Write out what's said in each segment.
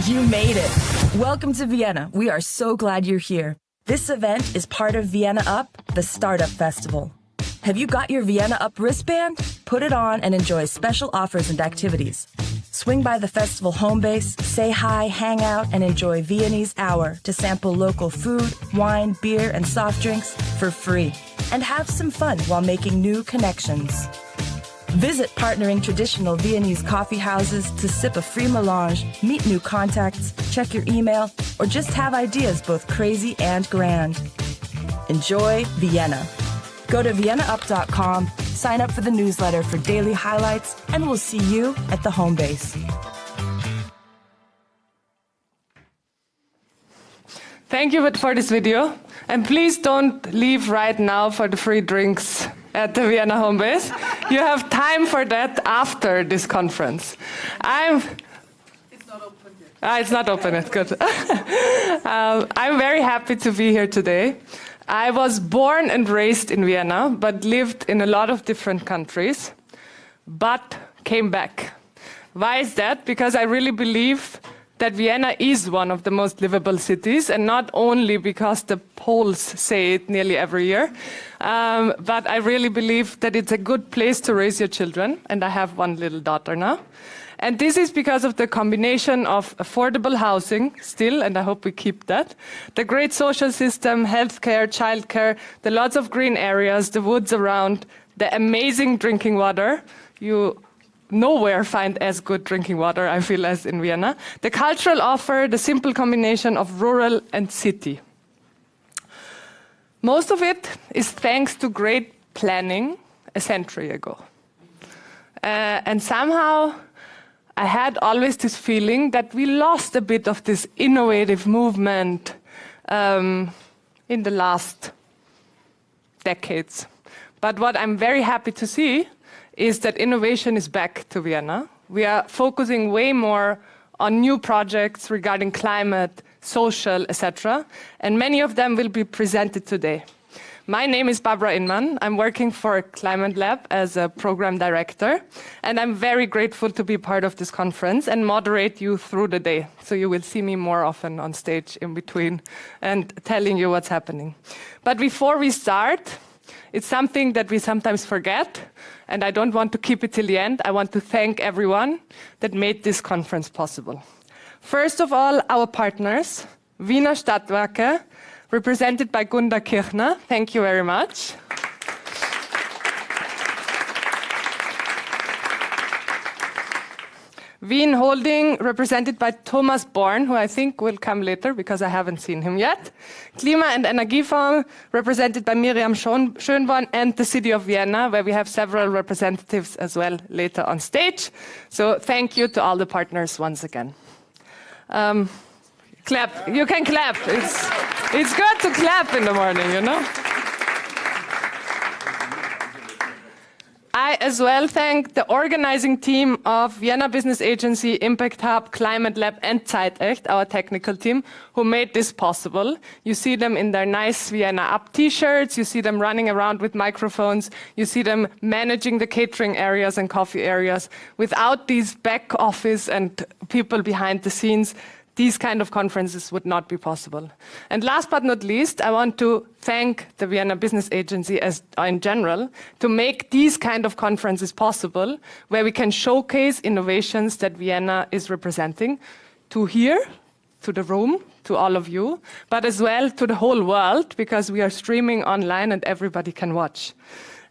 You made it! Welcome to Vienna. We are so glad you're here. This event is part of Vienna Up, the Startup Festival. Have you got your Vienna Up wristband? Put it on and enjoy special offers and activities. Swing by the festival home base, say hi, hang out, and enjoy Viennese Hour to sample local food, wine, beer, and soft drinks for free. And have some fun while making new connections. Visit partnering traditional Viennese coffee houses to sip a free melange, meet new contacts, check your email, or just have ideas both crazy and grand. Enjoy Vienna. Go to viennaup.com, sign up for the newsletter for daily highlights, and we'll see you at the home base. Thank you for this video. And please don't leave right now for the free drinks at the Vienna home base. You have time for that after this conference. It's not open yet. It's not open yet, good. I'm very happy to be here today. I was born and raised in Vienna, but lived in a lot of different countries, but came back. Why is that? Because I really believe that Vienna is one of the most livable cities, and not only because the polls say it nearly every year, but I really believe that it's a good place to raise your children, and I have one little daughter now. And this is because of the combination of affordable housing still, and I hope we keep that, the great social system, healthcare, childcare, the lots of green areas, the woods around, the amazing drinking water. You nowhere find as good drinking water, I feel, as in Vienna. The cultural offer, the simple combination of rural and city. Most of it is thanks to great planning a century ago. And somehow I had always this feeling that we lost a bit of this innovative movement in the last decades. But what I'm very happy to see is that innovation is back to Vienna. We are focusing way more on new projects regarding climate, social, etc. And many of them will be presented today. My name is Barbara Inman. I'm working for Climate Lab as a program director. And I'm very grateful to be part of this conference and moderate you through the day. So you will see me more often on stage in between and telling you what's happening. But before we start, it's something that we sometimes forget, and I don't want to keep it till the end. I want to thank everyone that made this conference possible. First of all, our partners, Wiener Stadtwerke, represented by Gunda Kirchner. Thank you very much. Wien Holding, represented by Thomas Born, who I think will come later because I haven't seen him yet. Klima- and Energiefonds, represented by Miriam Schönborn, and the City of Vienna, where we have several representatives as well later on stage. So thank you to all the partners once again. Clap. You can clap. It's good to clap in the morning, you know? I as well thank the organizing team of Vienna Business Agency, Impact Hub, Climate Lab, and Zeitecht, our technical team, who made this possible. You see them in their nice Vienna Up t-shirts, you see them running around with microphones, you see them managing the catering areas and coffee areas. Without these back office and people behind the scenes, these kind of conferences would not be possible. And last but not least, I want to thank the Vienna Business Agency in general to make these kind of conferences possible, where we can showcase innovations that Vienna is representing to here, to the room, to all of you, but as well to the whole world, because we are streaming online and everybody can watch.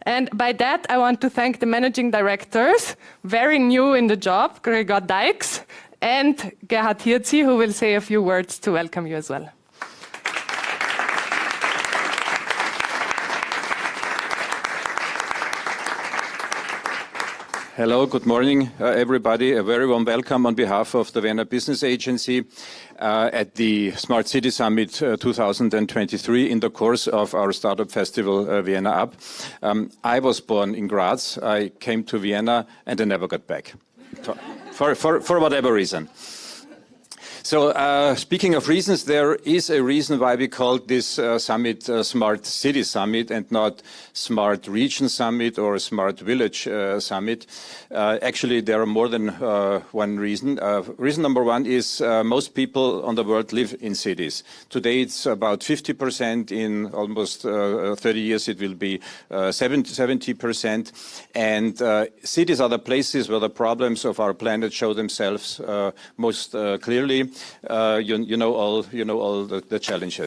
And by that, I want to thank the managing directors, very new in the job, Gregor Dykes, and Gerhard Hirzi, who will say a few words to welcome you as well. Hello, good morning, everybody. A very warm welcome on behalf of the Vienna Business Agency at the Smart City Summit 2023 in the course of our startup festival, Vienna Up. I was born in Graz. I came to Vienna and I never got back, for whatever reason. So speaking of reasons, there is a reason why we called this summit Smart City Summit and not Smart Region Summit or Smart Village Summit. Actually, there are more than one reason. Reason number one is most people on the world live in cities. Today it's about 50%. In almost 30 years it will be 70%. And cities are the places where the problems of our planet show themselves most clearly. You know all the challenges.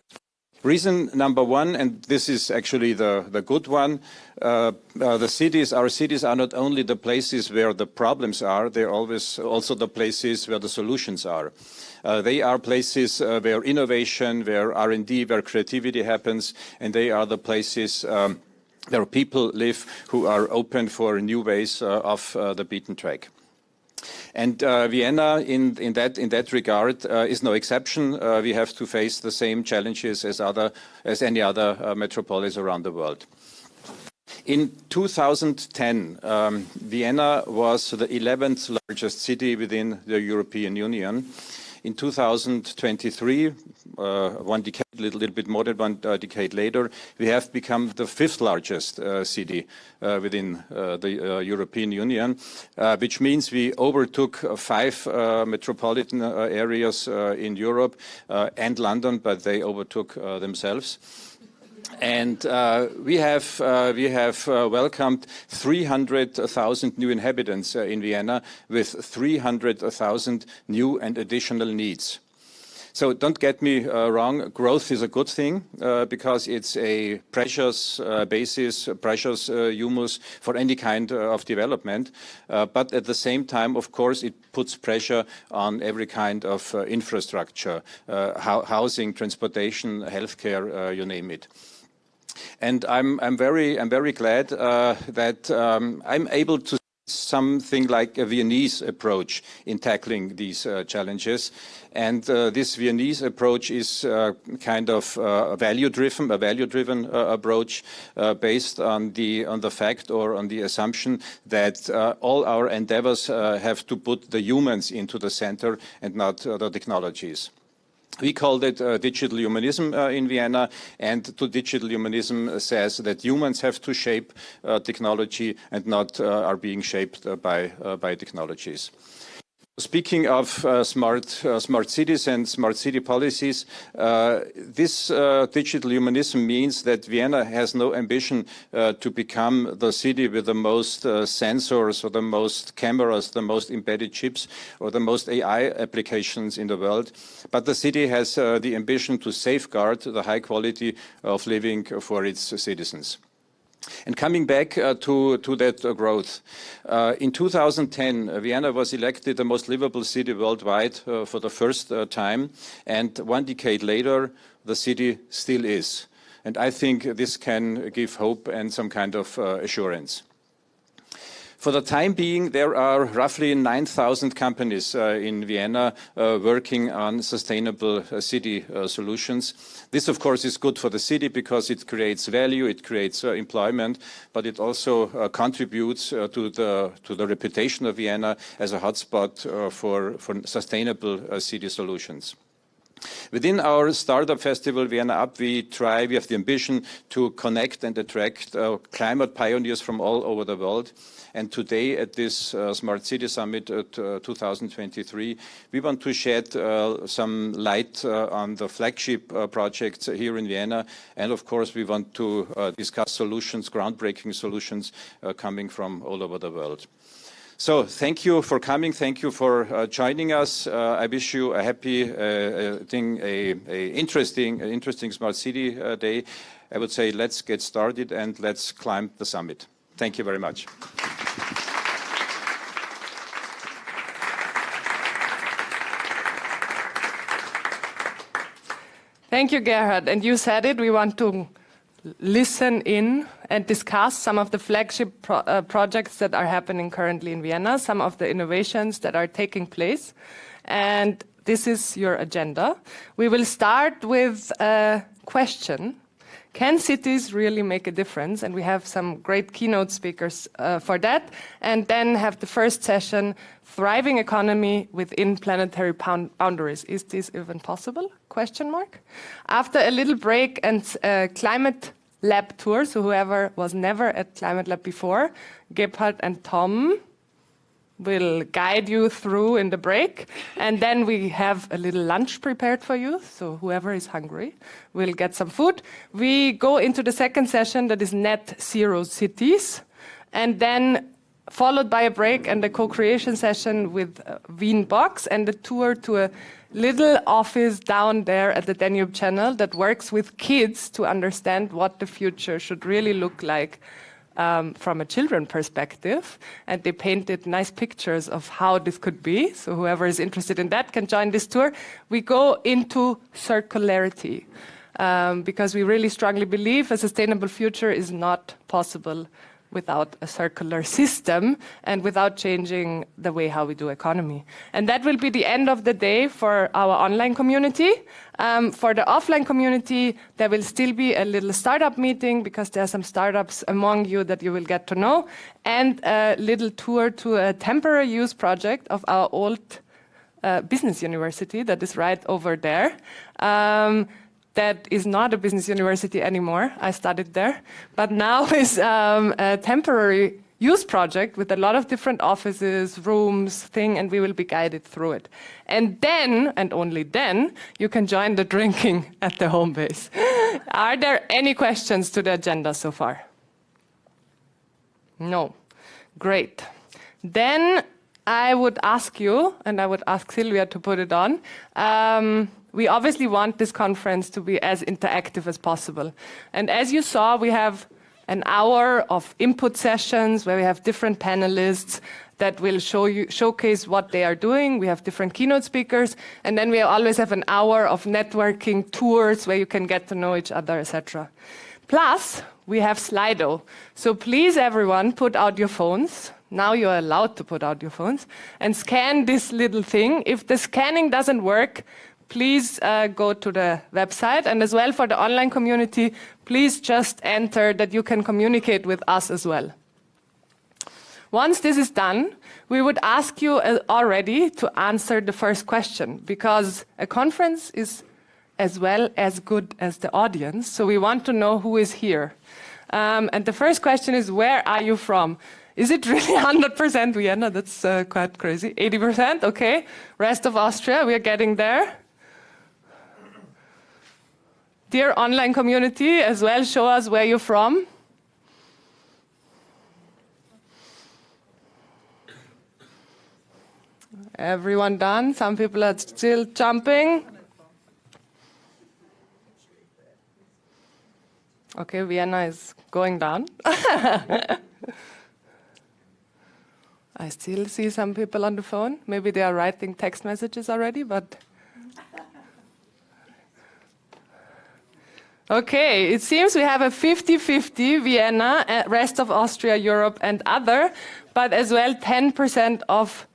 Reason number one, and this is actually the good one, our cities are not only the places where the problems are, they're always also the places where the solutions are. They are places where innovation, where R&D, where creativity happens, and they are the places where people live who are open for new ways off the beaten track. And Vienna, in that regard, is no exception. We have to face the same challenges as any other metropolis around the world. In 2010, Vienna was the 11th largest city within the European Union. In 2023, one decade, a little bit more than one decade later, we have become the 5th largest city within the European Union, which means we overtook 5 metropolitan areas in Europe and London, but they overtook themselves. And we have welcomed 300,000 new inhabitants in Vienna with 300,000 new and additional needs. So don't get me wrong, growth is a good thing because it's a precious basis, precious humus for any kind of development. But at the same time, of course, it puts pressure on every kind of infrastructure, housing, transportation, healthcare, you name it. And I'm very glad that I'm able to see something like a Viennese approach in tackling these challenges. And this Viennese approach is kind of a value-driven approach based on the fact or on the assumption that all our endeavors have to put the humans into the center and not the technologies. We called it digital humanism in Vienna, and digital humanism says that humans have to shape technology and not are being shaped by technologies. Speaking of smart cities and smart city policies, this digital humanism means that Vienna has no ambition to become the city with the most sensors or the most cameras, the most embedded chips or the most AI applications in the world. But the city has the ambition to safeguard the high quality of living for its citizens. And coming back to that growth, in 2010, Vienna was elected the most livable city worldwide for the first time, and one decade later, the city still is. And I think this can give hope and some kind of assurance. For the time being, there are roughly 9,000 companies in Vienna working on sustainable city solutions. This, of course, is good for the city because it creates value, it creates employment, but it also contributes to the reputation of Vienna as a hotspot for sustainable city solutions. Within our startup festival, Vienna Up, we have the ambition to connect and attract climate pioneers from all over the world. And today at this Smart City Summit 2023, we want to shed some light on the flagship projects here in Vienna. And of course, we want to discuss solutions, groundbreaking solutions coming from all over the world. So thank you for coming. Thank you for joining us. I wish you a happy, interesting Smart City Day. I would say let's get started and let's climb the summit. Thank you very much. Thank you, Gerhard. And you said it, we want to listen in and discuss some of the flagship projects that are happening currently in Vienna, some of the innovations that are taking place. And this is your agenda. We will start with a question. can cities really make a difference? And we have some great keynote speakers for that. And then have the first session, Thriving Economy Within Planetary Boundaries. Is this even possible? Question mark. After a little break and climate lab tour, so whoever was never at Climate Lab before, Gebhard and Tom will guide you through in the break. And then we have a little lunch prepared for you. So whoever is hungry will get some food. We go into the second session that is Net Zero Cities. And then followed by a break and a co-creation session with Wien Box and a tour to a little office down there at the Danube Channel that works with kids to understand what the future should really look like from a children perspective. And they painted nice pictures of how this could be. So whoever is interested in that can join this tour. We go into circularity because we really strongly believe a sustainable future is not possible without a circular system and without changing the way how we do economy. And that will be the end of the day for our online community. For the offline community, there will still be a little startup meeting because there are some startups among you that you will get to know, and a little tour to a temporary use project of our old business university that is right over there. That is not a business university anymore. I studied there. But now is a temporary use project with a lot of different offices, rooms, and we will be guided through it. And then, and only then, you can join the drinking at the home base. Are there any questions to the agenda so far? No. Great. Then I would ask you, and I would ask Silvia to put it on, we obviously want this conference to be as interactive as possible. And as you saw, we have an hour of input sessions where we have different panelists that will showcase what they are doing. We have different keynote speakers. And then we always have an hour of networking tours where you can get to know each other, etc. Plus, we have Slido. So please, everyone, put out your phones. Now you're allowed to put out your phones and scan this little thing. If the scanning doesn't work, please go to the website. And as well for the online community, please just enter that you can communicate with us as well. Once this is done, we would ask you already to answer the first question, because a conference is as well as good as the audience. So we want to know who is here. And the first question is, where are you from? Is it really 100% Vienna? That's quite crazy. 80%? Okay. Rest of Austria, we are getting there. Dear online community, as well, show us where you're from. Everyone done? Some people are still jumping. Okay, Vienna is going down. I still see some people on the phone. Maybe they are writing text messages already, but... Okay, it seems we have a 50-50 Vienna, rest of Austria, Europe, and other, but as well 10% of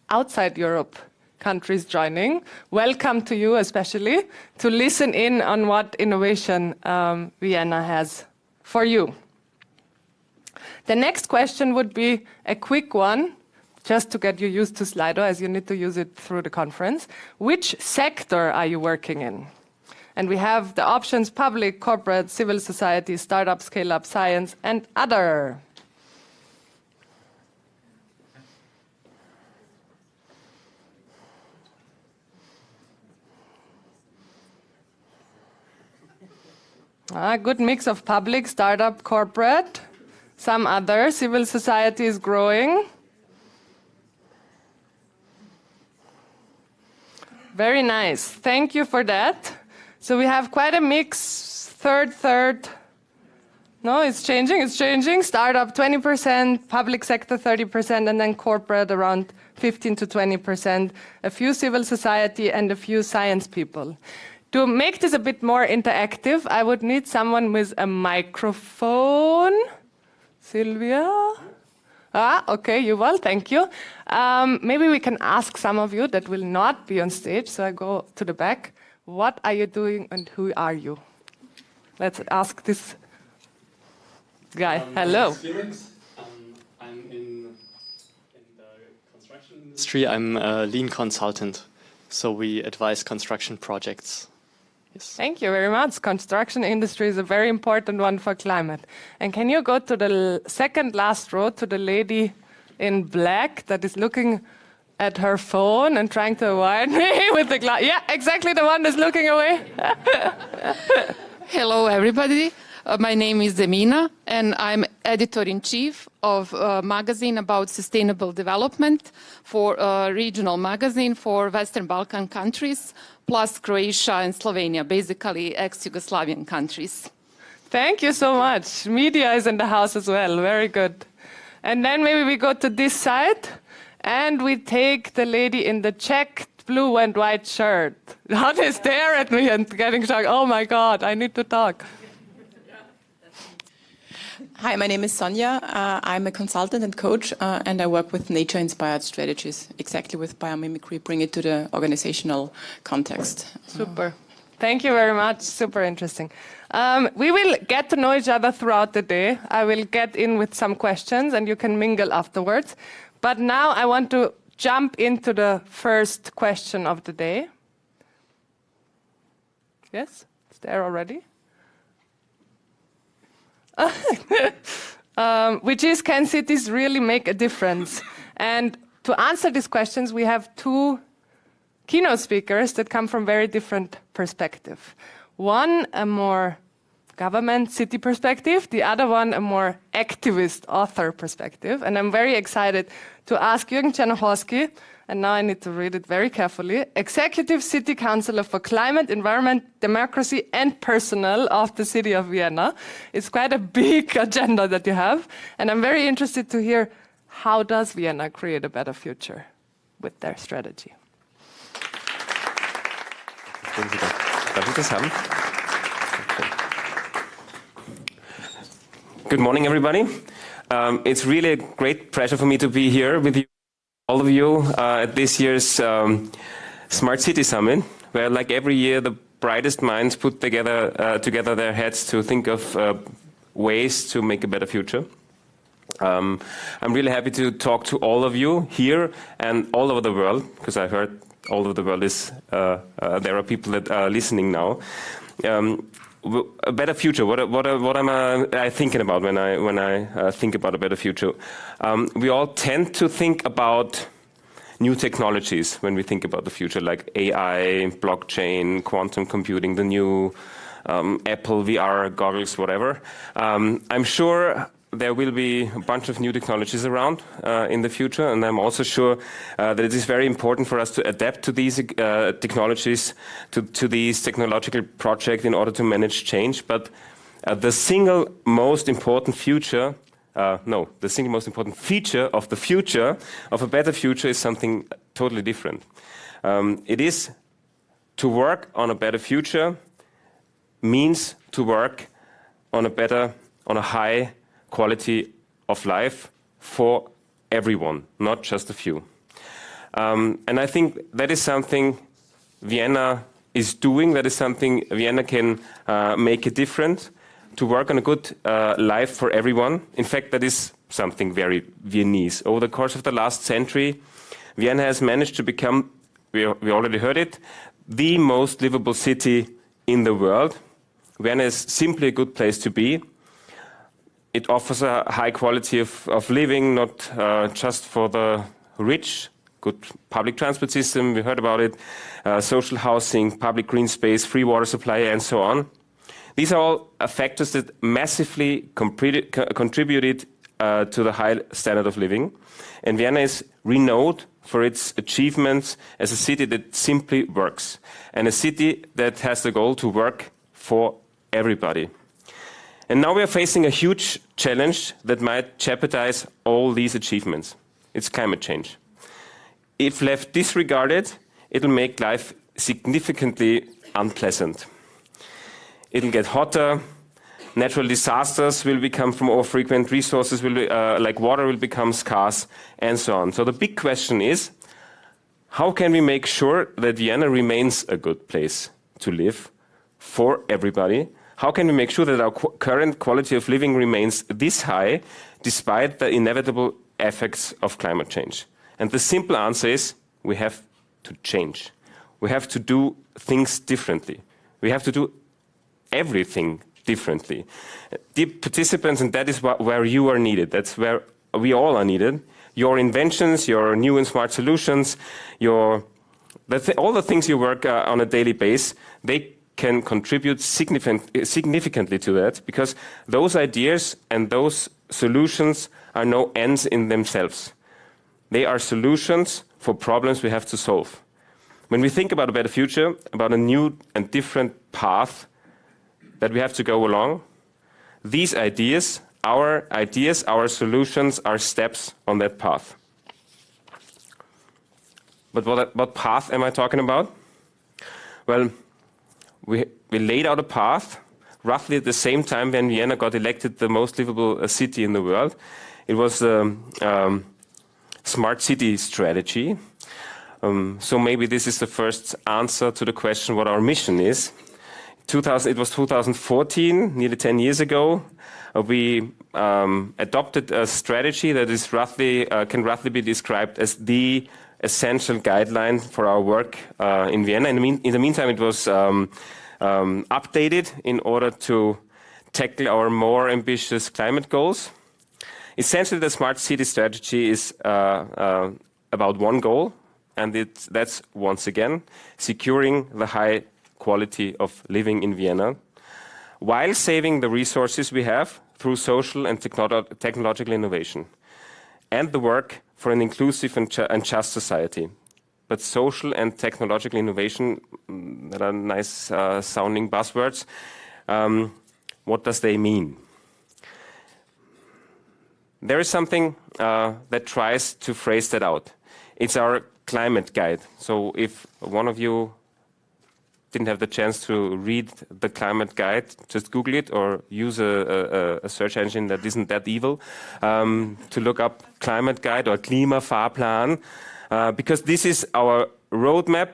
outside Europe countries joining. Welcome to you especially, to listen in on what innovation Vienna has for you. The next question would be a quick one, just to get you used to Slido, as you need to use it through the conference. Which sector are you working in? And we have the options: public, corporate, civil society, startup, scale-up, science, and other. Good mix of public, startup, corporate, some other. Civil society is growing. Very nice. Thank you for that. So we have quite a mix, third. No, it's changing. Startup 20%, public sector 30%, and then corporate around 15 to 20%, a few civil society, and a few science people. To make this a bit more interactive, I would need someone with a microphone. Silvia? Okay, you will, thank you. Maybe we can ask some of you that will not be on stage, so I go to the back. What are you doing and who are you? Let's ask this guy. Hello. Felix. I'm in the construction industry. I'm a lean consultant, so we advise construction projects. Yes. Thank you very much. Construction industry is a very important one for climate. And can you go to the second last row to the lady in black that is looking at her phone and trying to avoid me with the glass? Yeah, exactly the one that's looking away. Hello, everybody. My name is Emina, and I'm editor-in-chief of a magazine about sustainable development for a regional magazine for Western Balkan countries, plus Croatia and Slovenia, basically ex-Yugoslavian countries. Thank you so much. Media is in the house as well. Very good. And then maybe we go to this side, and we take the lady in the checked blue and white shirt. How they stare at me and getting shocked. Oh my God, I need to talk. Hi, my name is Sonja. I'm a consultant and coach, and I work with nature-inspired strategies, exactly with biomimicry, bring it to the organizational context. Super. Thank you very much. Super interesting. We will get to know each other throughout the day. I will get in with some questions, and you can mingle afterwards. But now I want to jump into the first question of the day. Yes? It's there already? Which is, can cities really make a difference? And to answer these questions, we have two keynote speakers that come from very different perspectives. One, a more government city perspective, the other one, a more activist author perspective. And I'm very excited to ask Jürgen Czernochowski, and now I need to read it very carefully, Executive City Councillor for Climate, Environment, Democracy and Personnel of the City of Vienna. It's quite a big agenda that you have, and I'm very interested to hear how does Vienna create a better future with their strategy. Darf ich das haben? Good morning, everybody. It's really a great pleasure for me to be here with you, all of you, at this year's Smart City Summit, where, like every year, the brightest minds put together their heads to think of ways to make a better future. I'm really happy to talk to all of you here and all over the world, because I heard all over the world is there are people that are listening now. A better future. What am I thinking about when I think about a better future? We all tend to think about new technologies when we think about the future, like AI, blockchain, quantum computing, the new Apple VR goggles, whatever. I'm sure there will be a bunch of new technologies around in the future, and I'm also sure that it is very important for us to adapt to these technologies, to these technological projects in order to manage change. But the single most important feature of the future, of a better future, is something totally different. It is to work on a better future means to work on a high quality of life for everyone, not just a few. And I think that is something Vienna is doing, that is something Vienna can make a difference, to work on a good life for everyone. In fact, that is something very Viennese. Over the course of the last century, Vienna has managed to become, we already heard it, the most livable city in the world. Vienna is simply a good place to be. It offers a high quality of living, not just for the rich. Good public transport system, we heard about it, social housing, public green space, free water supply, and so on. These are all factors that massively contributed to the high standard of living. And Vienna is renowned for its achievements as a city that simply works, and a city that has the goal to work for everybody. And now we are facing a huge challenge that might jeopardize all these achievements. It's climate change. If left disregarded, it'll make life significantly unpleasant. It'll get hotter, natural disasters will become more frequent, resources like water will become scarce, and so on. So the big question is, how can we make sure that Vienna remains a good place to live for everybody, How can we make sure that our current quality of living remains this high despite the inevitable effects of climate change? And the simple answer is we have to change. We have to do things differently. We have to do everything differently. Dear participants, and that is where you are needed. That's where we all are needed. Your inventions, your new and smart solutions, all the things you work on a daily basis, they can contribute significantly to that, because those ideas and those solutions are no ends in themselves. They are solutions for problems we have to solve. When we think about a better future, about a new and different path that we have to go along, these ideas, our solutions, are steps on that path. But what path am I talking about? Well, we laid out a path roughly at the same time when Vienna got elected the most livable city in the world. It was a smart city strategy. So maybe this is the first answer to the question what our mission is. It was 2014, nearly 10 years ago. We adopted a strategy that is can roughly be described as the essential guideline for our work in Vienna. In the meantime, it was updated in order to tackle our more ambitious climate goals. Essentially, the smart city strategy is about one goal, and that's once again securing the high quality of living in Vienna while saving the resources we have through social and technological innovation and the work for an inclusive and just society. But social and technological innovation, that are nice sounding buzzwords. What does they mean? There is something that tries to phrase that out. It's our climate guide. So if one of you didn't have the chance to read the climate guide, just Google it or use a search engine that isn't that evil to look up climate guide or Klimafahrplan, because this is our roadmap.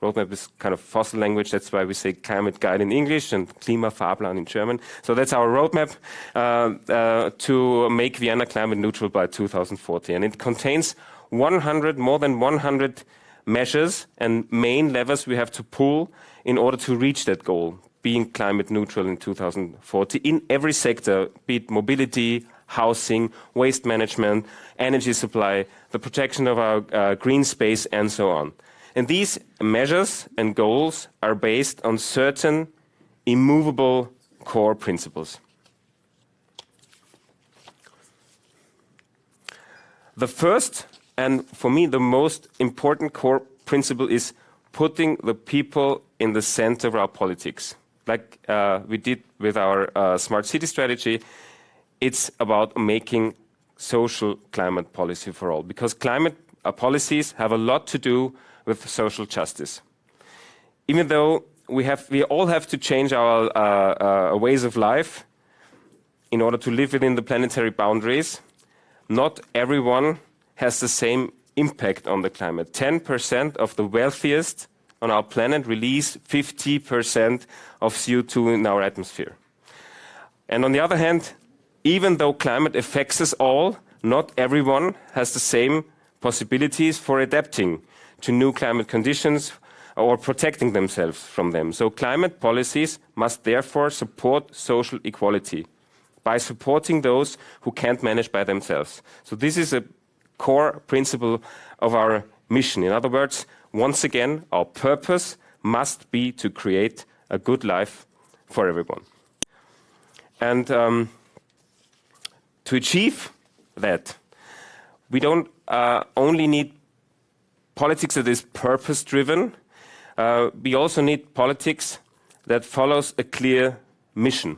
Roadmap is kind of fossil language, that's why we say climate guide in English and Klimafahrplan in German. So that's our roadmap to make Vienna climate neutral by 2040. And it contains more than 100 measures and main levers we have to pull in order to reach that goal, being climate neutral in 2040 in every sector, be it mobility, housing, waste management, energy supply, the protection of our green space, and so on. And these measures and goals are based on certain immovable core principles. The first, and for me the most important core principle, is putting the people in the center of our politics. Like we did with our smart city strategy, it's about making social climate policy for all, because climate policies have a lot to do with social justice. Even though we all have to change our ways of life in order to live within the planetary boundaries, not everyone has the same impact on the climate. 10% of the wealthiest on our planet release 50% of CO2 in our atmosphere. And on the other hand, even though climate affects us all, not everyone has the same possibilities for adapting to new climate conditions or protecting themselves from them. So climate policies must therefore support social equality by supporting those who can't manage by themselves. So this is a core principle of our mission. In other words, once again, our purpose must be to create a good life for everyone. And to achieve that, we don't only need politics that is purpose-driven, we also need politics that follows a clear mission.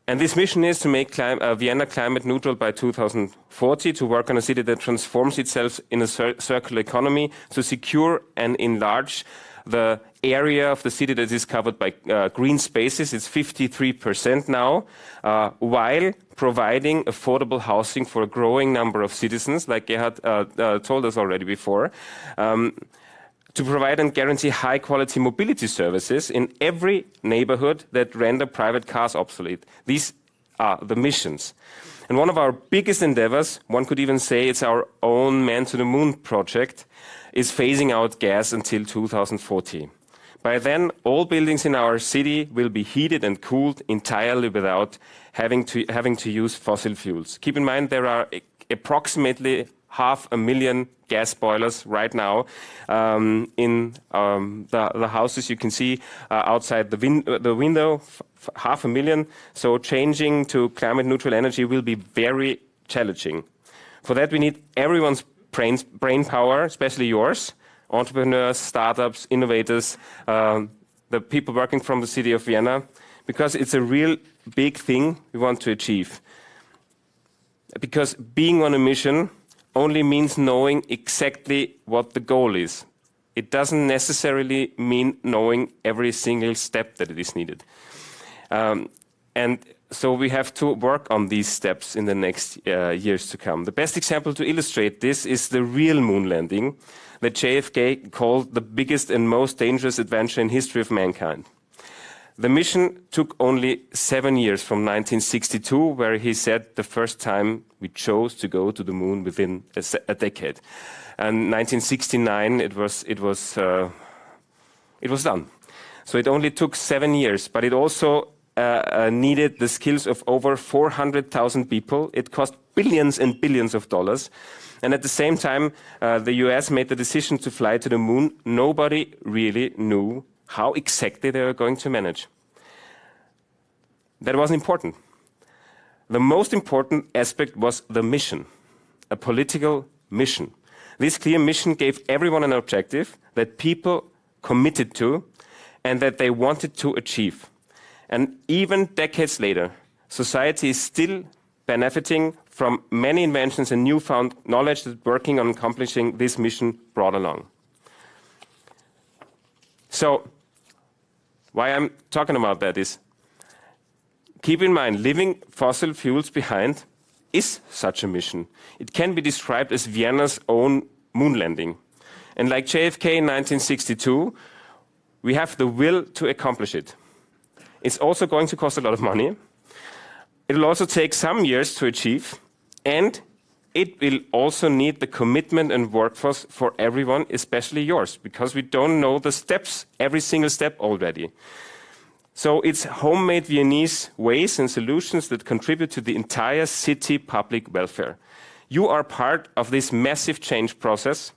And this mission is to make Vienna climate neutral by 2040, to work on a city that transforms itself in a circular economy, to secure and enlarge the area of the city that is covered by green spaces. It's 53% now, while providing affordable housing for a growing number of citizens, like Gerhard told us already before. to provide and guarantee high-quality mobility services in every neighborhood that render private cars obsolete. These are the missions. And one of our biggest endeavors, one could even say it's our own Man to the Moon project, is phasing out gas until 2040. By then, all buildings in our city will be heated and cooled entirely without having to use fossil fuels. Keep in mind there are approximately 500,000 gas boilers right now in the houses you can see outside the window, 500,000. So changing to climate neutral energy will be very challenging. For that we need everyone's brain power, especially yours, entrepreneurs, startups, innovators, the people working from the City of Vienna, because it's a real big thing we want to achieve. Because being on a mission only means knowing exactly what the goal is. It doesn't necessarily mean knowing every single step that it is needed. And so we have to work on these steps in the next years to come. The best example to illustrate this is the real moon landing that JFK called the biggest and most dangerous adventure in history of mankind. The mission took only 7 years from 1962, where he said the first time we chose to go to the moon within a decade. And 1969, it was done. So it only took 7 years, but it also needed the skills of over 400,000 people. It cost billions and billions of dollars. And at the same time, the US made the decision to fly to the moon. Nobody really knew how exactly they were going to manage. That was important. The most important aspect was the mission, a political mission. This clear mission gave everyone an objective that people committed to and that they wanted to achieve. And even decades later, society is still benefiting from many inventions and newfound knowledge that working on accomplishing this mission brought along. So, why I'm talking about that is, keep in mind, leaving fossil fuels behind is such a mission. It can be described as Vienna's own moon landing. And like JFK in 1962, we have the will to accomplish it. It's also going to cost a lot of money. It will also take some years to achieve, and it will also need the commitment and workforce for everyone, especially yours, because we don't know the steps, every single step already. So it's homemade Viennese ways and solutions that contribute to the entire city public welfare. You are part of this massive change process,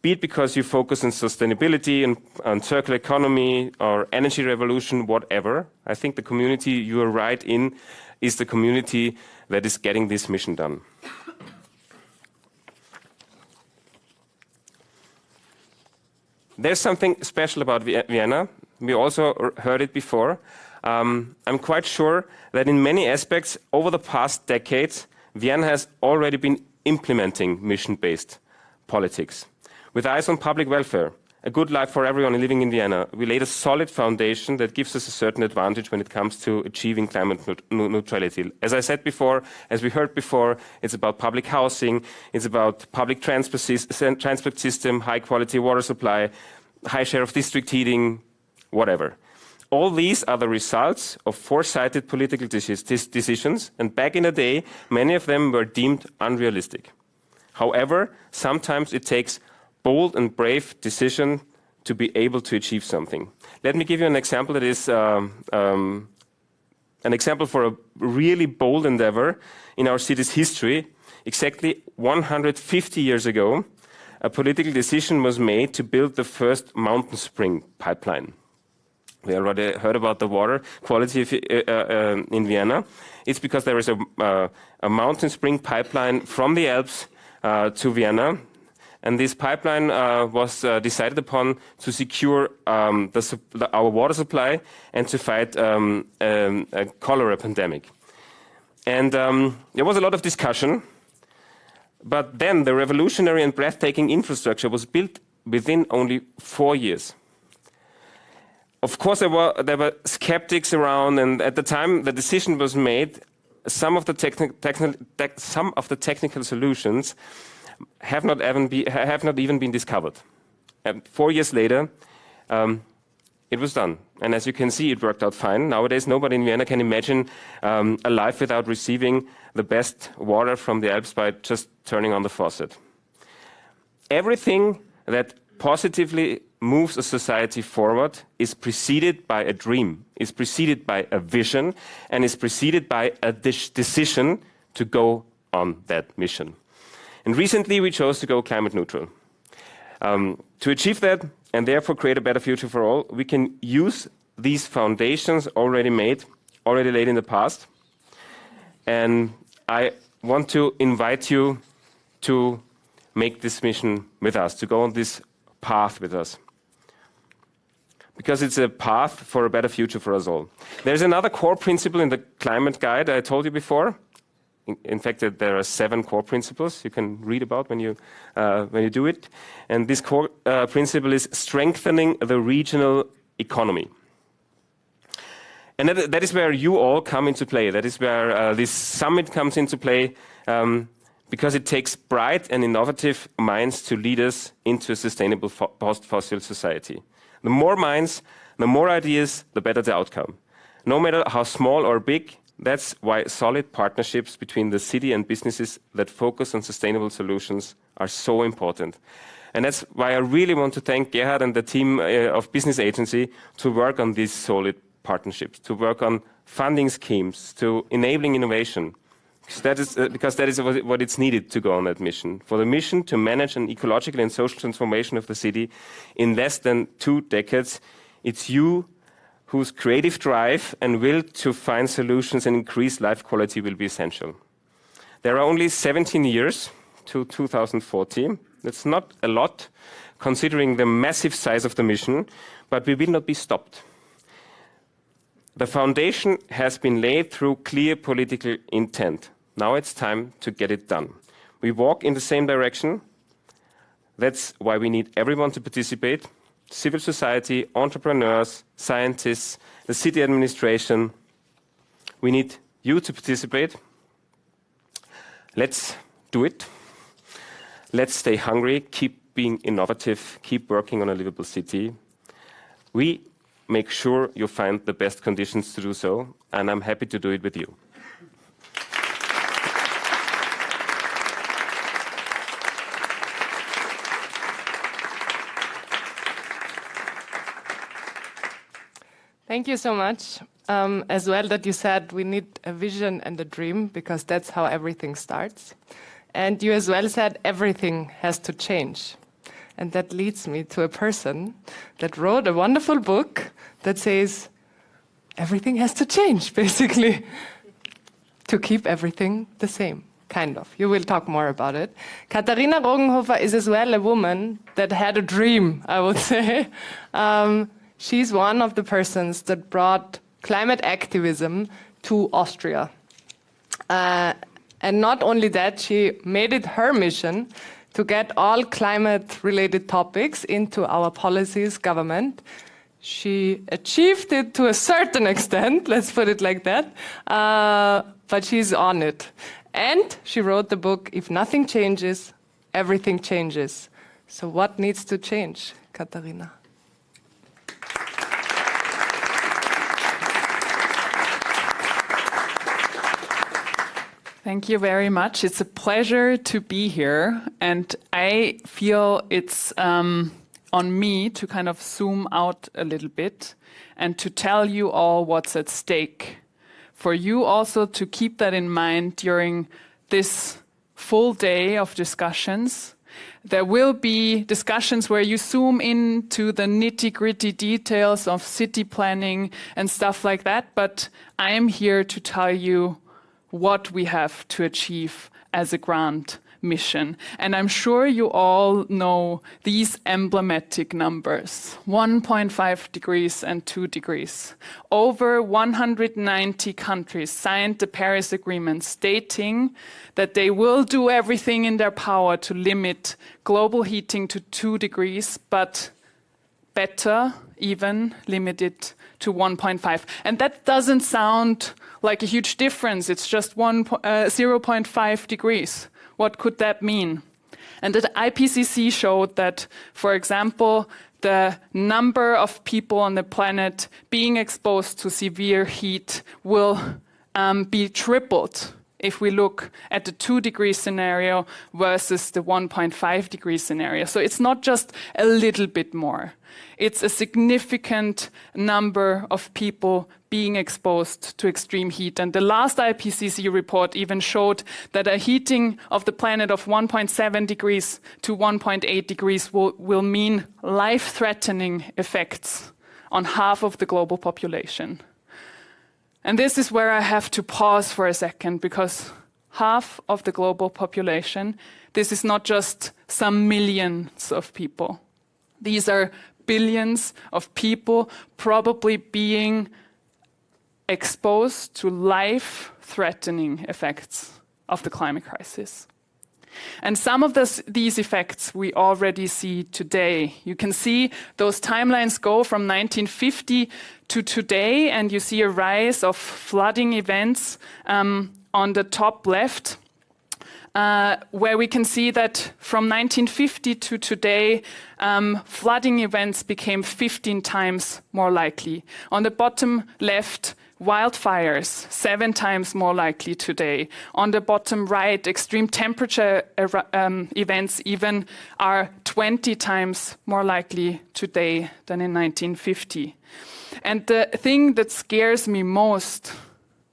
be it because you focus on sustainability and on circular economy or energy revolution, whatever. I think the community you are right in is the community that is getting this mission done. There's something special about Vienna. We also heard it before. I'm quite sure that in many aspects over the past decades, Vienna has already been implementing mission-based politics. With eyes on public welfare, a good life for everyone living in Vienna, we laid a solid foundation that gives us a certain advantage when it comes to achieving climate neutrality. As I said before, as we heard before, it's about public housing, it's about public transport system, high quality water supply, high share of district heating, whatever. All these are the results of foresighted political decisions, and back in the day, many of them were deemed unrealistic. However, sometimes it takes bold and brave decision to be able to achieve something. Let me give you an example that is an example for a really bold endeavor in our city's history. Exactly 150 years ago, a political decision was made to build the first mountain spring pipeline. We already heard about the water quality in Vienna. It's because there is a mountain spring pipeline from the Alps to Vienna. And this pipeline was decided upon to secure our water supply and to fight a cholera pandemic. And there was a lot of discussion, but then the revolutionary and breathtaking infrastructure was built within only 4 years. Of course, there were skeptics around, and at the time the decision was made, some of the technical solutions have not even been discovered. 4 years later, it was done. And as you can see, it worked out fine. Nowadays, nobody in Vienna can imagine a life without receiving the best water from the Alps by just turning on the faucet. Everything that positively moves a society forward is preceded by a dream, is preceded by a vision, and is preceded by a decision to go on that mission. And recently, we chose to go climate neutral. To achieve that, and therefore create a better future for all, we can use these foundations already made, already laid in the past. And I want to invite you to make this mission with us, to go on this path with us. Because it's a path for a better future for us all. There's another core principle in the climate guide I told you before. In fact, there are 7 core principles you can read about when you do it. And this core principle is strengthening the regional economy. And that is where you all come into play. That is where this summit comes into play, because it takes bright and innovative minds to lead us into a sustainable post-fossil society. The more minds, the more ideas, the better the outcome. No matter how small or big, that's why solid partnerships between the city and businesses that focus on sustainable solutions are so important. And that's why I really want to thank Gerhard and the team of Business Agency to work on these solid partnerships, to work on funding schemes, to enabling innovation. Because that is what it's needed to go on that mission. For the mission to manage an ecological and social transformation of the city in less than 2 decades, it's you whose creative drive and will to find solutions and increase life quality will be essential. There are only 17 years to 2040. That's not a lot, considering the massive size of the mission, but we will not be stopped. The foundation has been laid through clear political intent. Now it's time to get it done. We walk in the same direction. That's why we need everyone to participate. Civil society, entrepreneurs, scientists, the city administration. We need you to participate. Let's do it. Let's stay hungry, keep being innovative, keep working on a livable city. We make sure you find the best conditions to do so, and I'm happy to do it with you. Thank you so much. As well that you said we need a vision and a dream, because that's how everything starts. And you as well said everything has to change. And that leads me to a person that wrote a wonderful book that says everything has to change, basically, to keep everything the same, kind of. You will talk more about it. Katharina Rogenhofer is as well a woman that had a dream, I would say. She's one of the persons that brought climate activism to Austria. And not only that, she made it her mission to get all climate-related topics into our policies, government. She achieved it to a certain extent, let's put it like that, but she's on it. And she wrote the book, If Nothing Changes, Everything Changes. So what needs to change, Katharina? Thank you very much. It's a pleasure to be here. And I feel it's on me to kind of zoom out a little bit and to tell you all what's at stake. For you also to keep that in mind during this full day of discussions. There will be discussions where you zoom into the nitty-gritty details of city planning and stuff like that. But I am here to tell you what we have to achieve as a grand mission. And I'm sure you all know these emblematic numbers, 1.5 degrees and 2 degrees. Over 190 countries signed the Paris Agreement stating that they will do everything in their power to limit global heating to 2 degrees, but better even limit it to 1.5. And that doesn't sound like a huge difference. It's just 0.5 degrees. What could that mean? And the IPCC showed that, for example, the number of people on the planet being exposed to severe heat will be tripled if we look at the 2-degree scenario versus the 1.5-degree scenario. So it's not just a little bit more. It's a significant number of people being exposed to extreme heat. And the last IPCC report even showed that a heating of the planet of 1.7 degrees to 1.8 degrees will mean life-threatening effects on half of the global population. And this is where I have to pause for a second, because half of the global population, this is not just some millions of people. These are billions of people probably being exposed to life-threatening effects of the climate crisis. And some of these effects we already see today. You can see those timelines go from 1950 to today, and you see a rise of flooding events on the top left, where we can see that from 1950 to today, flooding events became 15 times more likely. On the bottom left, wildfires, 7 times more likely today. On the bottom right, extreme temperature events even are 20 times more likely today than in 1950. And the thing that scares me most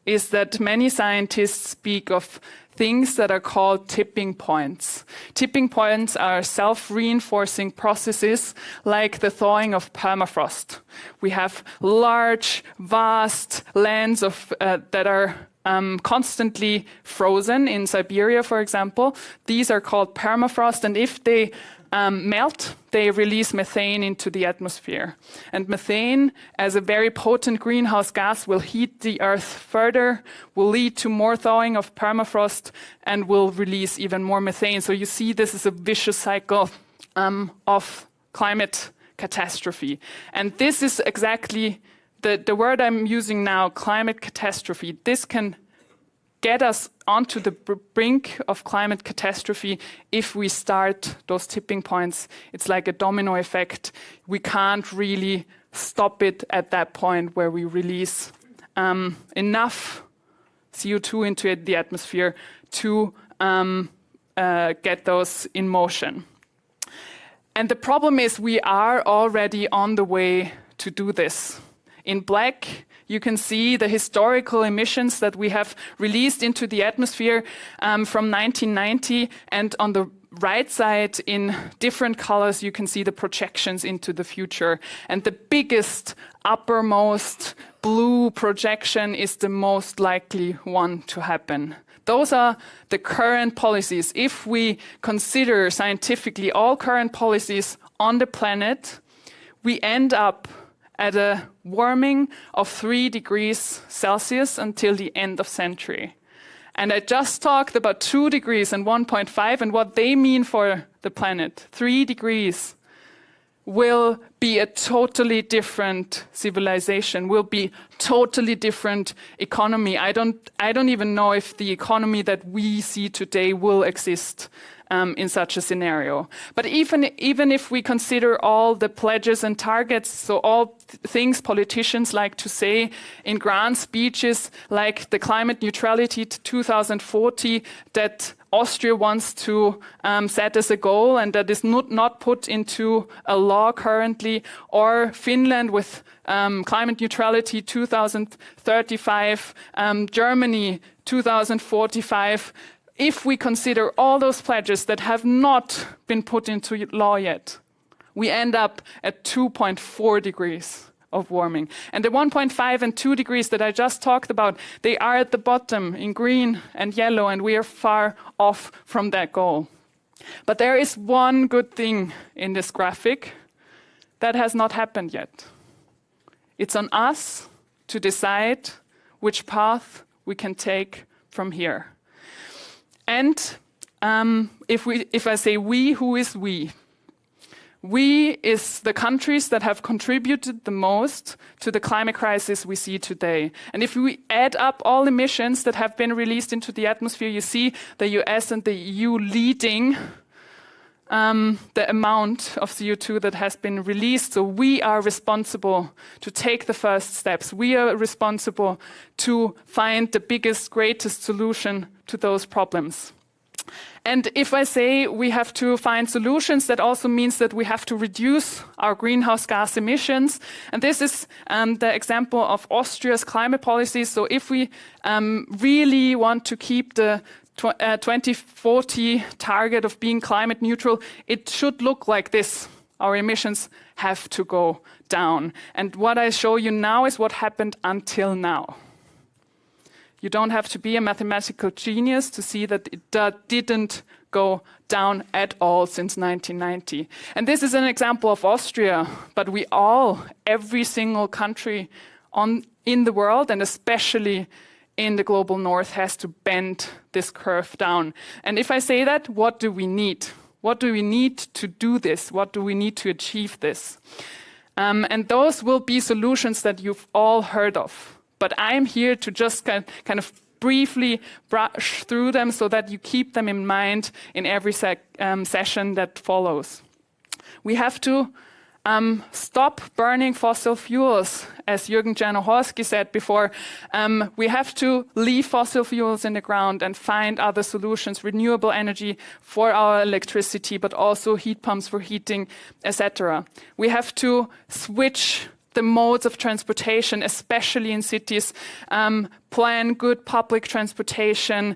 is that many scientists speak of things that are called tipping points. Tipping points are self-reinforcing processes like the thawing of permafrost. We have large, vast lands that are constantly frozen in Siberia, for example. These are called permafrost, and if they melt, they release methane into the atmosphere. And methane, as a very potent greenhouse gas, will heat the Earth further, will lead to more thawing of permafrost, and will release even more methane. So you see this is a vicious cycle of climate catastrophe. And this is exactly the word I'm using now, climate catastrophe. This can get us onto the brink of climate catastrophe if we start those tipping points. It's like a domino effect. We can't really stop it at that point where we release enough CO2 into the atmosphere to get those in motion. And the problem is we are already on the way to do this. In black, you can see the historical emissions that we have released into the atmosphere from 1990. And on the right side, in different colors, you can see the projections into the future. And the biggest, uppermost blue projection is the most likely one to happen. Those are the current policies. If we consider scientifically all current policies on the planet, we end up at a warming of 3 degrees Celsius until the end of century. And I just talked about 2 degrees and 1.5 and what they mean for the planet. 3 degrees will be a totally different civilization, will be totally different economy. I don't even know if the economy that we see today will exist in such a scenario. But even if we consider all the pledges and targets, so all things politicians like to say in grand speeches, like the climate neutrality to 2040 that Austria wants to set as a goal and that is not put into a law currently, or Finland with climate neutrality 2035, Germany 2045, if we consider all those pledges that have not been put into law yet, we end up at 2.4 degrees of warming. And the 1.5 and 2 degrees that I just talked about, they are at the bottom in green and yellow, and we are far off from that goal. But there is one good thing in this graphic that has not happened yet. It's on us to decide which path we can take from here. And if I say we, who is we? We is the countries that have contributed the most to the climate crisis we see today. And if we add up all emissions that have been released into the atmosphere, you see the US and the EU leading the amount of CO2 that has been released. So we are responsible to take the first steps. We are responsible to find the biggest, greatest solution to those problems. And if I say we have to find solutions, that also means that we have to reduce our greenhouse gas emissions. And this is the example of Austria's climate policy. So if we really want to keep the 2040 target of being climate neutral, it should look like this. Our emissions have to go down. And what I show you now is what happened until now. You don't have to be a mathematical genius to see that it didn't go down at all since 1990. And this is an example of Austria, but we all, every single country in the world, and especially in the global north, has to bend this curve down. And if I say that, what do we need? What do we need to do this? What do we need to achieve this? And those will be solutions that you've all heard of. But I'm here to just kind of briefly brush through them so that you keep them in mind in every session that follows. We have to stop burning fossil fuels. As Jürgen Czernohorski said before, we have to leave fossil fuels in the ground and find other solutions, renewable energy for our electricity, but also heat pumps for heating, etc. We have to switch the modes of transportation, especially in cities, plan good public transportation,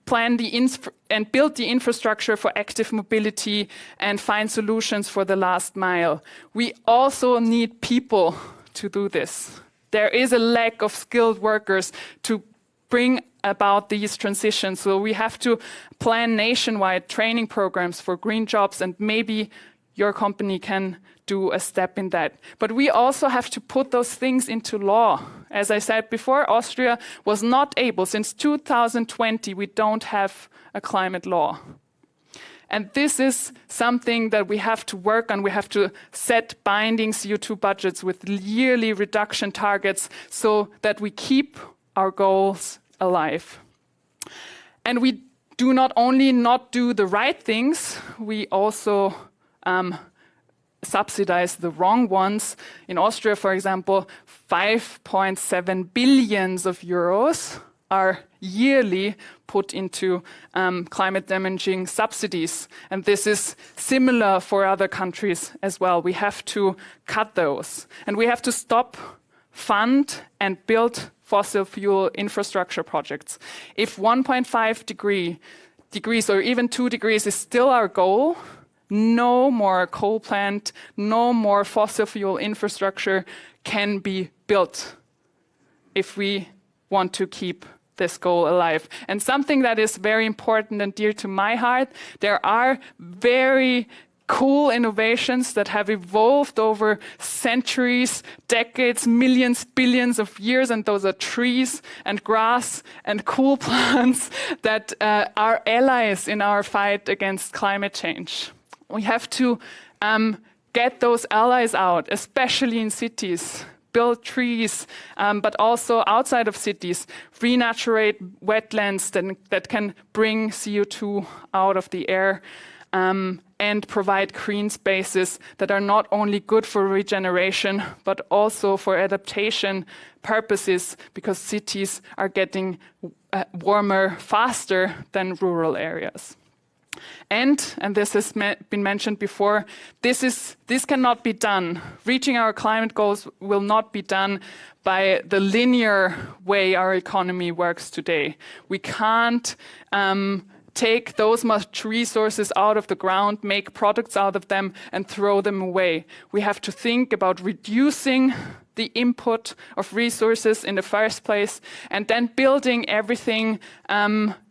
plan and build the infrastructure for active mobility, and find solutions for the last mile. We also need people to do this. There is a lack of skilled workers to bring about these transitions. So we have to plan nationwide training programs for green jobs, and maybe your company can do a step in that. But we also have to put those things into law. As I said before, Austria was not able, since 2020, we don't have a climate law. And this is something that we have to work on. We have to set binding CO2 budgets with yearly reduction targets so that we keep our goals alive. And we do not only not do the right things, we also subsidize the wrong ones. In Austria, for example, 5.7 billion euros are yearly put into climate damaging subsidies. And this is similar for other countries as well. We have to cut those. And we have to stop, fund, and build fossil fuel infrastructure projects. If 1.5 degrees or even 2 degrees is still our goal, no more coal plant, no more fossil fuel infrastructure can be built if we want to keep this goal alive. And something that is very important and dear to my heart, there are very cool innovations that have evolved over centuries, decades, millions, billions of years, and those are trees and grass and cool plants that are allies in our fight against climate change. We have to get those allies out, especially in cities, build trees, but also outside of cities, renaturate wetlands that can bring CO2 out of the air, and provide green spaces that are not only good for regeneration, but also for adaptation purposes, because cities are getting warmer faster than rural areas. And this has been mentioned before, this cannot be done. Reaching our climate goals will not be done by the linear way our economy works today. We can't take those much resources out of the ground, make products out of them, and throw them away. We have to think about reducing the input of resources in the first place, and then building everything.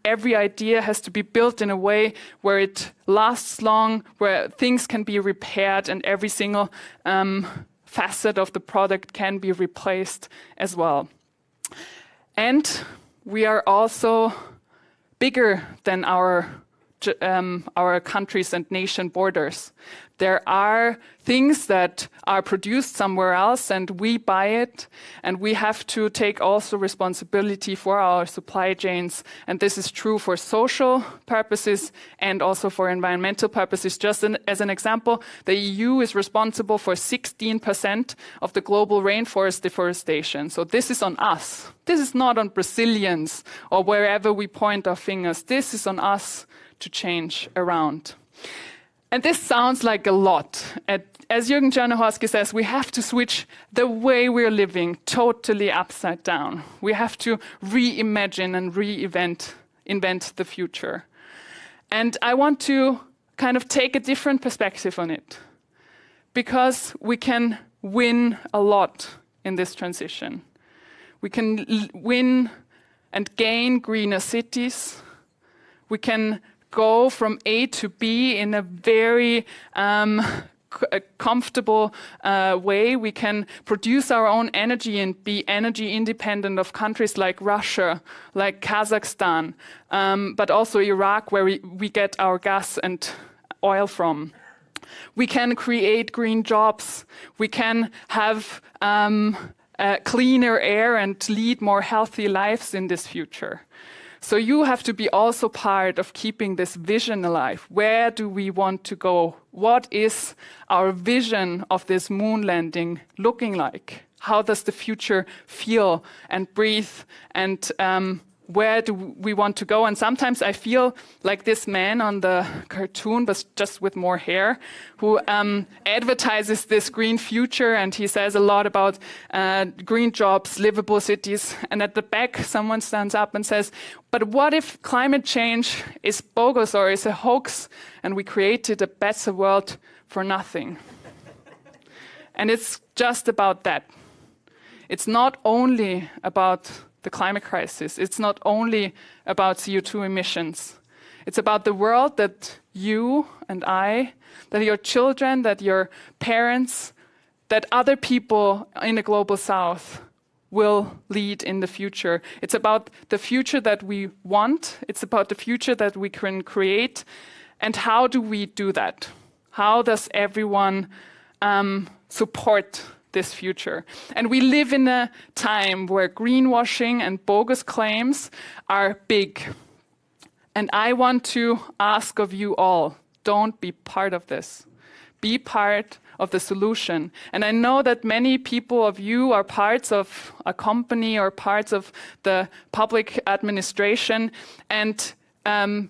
Every idea has to be built in a way where it lasts long, where things can be repaired, and every single facet of the product can be replaced as well. And we are also bigger than our our countries and nation borders. There are things that are produced somewhere else and we buy it, and we have to take also responsibility for our supply chains. And this is true for social purposes and also for environmental purposes. Just as an example, the EU is responsible for 16% of the global rainforest deforestation. So this is on us. This is not on Brazilians or wherever we point our fingers. This is on us to change around. And this sounds like a lot. As Jürgen Czernohorski says, we have to switch the way we're living totally upside down. We have to reimagine and invent the future. And I want to kind of take a different perspective on it, because we can win a lot in this transition. We can win and gain greener cities. We can go from A to B in a very comfortable way. We can produce our own energy and be energy independent of countries like Russia, like Kazakhstan, but also Iraq, where we get our gas and oil from. We can create green jobs. We can have cleaner air and lead more healthy lives in this future. So you have to be also part of keeping this vision alive. Where do we want to go? What is our vision of this moon landing looking like? How does the future feel and breathe? And where do we want to go? And sometimes I feel like this man on the cartoon, but just with more hair, who advertises this green future, and he says a lot about green jobs, livable cities. And at the back, someone stands up and says, but what if climate change is bogus or is a hoax, and we created a better world for nothing? And it's just about that. It's not only about the climate crisis. It's not only about CO2 emissions. It's about the world that you and I, that your children, that your parents, that other people in the global south will lead in the future. It's about the future that we want. It's about the future that we can create. And how do we do that? How does everyone support this future? And we live in a time where greenwashing and bogus claims are big. And I want to ask of you all, don't be part of this. Be part of the solution. And I know that many people of you are parts of a company or parts of the public administration, and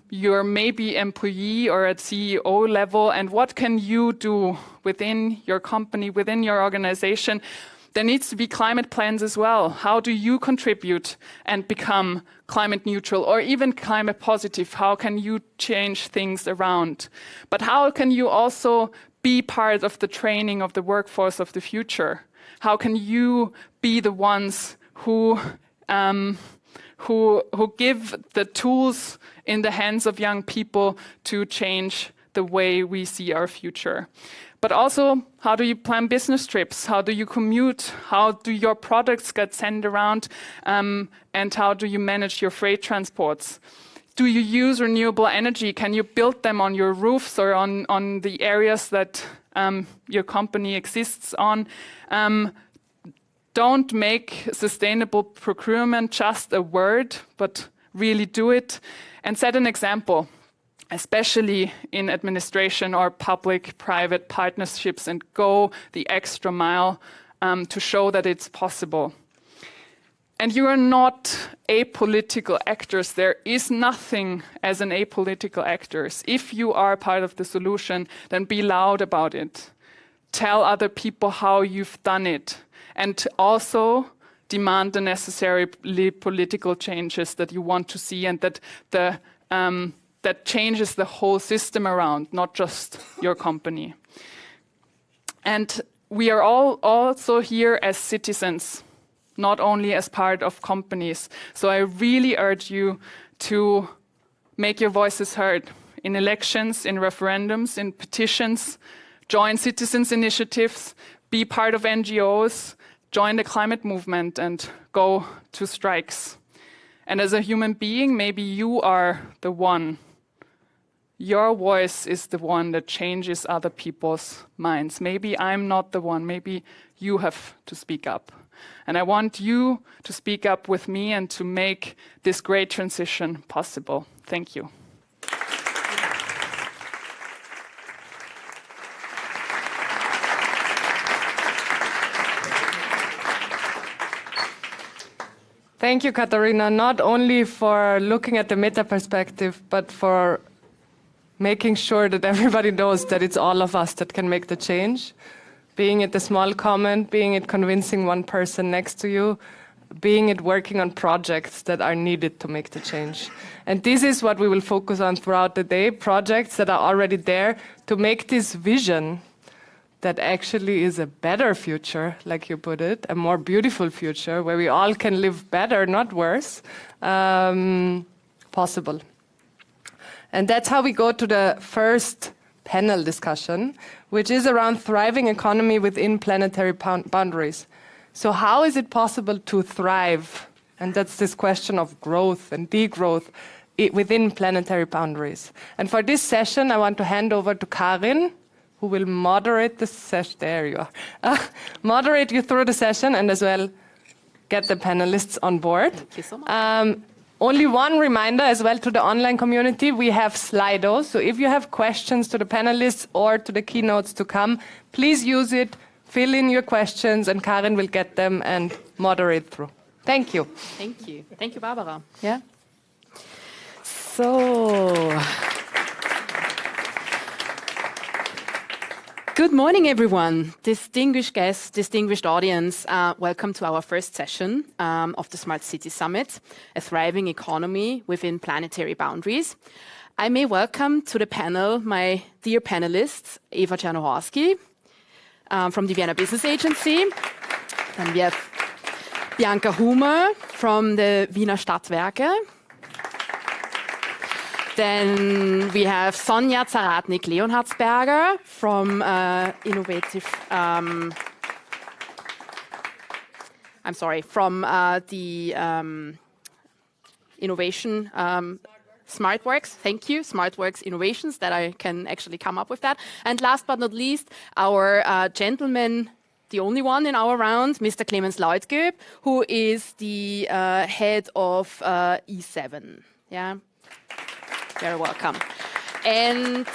you're maybe employee or at CEO level, and what can you do within your company, within your organization? There needs to be climate plans as well. How do you contribute and become climate neutral or even climate positive? How can you change things around? But how can you also be part of the training of the workforce of the future? How can you be the ones who give the tools in the hands of young people to change the way we see our future? But also, how do you plan business trips? How do you commute? How do your products get sent around? And how do you manage your freight transports? Do you use renewable energy? Can you build them on your roofs or on the areas that your company exists on? Don't make sustainable procurement just a word, but really do it and set an example, especially in administration or public-private partnerships, and go the extra mile to show that it's possible. And you are not apolitical actors. There is nothing as an apolitical actors. If you are part of the solution, then be loud about it. Tell other people how you've done it. And also demand the necessary political changes that you want to see, and that that changes the whole system around, not just your company. And we are all also here as citizens, not only as part of companies. So I really urge you to make your voices heard in elections, in referendums, in petitions, join citizens' initiatives, be part of NGOs, join the climate movement, and go to strikes. And as a human being, maybe you are the one your voice is the one that changes other people's minds. Maybe I'm not the one, maybe you have to speak up. And I want you to speak up with me and to make this great transition possible. Thank you. Thank you, Katharina, not only for looking at the meta perspective, but for making sure that everybody knows that it's all of us that can make the change. Being it a small comment, being it convincing one person next to you, being it working on projects that are needed to make the change. And this is what we will focus on throughout the day, projects that are already there to make this vision that actually is a better future, like you put it, a more beautiful future where we all can live better, not worse, possible. And that's how we go to the first panel discussion, which is around thriving economy within planetary boundaries. So how is it possible to thrive? And that's this question of growth and degrowth within planetary boundaries. And for this session, I want to hand over to Karin, who will moderate the session. There you are. Moderate you through the session and as well get the panelists on board. Thank you so much. Only one reminder as well to the online community, we have Slido. So if you have questions to the panelists or to the keynotes to come, please use it, fill in your questions, and Karin will get them and moderate through. Thank you. Thank you. Thank you, Barbara. Yeah. So, good morning, everyone. Distinguished guests, distinguished audience, welcome to our first session of the Smart City Summit, a thriving economy within planetary boundaries. I may welcome to the panel my dear panelists, Eva Czernohorski from the Vienna Business Agency. Then we have Bianca Humer from the Wiener Stadtwerke. Then we have Sonja Zaratnik-Leonhardsberger from the innovation SmartWorks. Thank you, SmartWorks Innovations, that I can actually come up with that. And last but not least, our gentleman, the only one in our round, Mr. Clemens Leutgeb, who is the head of E7. Yeah. Very welcome. And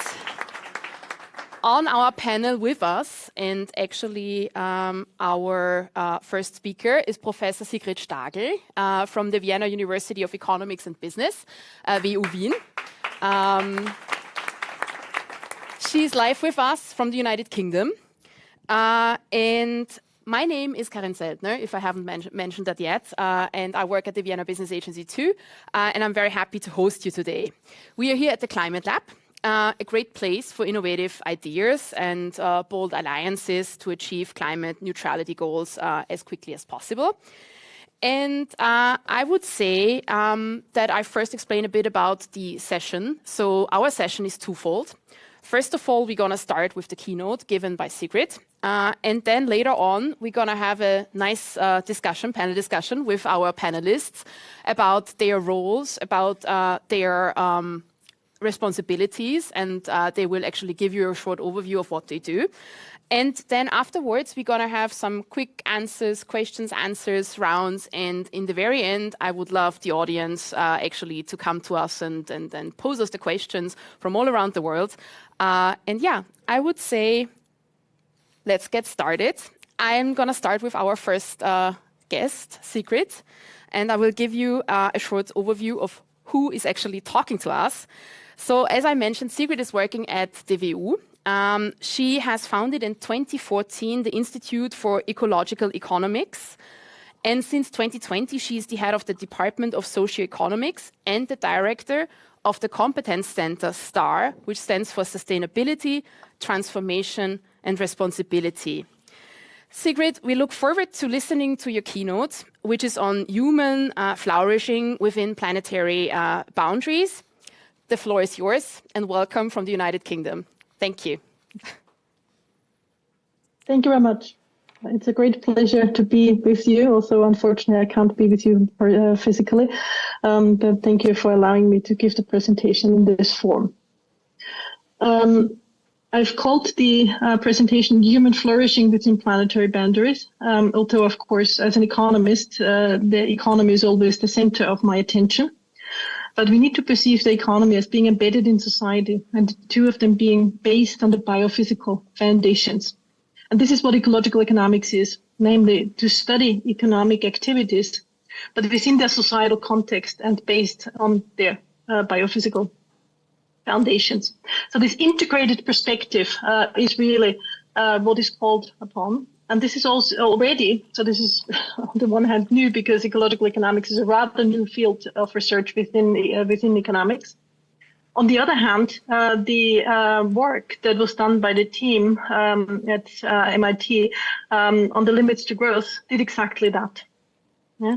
on our panel with us, and actually our first speaker is Professor Sigrid Stagel from the Vienna University of Economics and Business, WU Wien. She's live with us from the United Kingdom. And my name is Karin Seltner, if I haven't mentioned that yet, and I work at the Vienna Business Agency too, and I'm very happy to host you today. We are here at the Climate Lab, a great place for innovative ideas and bold alliances to achieve climate neutrality goals as quickly as possible. And I would say that I first explain a bit about the session. So our session is twofold. First of all, we're going to start with the keynote given by Sigrid. And then later on, we're going to have a nice panel discussion with our panelists about their roles, about their responsibilities, and they will actually give you a short overview of what they do. And then afterwards, we're going to have some quick answers, questions, answers rounds. And in the very end, I would love the audience actually to come to us and pose us the questions from all around the world. And yeah, I would say, let's get started. I'm going to start with our first guest, Sigrid, and I will give you a short overview of who is actually talking to us. So as I mentioned, Sigrid is working at the WU. She has founded in 2014 the Institute for Ecological Economics. And since 2020, she is the head of the Department of Socioeconomics and the director of the Competence Center STAR, which stands for Sustainability, Transformation and Responsibility. Sigrid, we look forward to listening to your keynote, which is on human flourishing within planetary boundaries. The floor is yours, and welcome from the United Kingdom. Thank you. Thank you very much. It's a great pleasure to be with you. Also, unfortunately, I can't be with you physically, but thank you for allowing me to give the presentation in this form. I've called the presentation Human Flourishing Within Planetary Boundaries, although, of course, as an economist, the economy is always the center of my attention. But we need to perceive the economy as being embedded in society, and the two of them being based on the biophysical foundations. And this is what ecological economics is, namely to study economic activities, but within their societal context and based on their biophysical foundations. So this integrated perspective is really what is called upon. And this is also already, so this is on the one hand new because ecological economics is a rather new field of research within economics. On the other hand, the work that was done by the team at MIT on the limits to growth did exactly that. Yeah.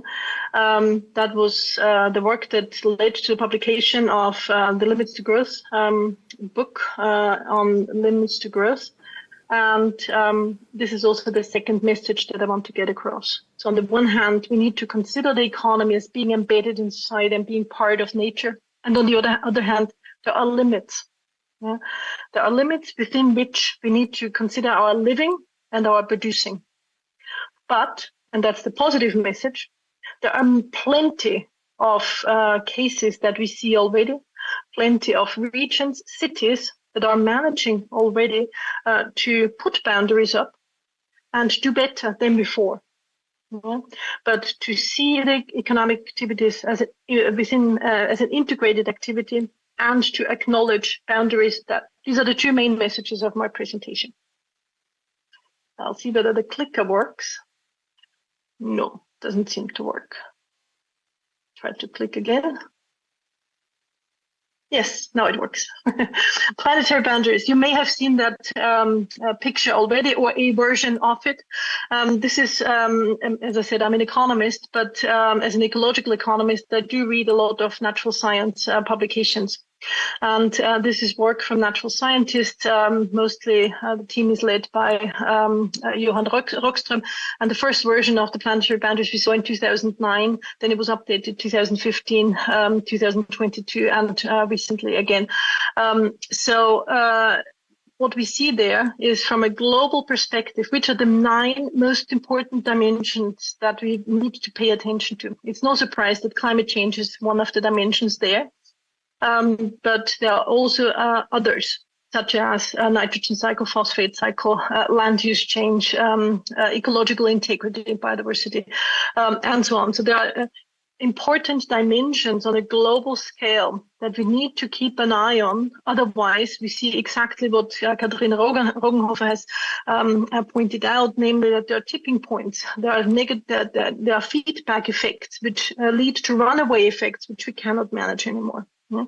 That was the work that led to the publication of the Limits to Growth book on limits to growth. And this is also the second message that I want to get across. So on the one hand, we need to consider the economy as being embedded in society and being part of nature. And on the other hand, there are limits. Yeah? There are limits within which we need to consider our living and our producing. But, and that's the positive message, there are plenty of cases that we see already, plenty of regions, cities that are managing already to put boundaries up and do better than before. Yeah. But to see the economic activities as an integrated activity and to acknowledge boundaries, that these are the two main messages of my presentation. I'll see whether the clicker works. No, doesn't seem to work. Try to click again. Yes, now it works. Planetary boundaries. You may have seen that picture already or a version of it. This is, as I said, I'm an economist, but as an ecological economist, I do read a lot of natural science publications. And this is work from natural scientists. Mostly the team is led by Johan Rockström. And the first version of the planetary boundaries we saw in 2009. Then it was updated 2015, 2022, and recently again. What we see there is from a global perspective, which are the 9 most important dimensions that we need to pay attention to. It's no surprise that climate change is one of the dimensions there. But there are also others, such as nitrogen cycle, phosphate cycle, land use change, ecological integrity, biodiversity, and so on. So there are important dimensions on a global scale that we need to keep an eye on. Otherwise, we see exactly what Katharina Rogenhofer has pointed out, namely that there are tipping points. There are feedback effects which lead to runaway effects, which we cannot manage anymore. Yeah.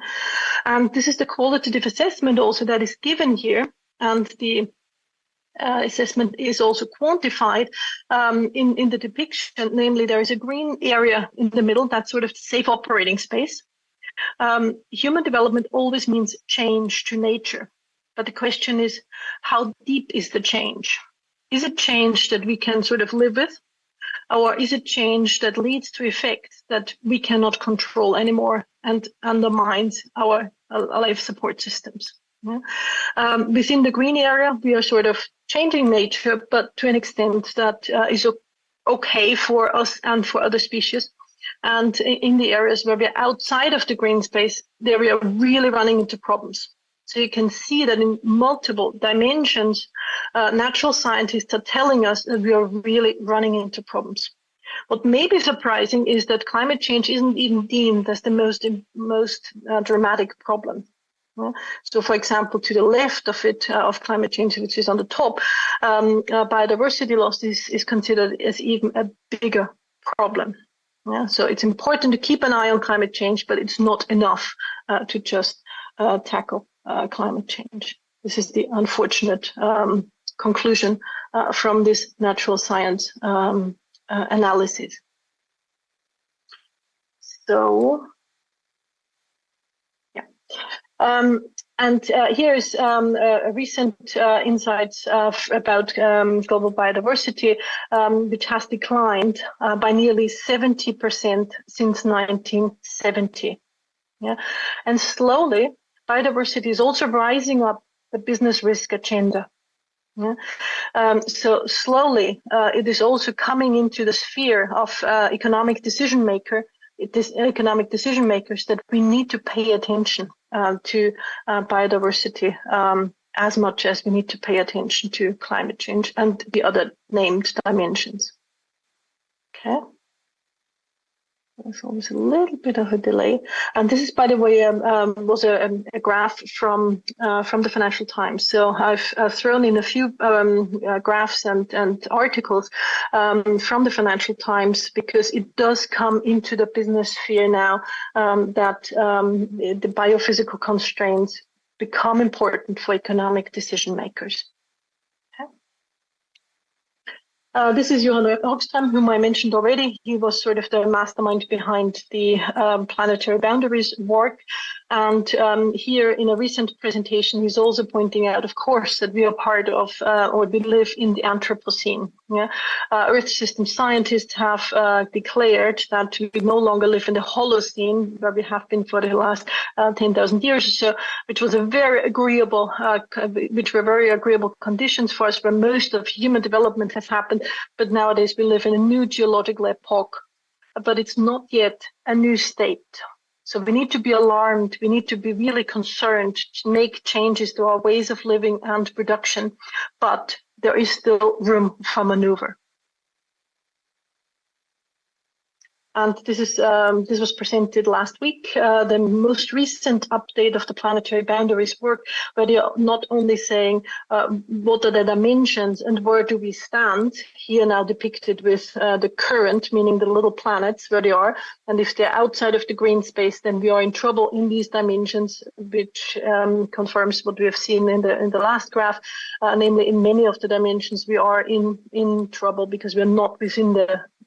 And this is the qualitative assessment also that is given here, and the assessment is also quantified in the depiction. Namely, there is a green area in the middle, that's sort of safe operating space. Human development always means change to nature, but the question is, how deep is the change? Is it change that we can sort of live with? Or is it change that leads to effects that we cannot control anymore and undermines our life support systems? Yeah. Within the green area, we are sort of changing nature, but to an extent that is okay for us and for other species. And in the areas where we're outside of the green space, there we are really running into problems. So you can see that in multiple dimensions, natural scientists are telling us that we are really running into problems. What may be surprising is that climate change isn't even deemed as the most dramatic problem. So, for example, to the left of it, of climate change, which is on the top, biodiversity loss is considered as even a bigger problem. Yeah? So it's important to keep an eye on climate change, but it's not enough to just tackle climate change. This is the unfortunate conclusion from this natural science analysis. So, yeah. And here is a recent insights about global biodiversity, which has declined by nearly 70% since 1970. Yeah, and slowly biodiversity is also rising up the business risk agenda. Yeah? So slowly, it is also coming into the sphere of economic decision makers that we need to pay attention to biodiversity as much as we need to pay attention to climate change and the other named dimensions. Okay. There's always a little bit of a delay, and this is, by the way, was a graph from the Financial Times. So I've thrown in a few graphs and articles from the Financial Times because it does come into the business sphere now that the biophysical constraints become important for economic decision makers. This is Johan Hogström, whom I mentioned already. He was sort of the mastermind behind the planetary boundaries work. And here in a recent presentation, he's also pointing out, of course, that we are part of, or we live in the Anthropocene. Yeah? Earth system scientists have declared that we no longer live in the Holocene, where we have been for the last 10,000 years or so, which was a very agreeable, which were very agreeable conditions for us, where most of human development has happened. But nowadays we live in a new geological epoch, but it's not yet a new state. So we need to be alarmed. We need to be really concerned to make changes to our ways of living and production, but there is still room for maneuver. And this was presented last week, the most recent update of the planetary boundaries work, where they are not only saying what are the dimensions and where do we stand, here now depicted with the current, meaning the little planets where they are, and if they're outside of the green space, then we are in trouble in these dimensions, which confirms what we have seen in the last graph, namely in many of the dimensions we are in trouble because we're not within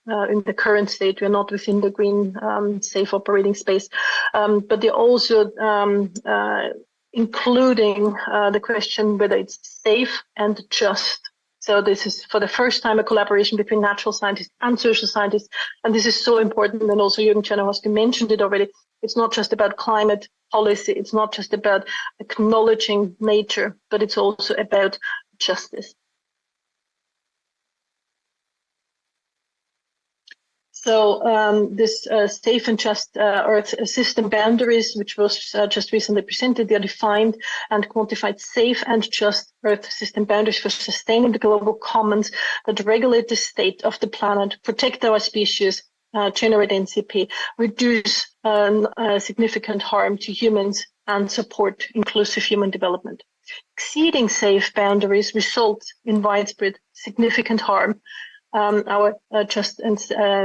in the current state, we're not within the green safe operating space, but they're also including the question whether it's safe and just. So this is for the first time a collaboration between natural scientists and social scientists, and this is so important. And also Jürgen Czernohorski mentioned it already. It's not just about climate policy. It's not just about acknowledging nature, but it's also about justice. So this safe and just Earth system boundaries, which was just recently presented, they are defined and quantified safe and just Earth system boundaries for sustaining the global commons that regulate the state of the planet, protect our species, generate NCP, reduce significant harm to humans, and support inclusive human development. Exceeding safe boundaries results in widespread significant harm. Our just and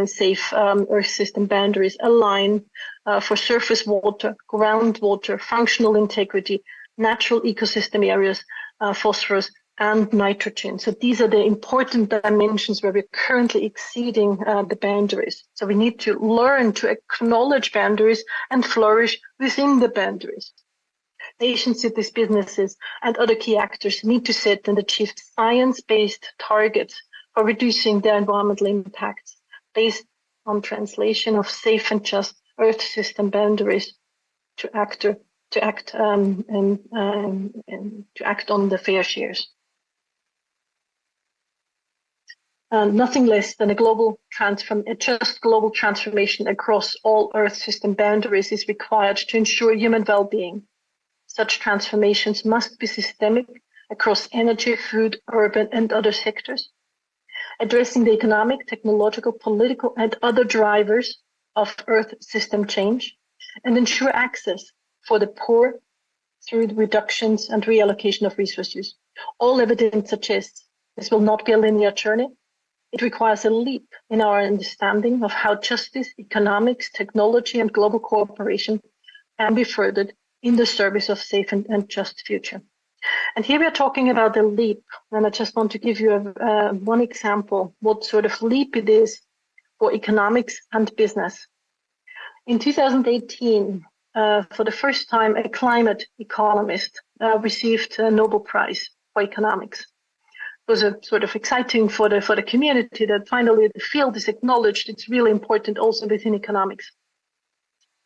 safe Earth system boundaries align for surface water, groundwater, functional integrity, natural ecosystem areas, phosphorus, and nitrogen. So these are the important dimensions where we're currently exceeding the boundaries. So we need to learn to acknowledge boundaries and flourish within the boundaries. Nations, cities, businesses, and other key actors need to set and achieve science-based targets for reducing their environmental impacts based on translation of safe and just Earth system boundaries to act on the fair shares. Nothing less than a just global transformation across all Earth system boundaries is required to ensure human well-being. Such transformations must be systemic across energy, food, urban, and other sectors, addressing the economic, technological, political, and other drivers of Earth system change, and ensure access for the poor through the reductions and reallocation of resource use. All evidence suggests this will not be a linear journey. It requires a leap in our understanding of how justice, economics, technology, and global cooperation can be furthered in the service of safe and just future. And here we are talking about a leap, and I just want to give you one example, what sort of leap it is for economics and business. In 2018, for the first time, a climate economist received a Nobel Prize for economics. It was a sort of exciting for the community that finally the field is acknowledged. It's really important also within economics.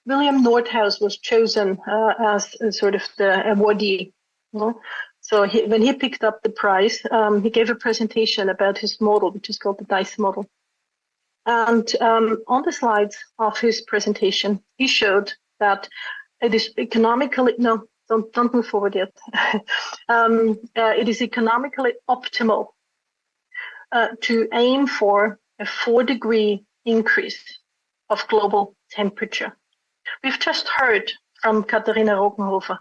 William Nordhaus was chosen as sort of the awardee. So when he picked up the prize, he gave a presentation about his model, which is called the DICE model. And on the slides of his presentation, he showed that it is economically, no, don't move forward yet. It is economically optimal to aim for a 4-degree increase of global temperature. We've just heard from Katharina Rogenhofer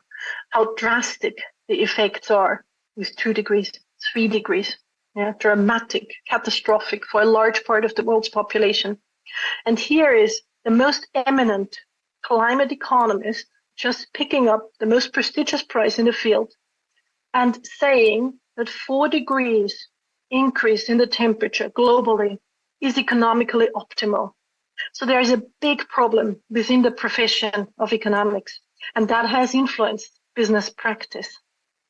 how drastic the effects are with 2 degrees, 3 degrees. Yeah, dramatic, catastrophic for a large part of the world's population. And here is the most eminent climate economist just picking up the most prestigious prize in the field and saying that 4 degrees increase in the temperature globally is economically optimal. So there is a big problem within the profession of economics, and that has influenced business practice.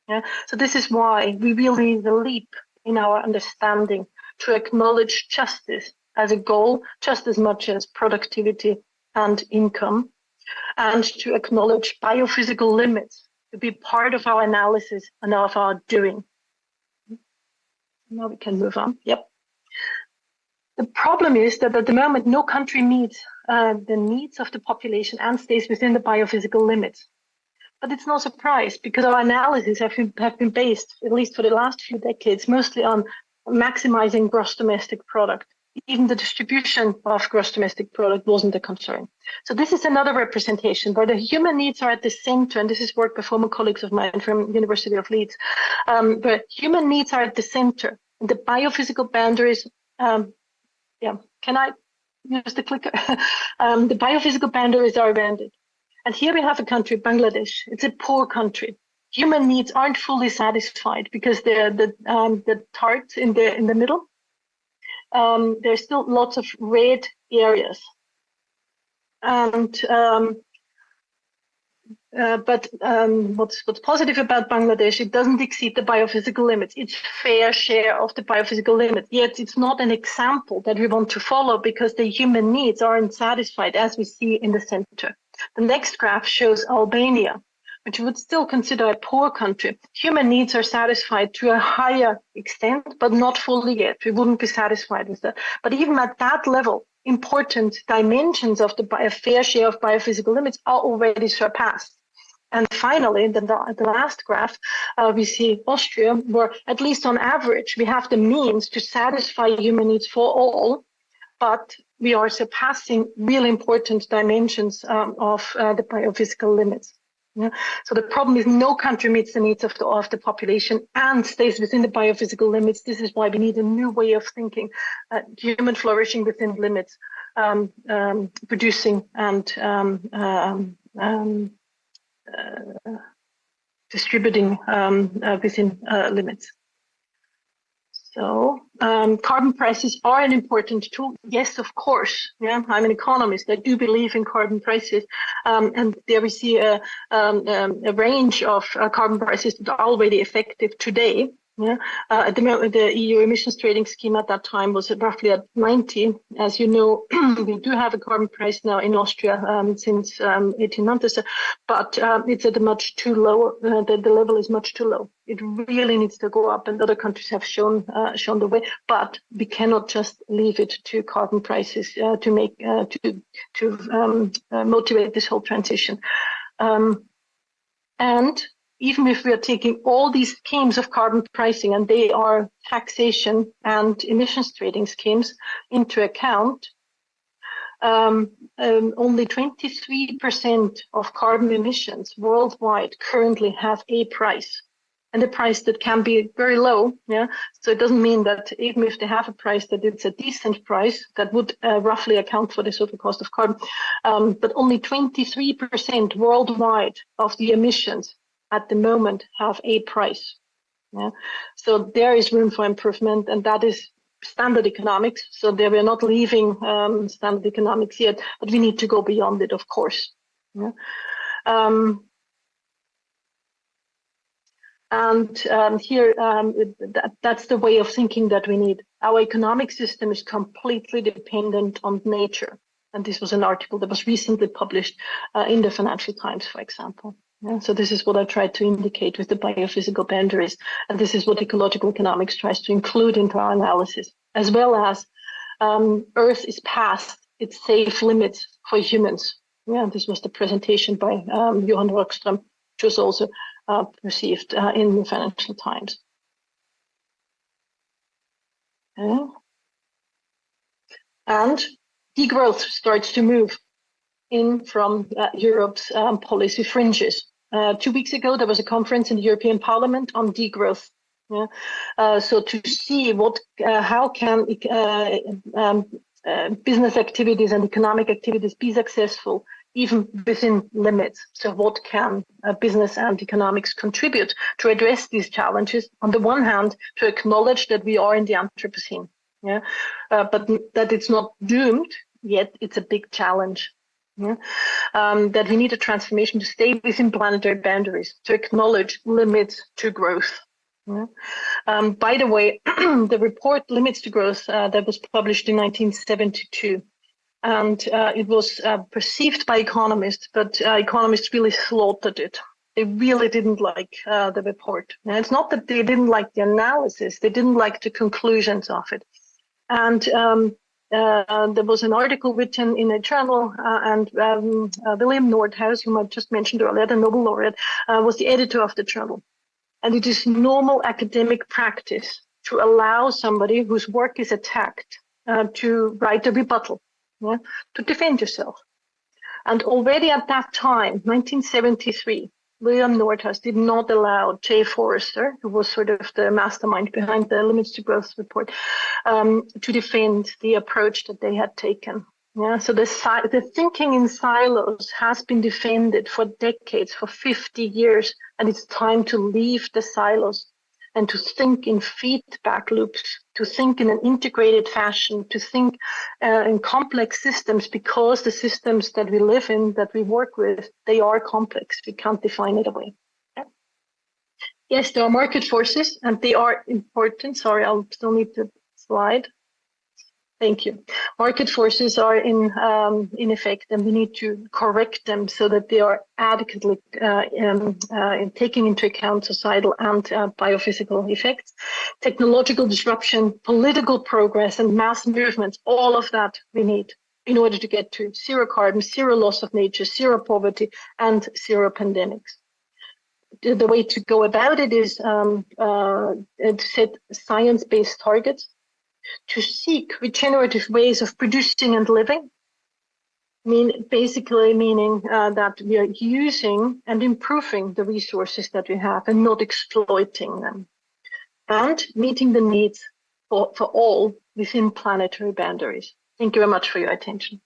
Yeah? So this is why we really need a leap in our understanding to acknowledge justice as a goal, just as much as productivity and income, and to acknowledge biophysical limits to be part of our analysis and of our doing. Now we can move on. Yep. The problem is that at the moment, no country meets the needs of the population and stays within the biophysical limits. But it's no surprise, because our analyses have been based, at least for the last few decades, mostly on maximizing gross domestic product. Even the distribution of gross domestic product wasn't a concern. So this is another representation where the human needs are at the center, and this is work by former colleagues of mine from University of Leeds, where human needs are at the center. And the biophysical boundaries, can I use the clicker? The biophysical boundaries are around it. And here we have a country, Bangladesh. It's a poor country. Human needs aren't fully satisfied because the tarts in the middle. There's still lots of red areas. And what's positive about Bangladesh, it doesn't exceed the biophysical limits. It's fair share of the biophysical limits. Yet it's not an example that we want to follow because the human needs aren't satisfied, as we see in the center. The next graph shows Albania, which we would still consider a poor country. Human needs are satisfied to a higher extent, but not fully yet. We wouldn't be satisfied with that. But even at that level, important dimensions of a fair share of biophysical limits are already surpassed. And finally, the last graph, we see Austria, where at least on average, we have the means to satisfy human needs for all, but we are surpassing really important dimensions of the biophysical limits. Yeah. So the problem is no country meets the needs of the population and stays within the biophysical limits. This is why we need a new way of thinking, human flourishing within limits, producing and distributing within limits. So carbon prices are an important tool. Yes, of course. Yeah, I'm an economist. I do believe in carbon prices, and there we see a range of carbon prices that are already effective today. Yeah, at the moment, the EU emissions trading scheme at that time was roughly at 90. As you know, we do have a carbon price now in Austria since 18 months or so, but it's at a much too low. The level is much too low. It really needs to go up, and other countries have shown the way. But we cannot just leave it to carbon prices to make motivate this whole transition. And even if we are taking all these schemes of carbon pricing, and they are taxation and emissions trading schemes, into account, only 23% of carbon emissions worldwide currently have a price, and a price that can be very low. Yeah, so it doesn't mean that even if they have a price, that it's a decent price that would roughly account for the total cost of carbon. But only 23% worldwide of the emissions at the moment have a price. Yeah? So there is room for improvement, and that is standard economics. So there we're not leaving standard economics yet, but we need to go beyond it, of course. Yeah? Here, that's the way of thinking that we need. Our economic system is completely dependent on nature. And this was an article that was recently published in the Financial Times, for example. Yeah, so this is what I tried to indicate with the biophysical boundaries. And this is what ecological economics tries to include into our analysis, as well as Earth is past its safe limits for humans. Yeah, this was the presentation by Johan Rockström, which was also perceived in the Financial Times. Okay. And degrowth starts to move in from Europe's policy fringes. 2 weeks ago, there was a conference in the European Parliament on degrowth. Yeah? So to see how can business activities and economic activities be successful even within limits. So what can business and economics contribute to address these challenges? On the one hand, to acknowledge that we are in the Anthropocene, yeah, but that it's not doomed, yet it's a big challenge. Yeah? That we need a transformation to stay within planetary boundaries, to acknowledge limits to growth. Yeah? By the way, the report Limits to Growth that was published in 1972, and it was perceived by economists, but economists really slaughtered it. They really didn't like the report. And it's not that they didn't like the analysis, they didn't like the conclusions of it. And there was an article written in a journal, and William Nordhaus, whom I just mentioned earlier, the Nobel laureate, was the editor of the journal. And it is normal academic practice to allow somebody whose work is attacked to write a rebuttal, yeah, to defend yourself. And already at that time, 1973, William Nordhaus did not allow Jay Forrester, who was sort of the mastermind behind the Limits to Growth report, to defend the approach that they had taken. Yeah, so the thinking in silos has been defended for decades, for 50 years, and it's time to leave the silos and to think in feedback loops, to think in an integrated fashion, to think in complex systems, because the systems that we live in, that we work with, they are complex. We can't define it away. Okay. Yes, there are market forces, and they are important. Sorry, I'll still need to slide. Thank you. Market forces are in effect, and we need to correct them so that they are adequately taking into account societal and biophysical effects. Technological disruption, political progress, and mass movements, all of that we need in order to get to zero carbon, zero loss of nature, zero poverty, and zero pandemics. The way to go about it is to set science-based targets, to seek regenerative ways of producing and living, basically meaning that we are using and improving the resources that we have and not exploiting them, and meeting the needs for all within planetary boundaries. Thank you very much for your attention.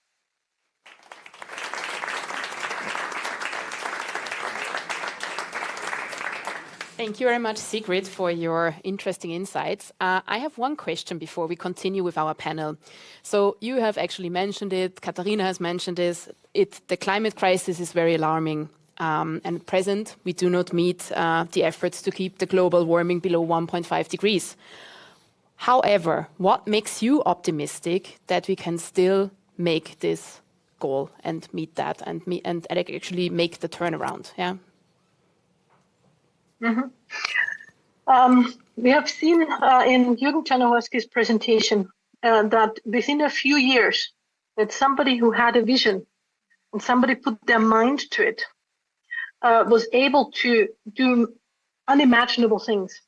Thank you very much, Sigrid, for your interesting insights. I have one question before we continue with our panel. So you have actually mentioned it, Katharina has mentioned this, the climate crisis is very alarming. And at present, we do not meet the efforts to keep the global warming below 1.5 degrees. However, what makes you optimistic that we can still make this goal and meet that and actually make the turnaround? Yeah. Mm-hmm. We have seen in Jürgen Czarnohorski's presentation that within a few years, that somebody who had a vision and somebody put their mind to it was able to do unimaginable things.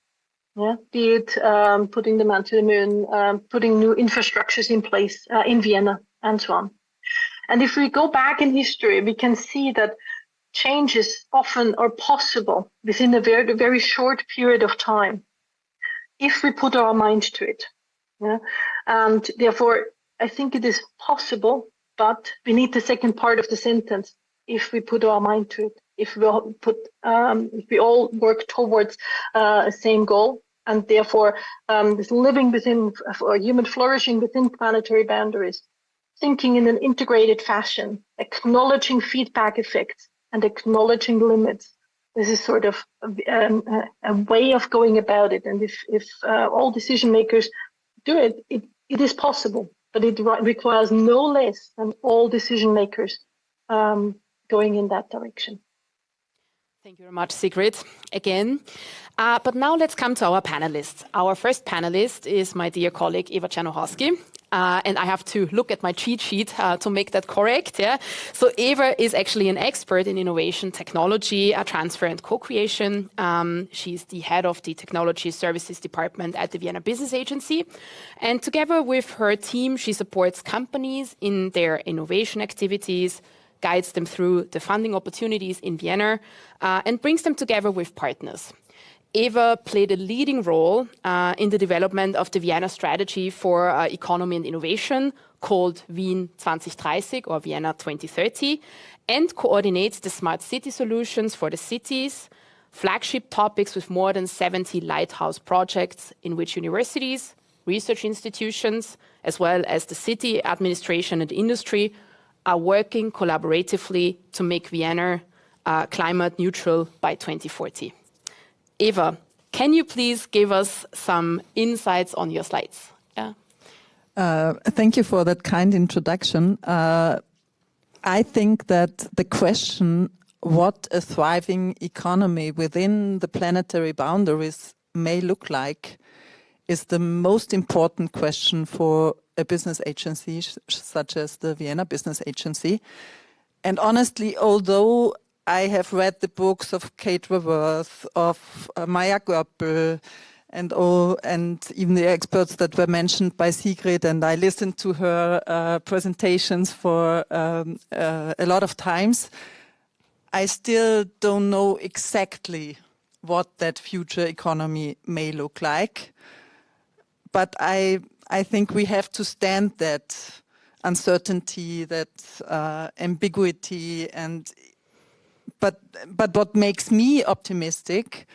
Yeah, be it putting the man to the moon, putting new infrastructures in place in Vienna, and so on. And if we go back in history, we can see that changes often are possible within a very, very short period of time if we put our mind to it. Yeah? And therefore, I think it is possible, but we need the second part of the sentence, if we put our mind to it, if we all work towards a same goal, and therefore this living within, or human flourishing within planetary boundaries, thinking in an integrated fashion, acknowledging feedback effects, and acknowledging limits. This is sort of a way of going about it. And if all decision makers do it, it is possible, but it requires no less than all decision makers going in that direction. Thank you very much, Sigrid, again. But now let's come to our panelists. Our first panelist is my dear colleague, Eva Czernohorski. And I have to look at my cheat sheet to make that correct. Yeah? So Eva is actually an expert in innovation, technology, transfer and co-creation. She's the head of the Technology Services Department at the Vienna Business Agency. And together with her team, she supports companies in their innovation activities, guides them through the funding opportunities in Vienna, and brings them together with partners. Eva played a leading role in the development of the Vienna strategy for economy and innovation, called Wien 2030 or Vienna 2030, and coordinates the smart city solutions for the cities, flagship topics with more than 70 lighthouse projects in which universities, research institutions, as well as the city administration and industry are working collaboratively to make Vienna climate neutral by 2040. Eva, can you please give us some insights on your slides? Yeah. Thank you for that kind introduction. I think that the question, what a thriving economy within the planetary boundaries may look like, is the most important question for a business agency such as the Vienna Business Agency. And honestly, although I have read the books of Kate Raworth, of Maya Görpel, and even the experts that were mentioned by Sigrid, and I listened to her presentations for a lot of times, I still don't know exactly what that future economy may look like. But I think we have to stand that uncertainty, that ambiguity, but what makes me optimistic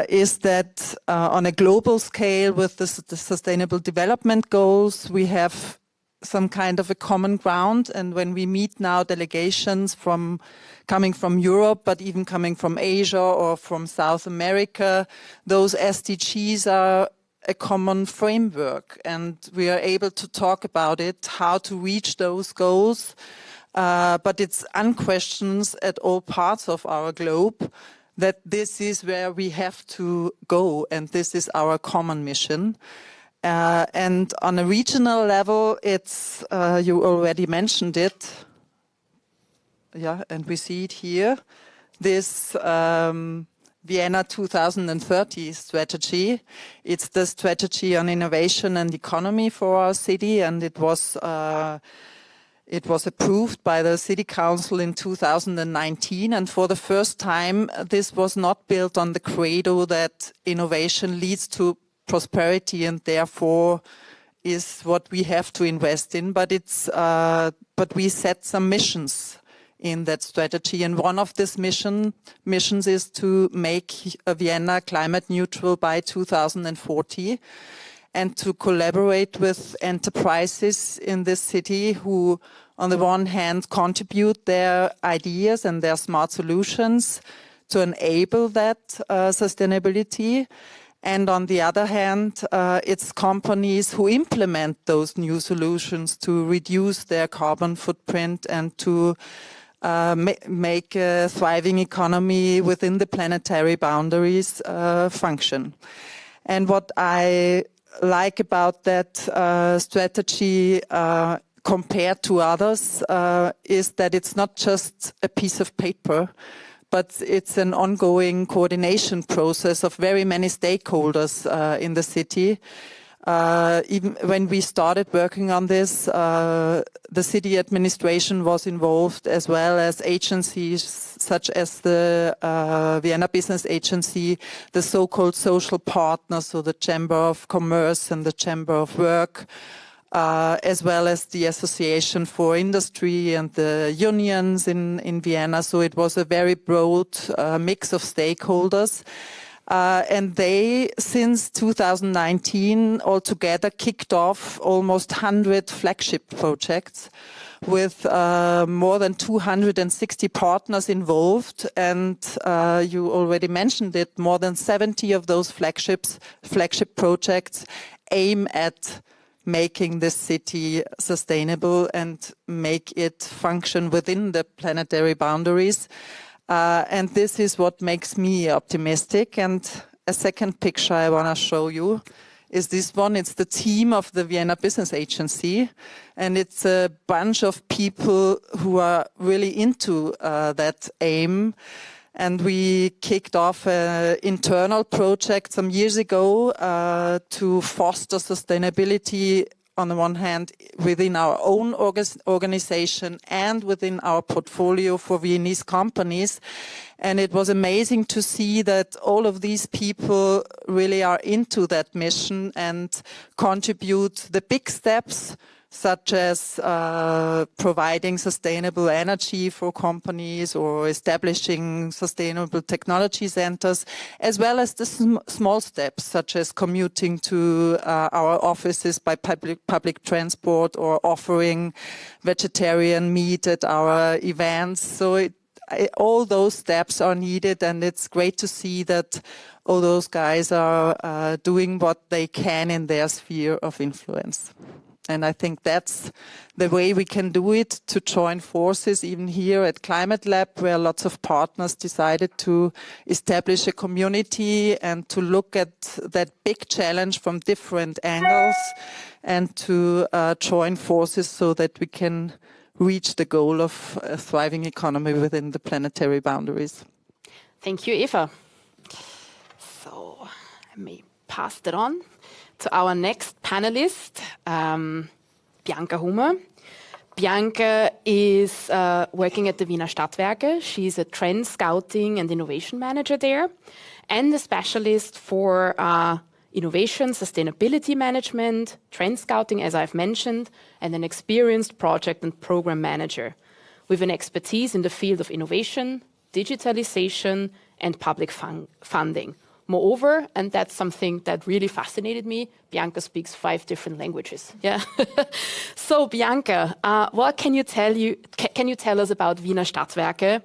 is that on a global scale with the Sustainable Development Goals, we have some kind of a common ground. And when we meet now delegations coming from Europe, but even coming from Asia or from South America, those SDGs are a common framework, and we are able to talk about it, how to reach those goals. But it's unquestioned at all parts of our globe that this is where we have to go, and this is our common mission. And on a regional level, it's, you already mentioned it, yeah, and we see it here, this Vienna 2030 strategy. It's the strategy on innovation and economy for our city, and it was approved by the City Council in 2019, and for the first time this was not built on the credo that innovation leads to prosperity and therefore is what we have to invest in, but we set some missions in that strategy, and one of these missions is to make Vienna climate neutral by 2040. And to collaborate with enterprises in this city who, on the one hand, contribute their ideas and their smart solutions to enable that sustainability. And on the other hand, it's companies who implement those new solutions to reduce their carbon footprint and to make a thriving economy within the planetary boundaries function. And what I like about that strategy compared to others is that it's not just a piece of paper, but it's an ongoing coordination process of very many stakeholders in the city. Even when we started working on this, the city administration was involved, as well as agencies such as the Vienna Business Agency, the so-called social partners, so the Chamber of Commerce and the Chamber of Work, as well as the Association for Industry and the unions in Vienna. So it was a very broad mix of stakeholders. And they, since 2019, altogether kicked off almost 100 flagship projects with more than 260 partners involved. And you already mentioned it, more than 70 of those flagship projects aim at making this city sustainable and make it function within the planetary boundaries. And this is what makes me optimistic. And a second picture I want to show you is this one. It's the team of the Vienna Business Agency. And it's a bunch of people who are really into that aim. And we kicked off an internal project some years ago to foster sustainability on the one hand within our own organization and within our portfolio for Viennese companies. And it was amazing to see that all of these people really are into that mission and contribute the big steps, such as providing sustainable energy for companies or establishing sustainable technology centers, as well as the small steps, such as commuting to our offices by public transport or offering vegetarian meat at our events. So all those steps are needed, and it's great to see that all those guys are doing what they can in their sphere of influence. And I think that's the way we can do it, to join forces, even here at Climate Lab, where lots of partners decided to establish a community and to look at that big challenge from different angles and to join forces so that we can reach the goal of a thriving economy within the planetary boundaries. Thank you, Eva. So let me pass that on to our next panelist, Bianca Hummer. Bianca is working at the Wiener Stadtwerke. She's a trend scouting and innovation manager there, and a specialist for innovation, sustainability management, trend scouting, as I've mentioned, and an experienced project and program manager with an expertise in the field of innovation, digitalization, and public funding. Moreover, and that's something that really fascinated me, Bianca speaks 5 different languages. Yeah. So, Bianca, what can you tell us about Wiener Stadtwerke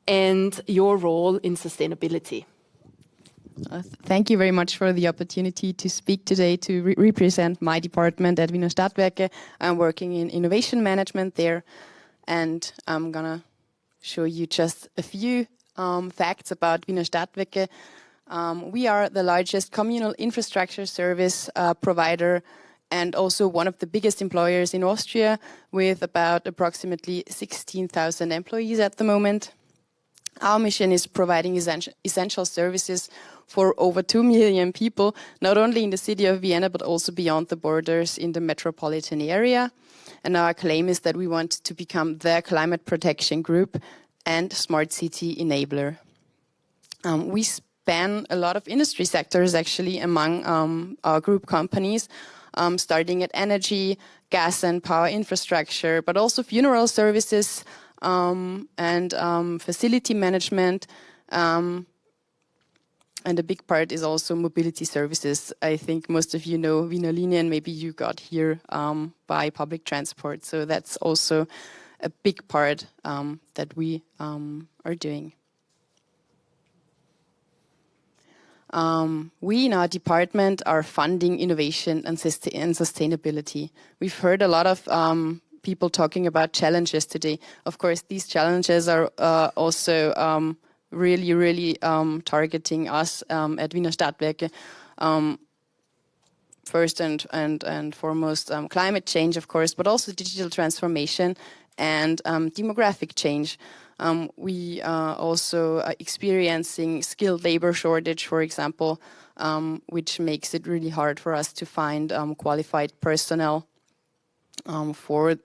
and your role in sustainability? Thank you very much for the opportunity to speak today, to represent my department at Wiener Stadtwerke. I'm working in innovation management there, and I'm gonna show you just a few facts about Wiener Stadtwerke. We are the largest communal infrastructure service provider and also one of the biggest employers in Austria, with about approximately 16,000 employees at the moment. Our mission is providing essential services for over 2 million people, not only in the city of Vienna, but also beyond the borders in the metropolitan area. And our claim is that we want to become the climate protection group and smart city enabler. We span a lot of industry sectors, actually, among our group companies, starting at energy, gas and power infrastructure, but also funeral services and facility management. And a big part is also mobility services. I think most of you know Wiener Linie, and maybe you got here by public transport. So that's also a big part that we are doing. We in our department are funding innovation and sustainability. We've heard a lot of people talking about challenges today. Of course, these challenges are also really targeting us at Wiener Stadtwerke. First and foremost, climate change, of course, but also digital transformation and demographic change. We are also experiencing skilled labor shortage, for example, which makes it really hard for us to find qualified personnel for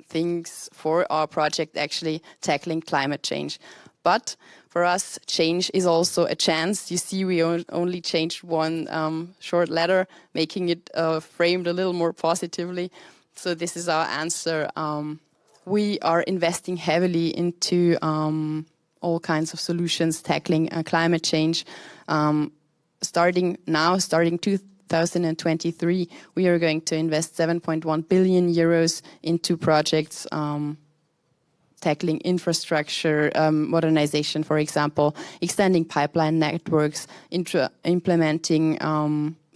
our project actually tackling climate change. But for us, change is also a chance. You see, we only changed one short letter, making it framed a little more positively. So this is our answer. We are investing heavily into all kinds of solutions tackling climate change. Starting 2023, we are going to invest 7.1 billion euros into projects tackling infrastructure, modernization, for example, extending pipeline networks, implementing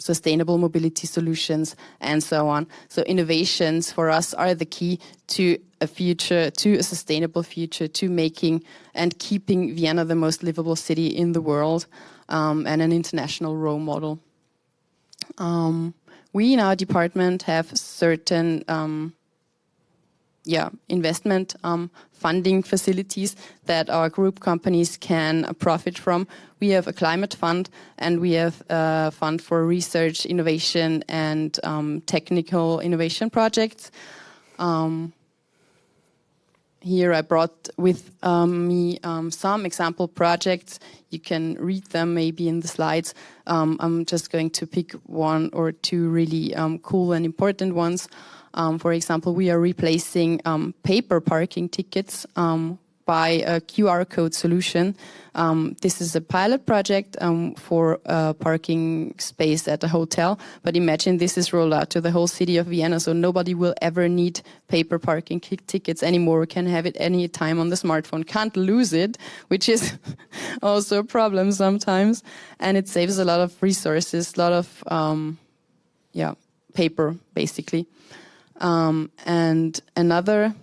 sustainable mobility solutions, and so on. So innovations for us are the key to a future, to a sustainable future, to making and keeping Vienna the most livable city in the world, and an international role model. We in our department have certain investment funding facilities that our group companies can profit from. We have a climate fund, and we have a fund for research, innovation, and technical innovation projects. Here I brought with me some example projects. You can read them maybe in the slides. I'm just going to pick one or two really cool and important ones. For example, we are replacing paper parking tickets by a QR code solution. This is a pilot project for a parking space at a hotel. But imagine this is rolled out to the whole city of Vienna, so nobody will ever need paper parking tickets anymore, can have it any time on the smartphone, can't lose it, which is also a problem sometimes. And it saves a lot of resources, a lot of paper, basically. And another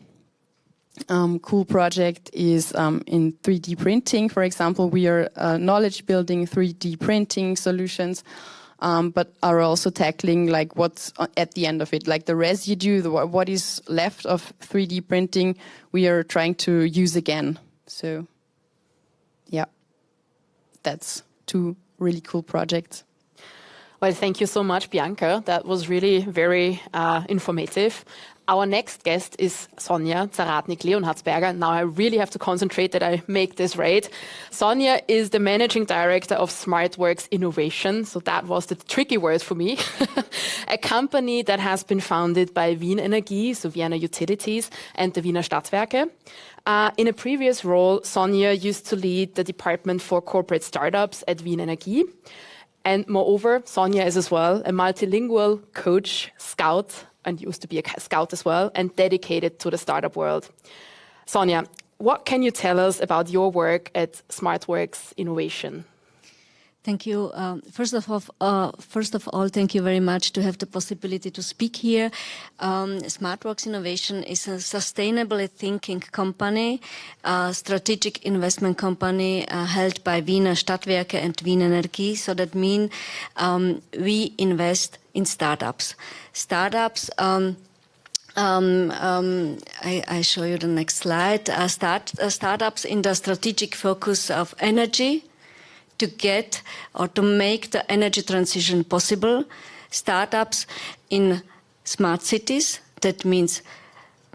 cool project is in 3D printing. For example, we are knowledge building 3D printing solutions, but are also tackling like what's at the end of it, like the residue, what is left of 3D printing, we are trying to use again. So, yeah, that's two really cool projects. Well, thank you so much, Bianca. That was really very informative. Our next guest is Sonja Zaratnik-Leonhardsberger. Now I really have to concentrate that I make this right. Sonja is the Managing Director of SmartWorks Innovation. So that was the tricky word for me. A company that has been founded by Wien Energie, so Vienna Utilities, and the Wiener Stadtwerke. In a previous role, Sonja used to lead the Department for Corporate Startups at Wien Energie. And moreover, Sonja is as well a multilingual coach, scout, and used to be a scout as well, and dedicated to the startup world. Sonja, what can you tell us about your work at SmartWorks Innovation? Thank you. First of all, thank you very much to have the possibility to speak here. SmartWorks Innovation is a sustainably thinking company, a strategic investment company held by Wiener Stadtwerke and Wien Energie. So that means we invest in startups. Startups. I show you the next slide. Startups in the strategic focus of energy, to get or to make the energy transition possible. Startups in smart cities, that means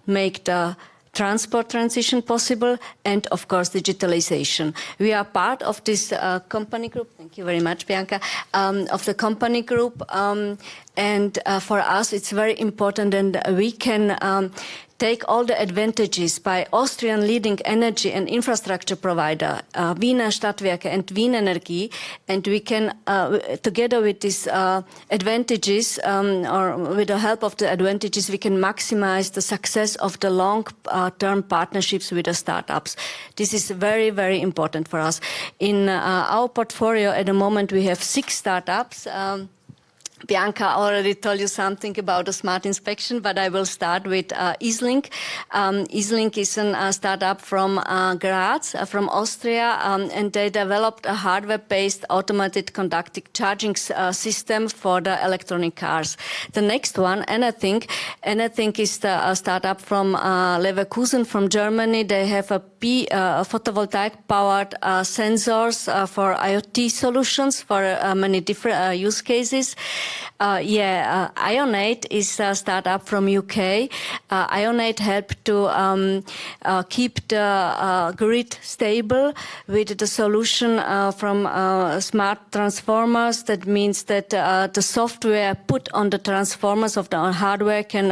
make the transport transition possible, and of course digitalization. We are part of this company group, thank you very much Bianca, of the company group, and for us it's very important, and we can take all the advantages by Austrian leading energy and infrastructure provider, Wiener Stadtwerke and Wien Energie, and we can, together with these advantages, or with the help of the advantages, we can maximize the success of the long-term partnerships with the startups. This is very, very important for us. In our portfolio at the moment we have 6 startups. Bianca already told you something about the smart inspection, but I will start with EaseLink. EaseLink is a startup from Graz, from Austria, and they developed a hardware-based automated conductive charging system for the electronic cars. The next one, Anything is the startup from Leverkusen, from Germany. They have a photovoltaic-powered sensors for IoT solutions for many different use cases. Ionate is a startup from UK. Ionate helped to keep the grid stable with the solution from smart transformers. That means that the software put on the transformers of the hardware can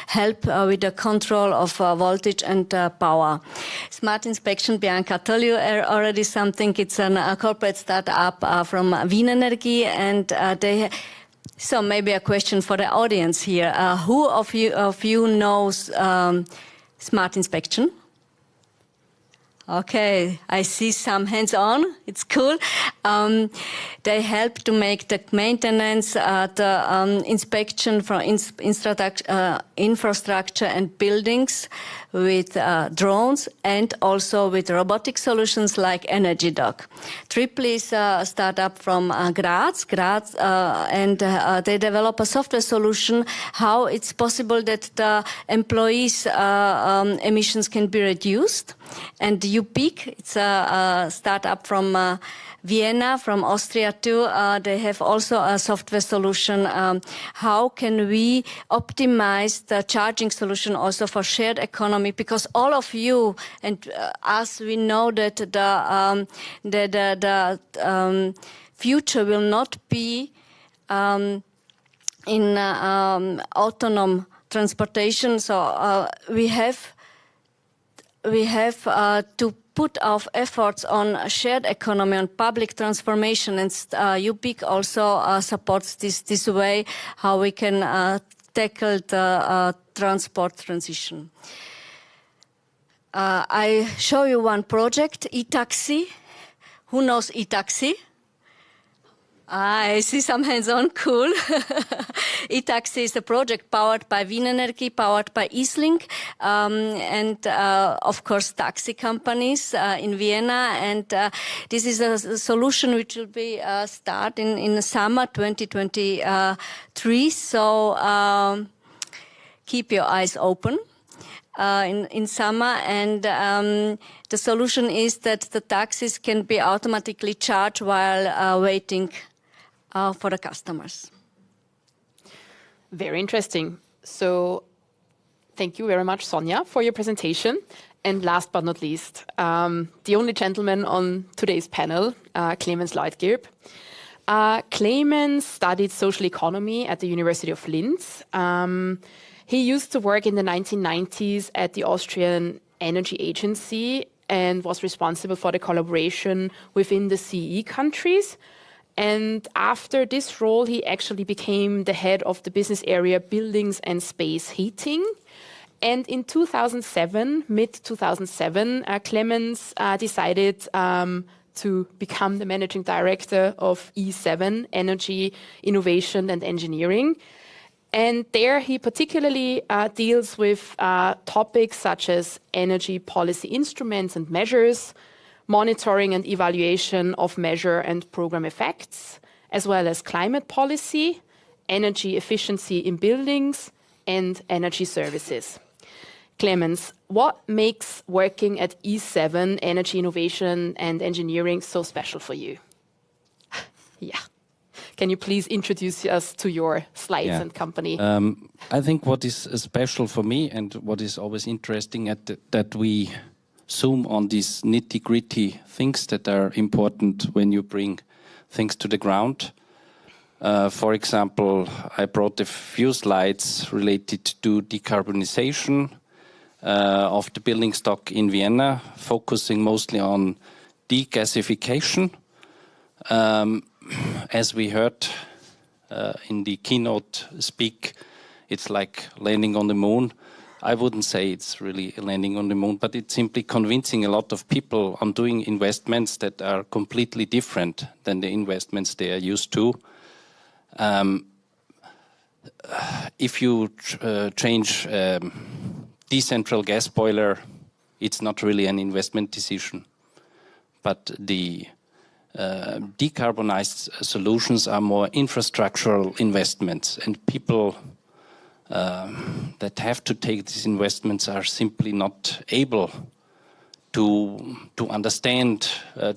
help with the control of voltage and power. Smart inspection, Bianca told you already something. It's a corporate startup from Wien Energie, and they. So maybe a question for the audience here: who of you knows smart inspection? Okay, I see some hands-on. It's cool. They help to make the maintenance, the inspection for infrastructure and buildings with drones, and also with robotic solutions like Energy Dock. Triple is a startup from Graz, and they develop a software solution how it's possible that the employees' emissions can be reduced. And UPIC, it's a startup from Vienna, from Austria too. They have also a software solution. How can we optimize the charging solution also for shared economy? Because all of you and us, we know that the future will not be in autonomous transportation. So we have to put our efforts on shared economy, on public transformation, and UPIC also supports this way how we can tackle the transport transition. I show you one project, e-taxi. Who knows e-taxi? I see some hands-on, cool. E-taxi is a project powered by Wien Energy, powered by Eastlink, and of course taxi companies in Vienna. And this is a solution which will be start in summer 2023. So keep your eyes open. In summer, and the solution is that the taxis can be automatically charged while waiting for the customers. Very interesting. So thank you very much, Sonja, for your presentation. And last but not least, the only gentleman on today's panel, Clemens Leutgeb. Clemens studied social economy at the University of Linz. He used to work in the 1990s at the Austrian Energy Agency and was responsible for the collaboration within the CE countries. And after this role, he actually became the head of the business area Buildings and Space Heating. And in 2007, mid-2007, Clemens decided to become the managing director of E7, Energy, Innovation and Engineering. And there he particularly deals with topics such as energy policy instruments and measures, monitoring and evaluation of measure and program effects, as well as climate policy, energy efficiency in buildings, and energy services. Clemens, what makes working at E7, Energy, Innovation and Engineering, so special for you? Yeah. Can you please introduce us to your slides and company? I think what is special for me and what is always interesting that we zoom on these nitty-gritty things that are important when you bring things to the ground. For example, I brought a few slides related to decarbonization of the building stock in Vienna, focusing mostly on degasification. As we heard in the keynote speak, it's like landing on the moon. I wouldn't say it's really landing on the moon, but it's simply convincing a lot of people on doing investments that are completely different than the investments they are used to. If you change decentral gas boiler, it's not really an investment decision, but the decarbonized solutions are more infrastructural investments, and people that have to take these investments are simply not able to understand,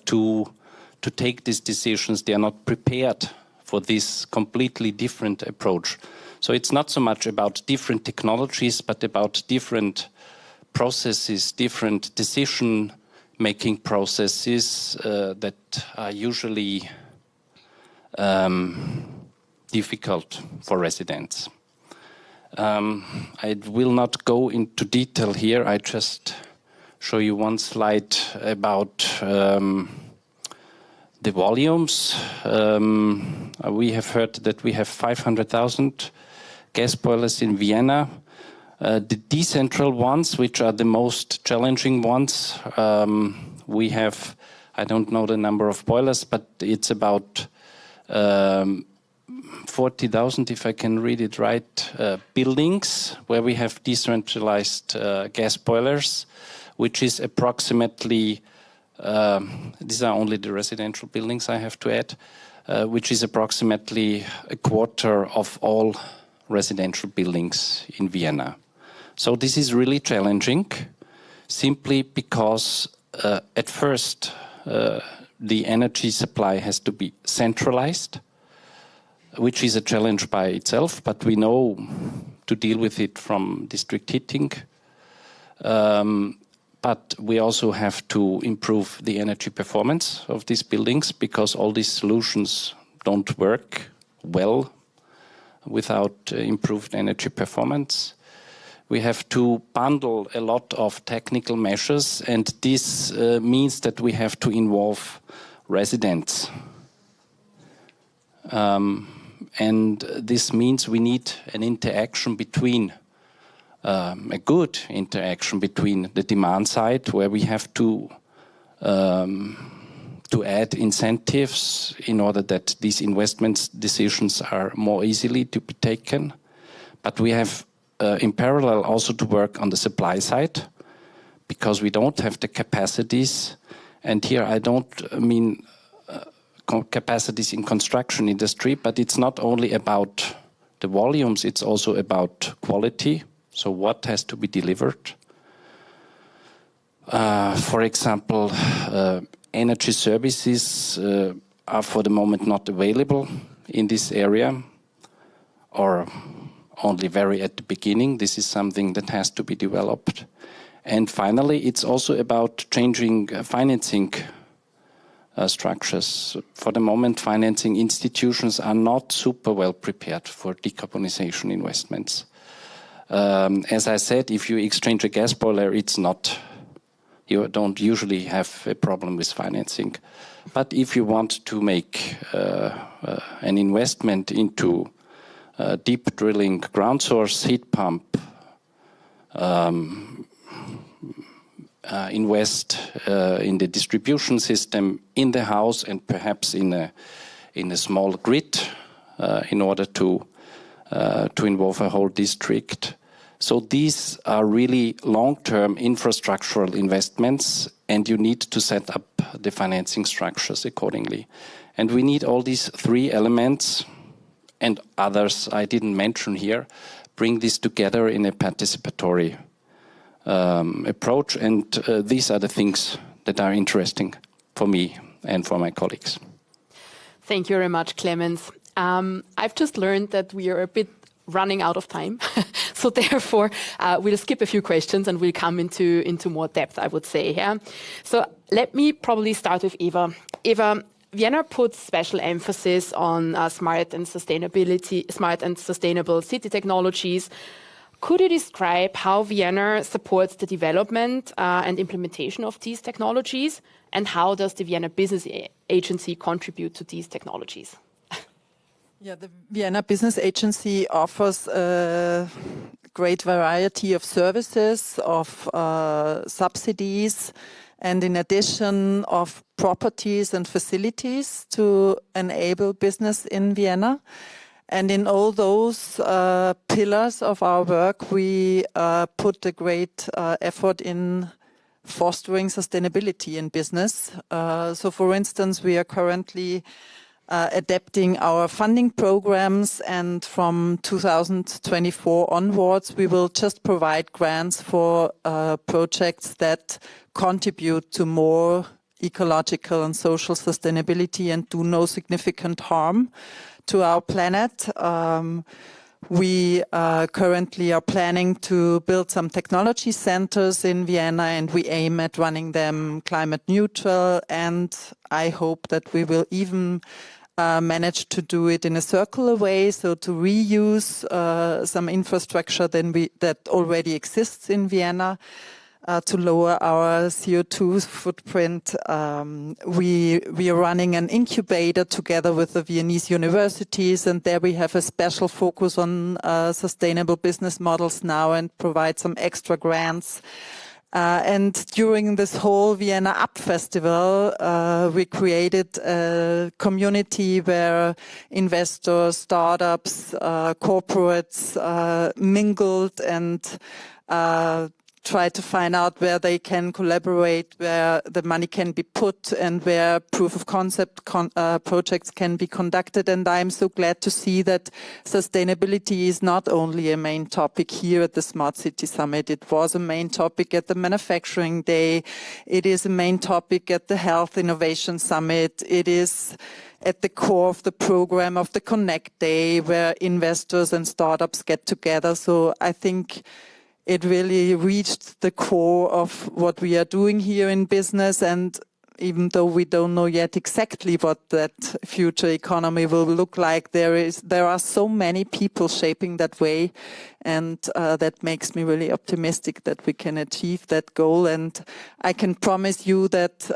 to take these decisions. They are not prepared for this completely different approach. So it's not so much about different technologies, but about different processes, different decision-making processes that are usually difficult for residents. I will not go into detail here. I just show you one slide about the volumes. We have heard that we have 500,000 gas boilers in Vienna. The decentral ones, which are the most challenging ones, we have, I don't know the number of boilers, but it's about 40,000, if I can read it right, buildings where we have decentralized gas boilers, which is approximately, these are only the residential buildings I have to add, which is approximately a quarter of all residential buildings in Vienna. So this is really challenging, simply because at first the energy supply has to be centralized, which is a challenge by itself, but we know to deal with it from district heating. But we also have to improve the energy performance of these buildings, because all these solutions don't work well without improved energy performance. We have to bundle a lot of technical measures, and this means that we have to involve residents. And this means we need an interaction between a good interaction between the demand side, where we have to add incentives in order that these investment decisions are more easily to be taken. But we have in parallel also to work on the supply side, because we don't have the capacities. And here I don't mean capacities in construction industry, but it's not only about the volumes, it's also about quality. So what has to be delivered? For example, energy services are for the moment not available in this area, or only very at the beginning. This is something that has to be developed. And finally, it's also about changing financing structures. For the moment, financing institutions are not super well prepared for decarbonization investments. As I said, if you exchange a gas boiler, it's not, you don't usually have a problem with financing. But if you want to make an investment into deep drilling ground source heat pump, invest in the distribution system in the house, and perhaps in a small grid in order to involve a whole district. So these are really long-term infrastructural investments, and you need to set up the financing structures accordingly. And we need all these three elements, and others I didn't mention here, bring this together in a participatory approach. And these are the things that are interesting for me and for my colleagues. Thank you very much, Clemens. I've just learned that we are a bit running out of time. So therefore, we'll skip a few questions and we'll come into more depth, I would say. Yeah? So let me probably start with Eva. Eva, Vienna puts special emphasis on smart and sustainable city technologies. Could you describe how Vienna supports the development and implementation of these technologies, and how does the Vienna Business Agency contribute to these technologies? Yeah, the Vienna Business Agency offers a great variety of services, of subsidies, and in addition of properties and facilities to enable business in Vienna. And in all those pillars of our work, we put a great effort in fostering sustainability in business. So for instance, we are currently adapting our funding programs, and from 2024 onwards, we will just provide grants for projects that contribute to more ecological and social sustainability and do no significant harm to our planet. We currently are planning to build some technology centers in Vienna, and we aim at running them climate neutral, and I hope that we will even manage to do it in a circular way, so to reuse some infrastructure that already exists in Vienna. to lower our CO2 footprint. We are running an incubator together with the Viennese universities, and there we have a special focus on sustainable business models now and provide some extra grants. And during this whole Vienna Up Festival, we created a community where investors, startups, corporates mingled and try to find out where they can collaborate, where the money can be put, and where proof of concept projects can be conducted. And I'm so glad to see that sustainability is not only a main topic here at the Smart City Summit. It was a main topic at the Manufacturing Day. It is a main topic at the Health Innovation Summit. It is at the core of the program of the Connect Day, where investors and startups get together. So I think it really reached the core of what we are doing here in business. And even though we don't know yet exactly what that future economy will look like, there are so many people shaping that way. And that makes me really optimistic that we can achieve that goal. And I can promise you that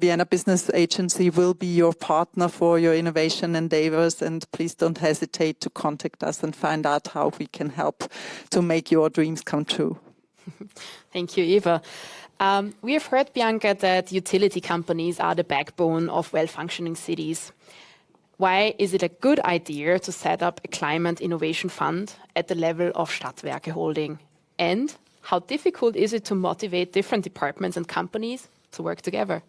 Vienna Business Agency will be your partner for your innovation endeavors. And please don't hesitate to contact us and find out how we can help to make your dreams come true. Thank you, Eva. We have heard, Bianca, that utility companies are the backbone of well-functioning cities. Why is it a good idea to set up a climate innovation fund at the level of Stadtwerke Holding? And how difficult is it to motivate different departments and companies to work together?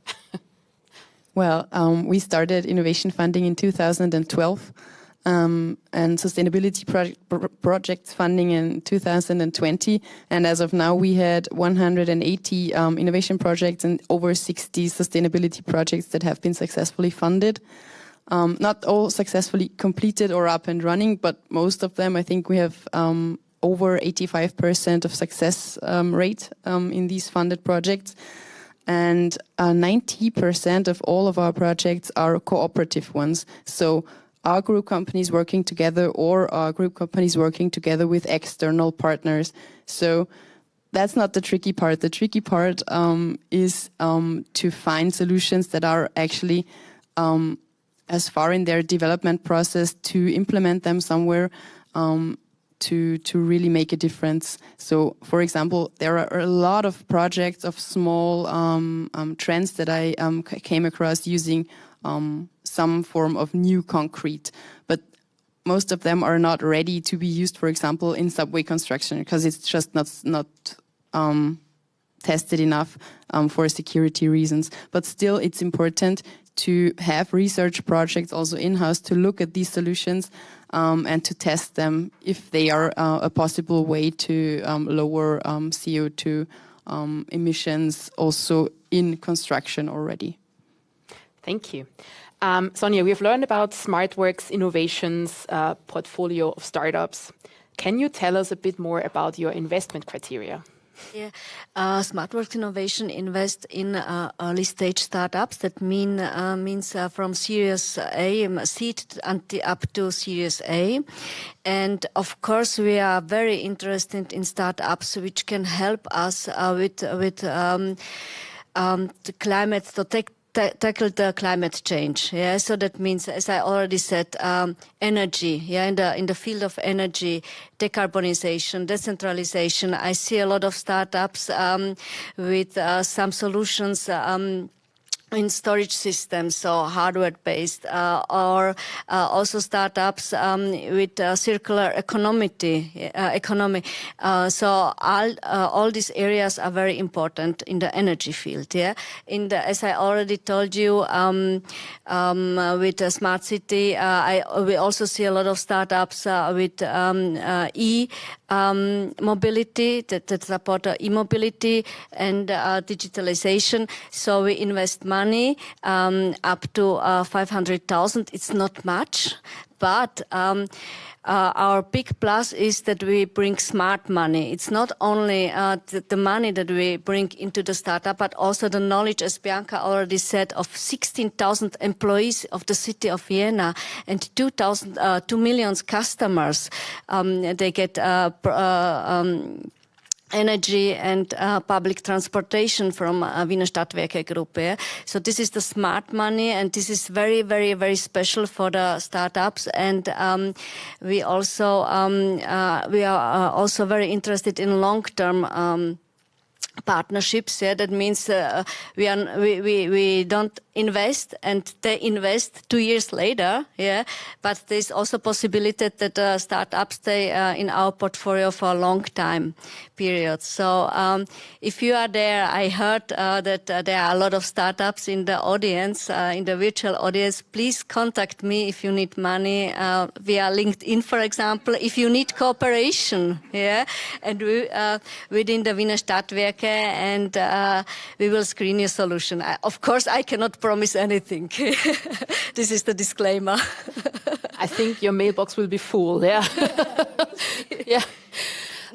Well, we started innovation funding in 2012. And sustainability projects funding in 2020. And as of now, we had 180 innovation projects and over 60 sustainability projects that have been successfully funded. Not all successfully completed or up and running, but most of them, I think we have over 85% of success rate in these funded projects. And 90% of all of our projects are cooperative ones. So our group companies working together or our group companies working together with external partners. So that's not the tricky part. The tricky part is to find solutions that are actually as far in their development process to implement them somewhere to really make a difference. So, for example, there are a lot of projects of small trends that I came across using some form of new concrete, but most of them are not ready to be used, for example, in subway construction, because it's just not tested enough for security reasons. But still, it's important to have research projects also in-house to look at these solutions and to test them if they are a possible way to lower CO2 emissions also in construction already. Thank you. Sonja, we have learned about SmartWorks Innovations portfolio of startups. Can you tell us a bit more about your investment criteria? Yeah, SmartWorks Innovation invest in early stage startups. That means from Series A, seed up to Series A. And of course, we are very interested in startups which can help us with the climate to tackle the climate change. Yeah, so that means, as I already said, energy. Yeah, in the field of energy, decarbonization, decentralization. I see a lot of startups with some solutions. In storage systems, so hardware-based, or also startups with circular economy. So all these areas are very important in the energy field. Yeah, as I already told you, with the Smart City, we also see a lot of startups with mobility that support e-mobility and digitalization. So we invest money up to 500,000. It's not much, but our big plus is that we bring smart money. It's not only the money that we bring into the startup, but also the knowledge, as Bianca already said, of 16,000 employees of the city of Vienna and 2 million customers. They get energy and public transportation from Wiener Stadtwerke Group. Yeah? So this is the smart money, and this is very, very, very special for the startups. And we also we are also very interested in long-term partnerships. Yeah, that means we don't invest and they invest 2 years later. Yeah, but there's also possibility that startups stay in our portfolio for a long time period. So if you are there, I heard that there are a lot of startups in the audience, in the virtual audience. Please contact me if you need money via LinkedIn, for example. If you need cooperation, yeah, and we within the Wiener Stadtwerke, and we will screen your solution. Of course, I cannot promise anything. This is the disclaimer. I think your mailbox will be full. Yeah. Yeah.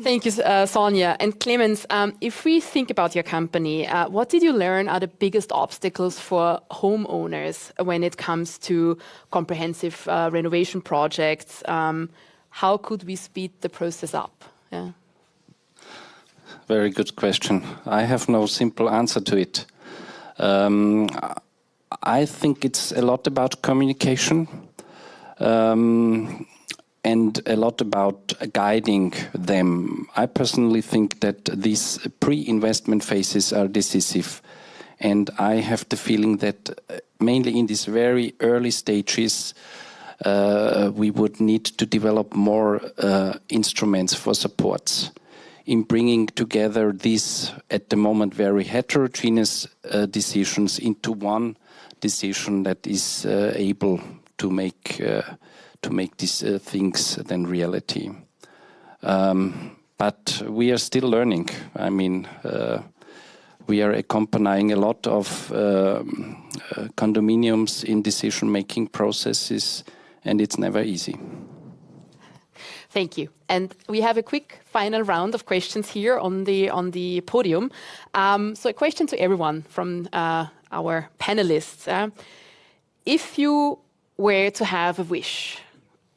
Thank you, Sonja. And Clemens, if we think about your company, what did you learn are the biggest obstacles for homeowners when it comes to comprehensive renovation projects? How could we speed the process up? Yeah. Very good question. I have no simple answer to it. I think it's a lot about communication and a lot about guiding them. I personally think that these pre-investment phases are decisive. And I have the feeling that mainly in these very early stages, we would need to develop more instruments for supports in bringing together these, at the moment, very heterogeneous decisions into one decision that is able to make these things then reality. But we are still learning. I mean, we are accompanying a lot of condominiums in decision-making processes, and it's never easy. Thank you. And we have a quick final round of questions here on the podium. So a question to everyone from our panelists. If you were to have a wish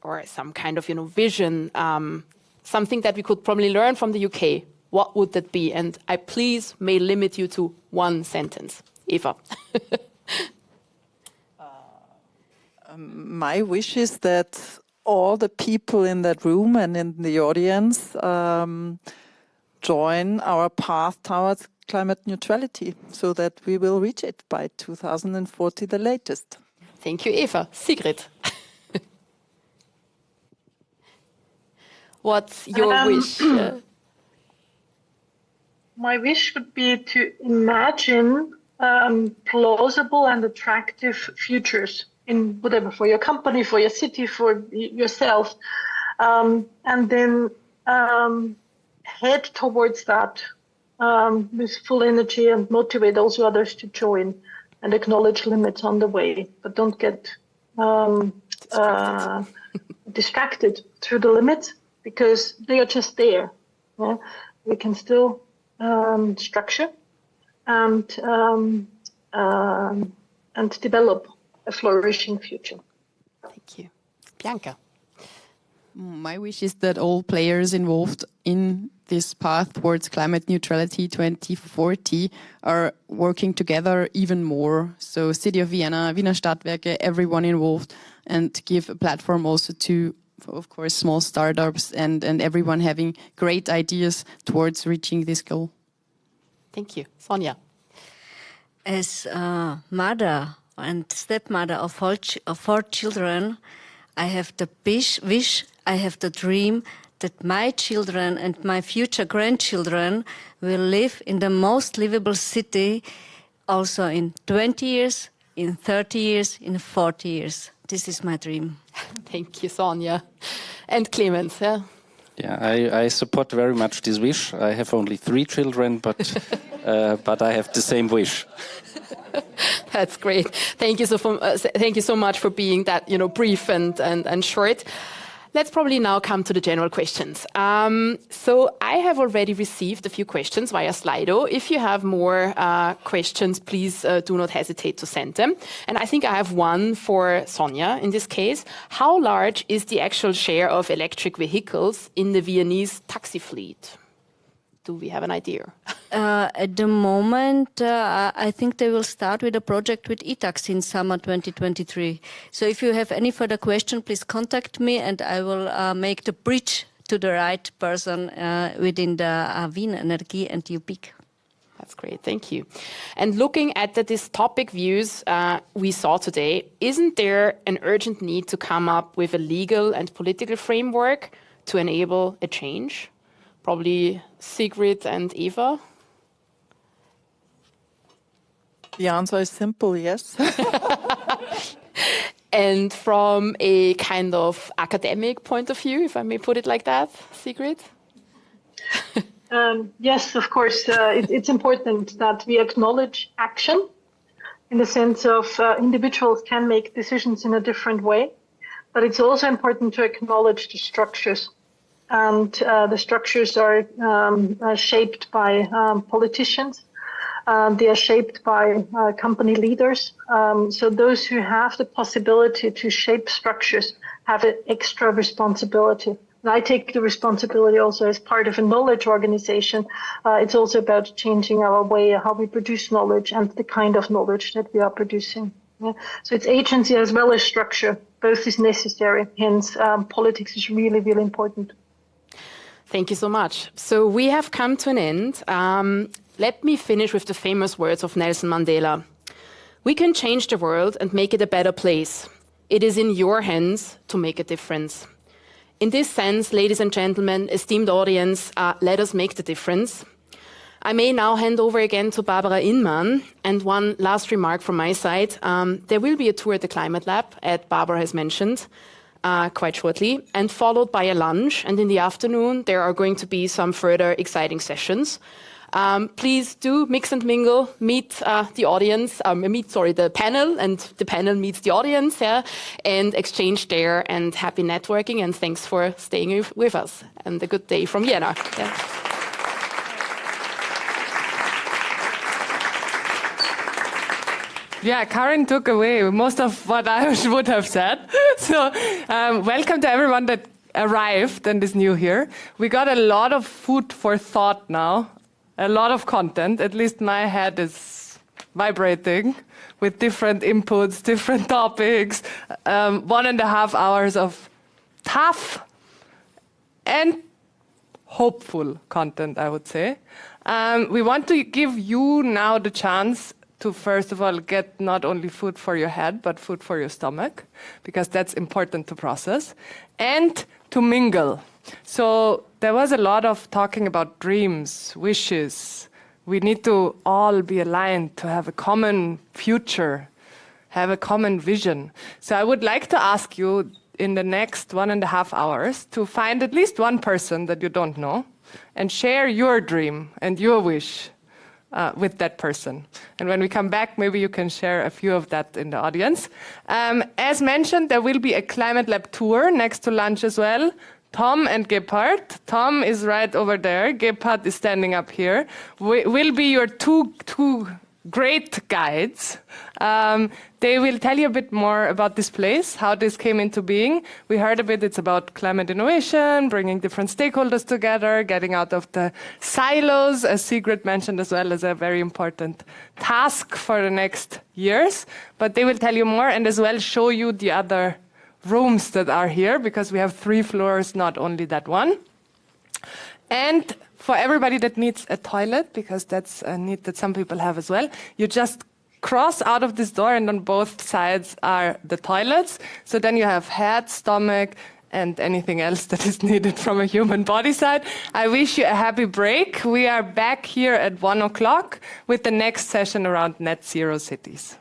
or some kind of vision, something that we could probably learn from the UK, what would that be? And I please may limit you to one sentence. Eva. My wish is that all the people in that room and in the audience join our path towards climate neutrality so that we will reach it by 2040 the latest. Thank you, Eva. Sigrid. What's your wish? My wish would be to imagine plausible and attractive futures in whatever, for your company, for your city, for yourself, and then head towards that with full energy and motivate also others to join and acknowledge limits on the way, but don't get distracted through the limits because they are just there. Yeah? We can still structure and develop a flourishing future. Thank you. Bianca. My wish is that all players involved in this path towards climate neutrality 2040 are working together even more. So City of Vienna, Wiener Stadtwerke, everyone involved, and give a platform also to, of course, small startups and everyone having great ideas towards reaching this goal. Thank you. Sonja. As mother and stepmother of 4 children, I have the wish, I have the dream that my children and my future grandchildren will live in the most livable city also in 20 years, in 30 years, in 40 years. This is my dream. Thank you, Sonja. And Clemens. Yeah, I support very much this wish. I have only 3 children, but I have the same wish. That's great. Thank you so much for being that brief and short. Let's probably now come to the general questions. So I have already received a few questions via Slido. If you have more questions, please do not hesitate to send them. And I think I have one for Sonja in this case. How large is the actual share of electric vehicles in the Viennese taxi fleet? do we have an idea? At the moment, I think they will start with a project with ITAX in summer 2023. So if you have any further question, please contact me and I will make the bridge to the right person within the Wien Energie and UPIC. That's great, thank you. And looking at these topic views we saw today, isn't there an urgent need to come up with a legal and political framework to enable a change? Probably Sigrid and Eva. The answer is simple, yes. And from a kind of academic point of view, if I may put it like that, Sigrid? Yes, of course. It's important that we acknowledge action in the sense of individuals can make decisions in a different way, but it's also important to acknowledge the structures. And the structures are shaped by politicians. They are shaped by company leaders. So those who have the possibility to shape structures have an extra responsibility. And I take the responsibility also as part of a knowledge organization. It's also about changing our way, how we produce knowledge and the kind of knowledge that we are producing. Yeah. So it's agency as well as structure. Both is necessary. Hence, politics is really, really important. Thank you so much. So we have come to an end. Let me finish with the famous words of Nelson Mandela. We can change the world and make it a better place. It is in your hands to make a difference. In this sense, ladies and gentlemen, esteemed audience, let us make the difference. I may now hand over again to Barbara Inman. And one last remark from my side. There will be a tour at the Climate Lab, as Barbara has mentioned, quite shortly, and followed by a lunch. And in the afternoon, there are going to be some further exciting sessions. Please do mix and mingle, meet the audience, the panel, and the panel meets the audience, yeah, and exchange there, and happy networking, and thanks for staying with us, and a good day from Vienna. Yeah. Yeah, Karin took away most of what I would have said. So welcome to everyone that arrived and is new here. We got a lot of food for thought now. A lot of content, at least my head is vibrating with different inputs, different topics, 1.5 hours of tough and hopeful content, I would say. We want to give you now the chance to, first of all, get not only food for your head, but food for your stomach, because that's important to process, and to mingle. So there was a lot of talking about dreams, wishes. We need to all be aligned to have a common future, have a common vision. So I would like to ask you in the next 1.5 hours to find at least one person that you don't know and share your dream and your wish with that person. And when we come back, maybe you can share a few of that in the audience. As mentioned, there will be a Climate Lab tour next to lunch as well. Tom and Gebhard. Tom is right over there. Gebhard is standing up here. Will be your two great guides. They will tell you a bit more about this place, how this came into being. We heard a bit, it's about climate innovation, bringing different stakeholders together, getting out of the silos, as Sigrid mentioned as well, as a very important task for the next years. But they will tell you more and as well show you the other rooms that are here, because we have 3 floors, not only that one. And for everybody that needs a toilet, because that's a need that some people have as well, you just cross out of this door and on both sides are the toilets. So then you have head, stomach, and anything else that is needed from a human body side. I wish you a happy break. We are back here at 1 o'clock with the next session around net zero cities.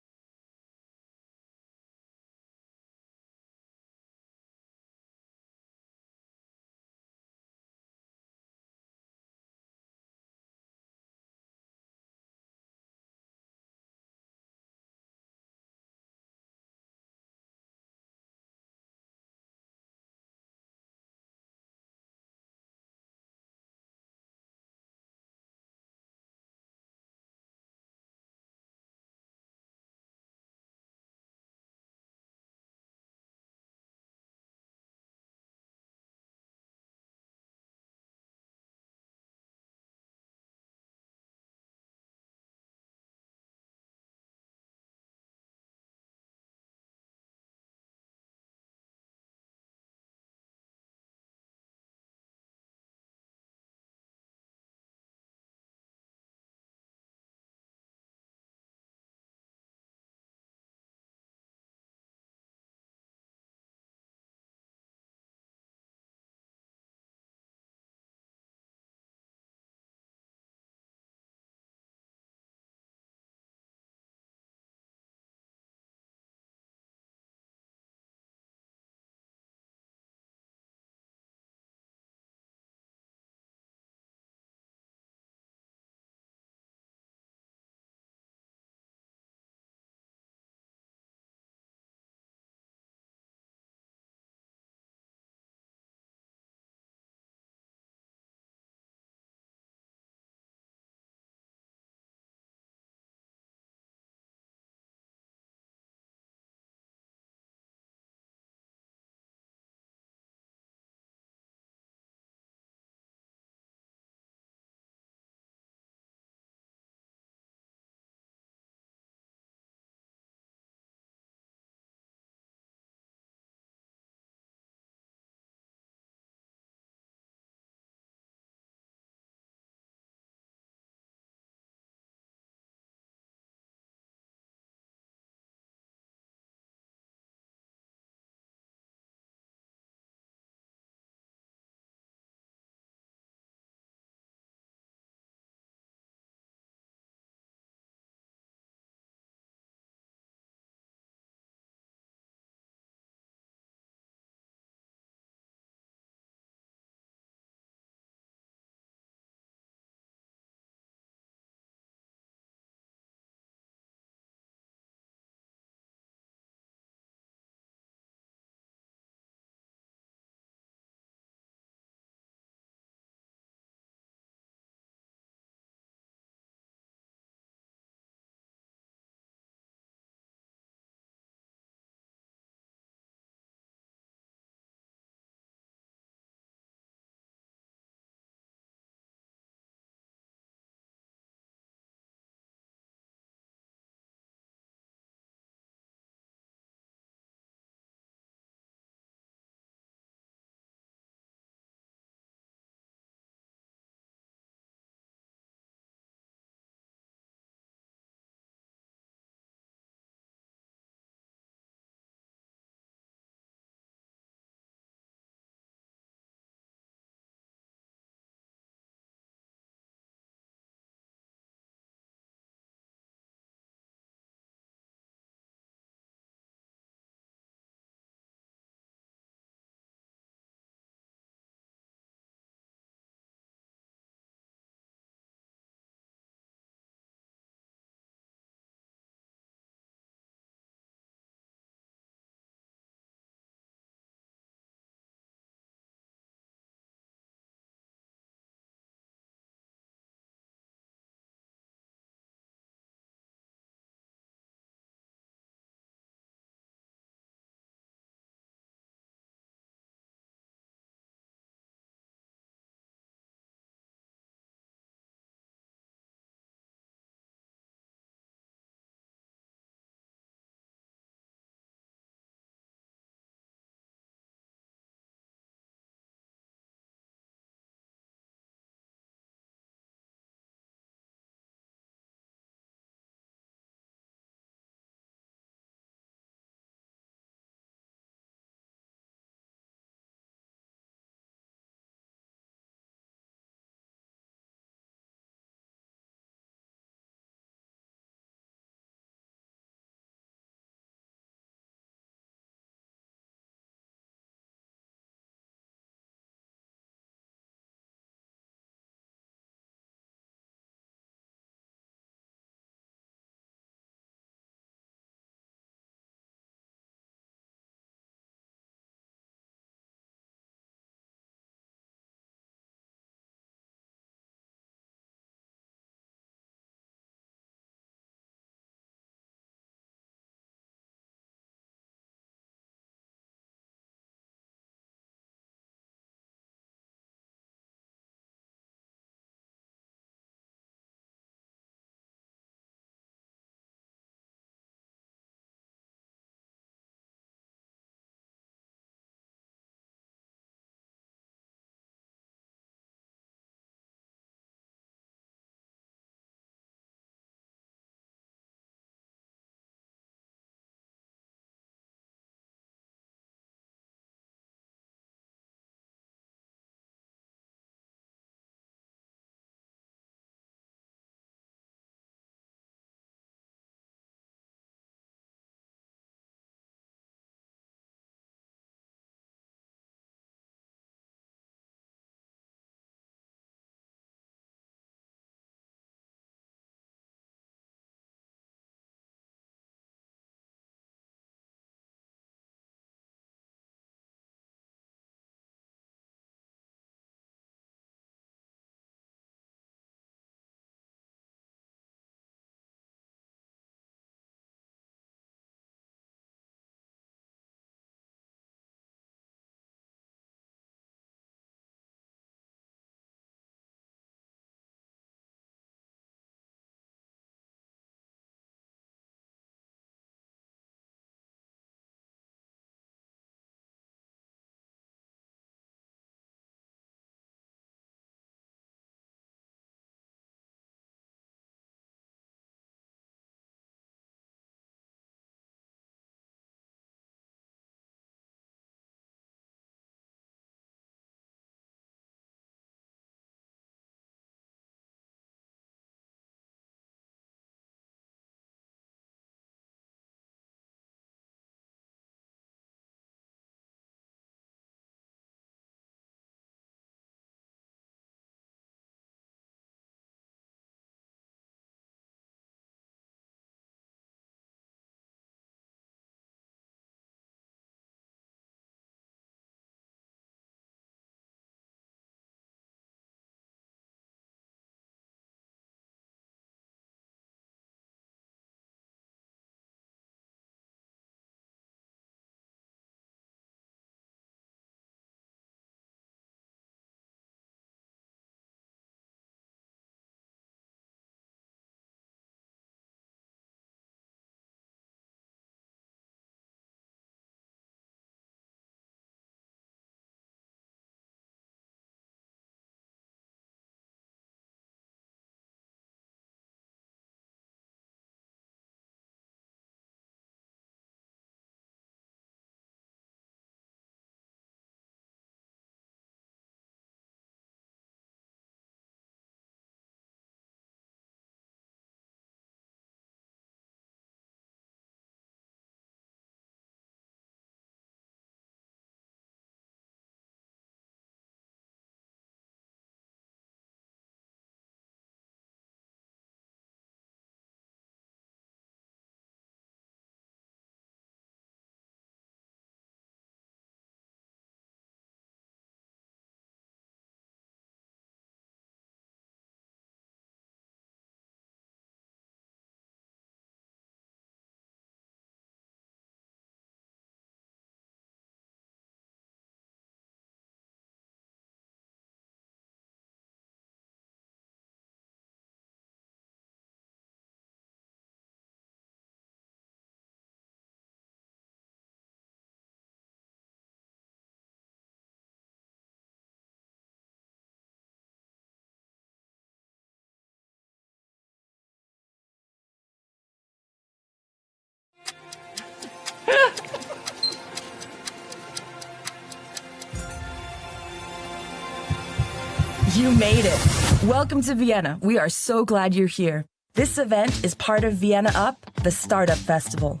You made it! Welcome to Vienna. We are so glad you're here. This event is part of Vienna Up, the Startup Festival.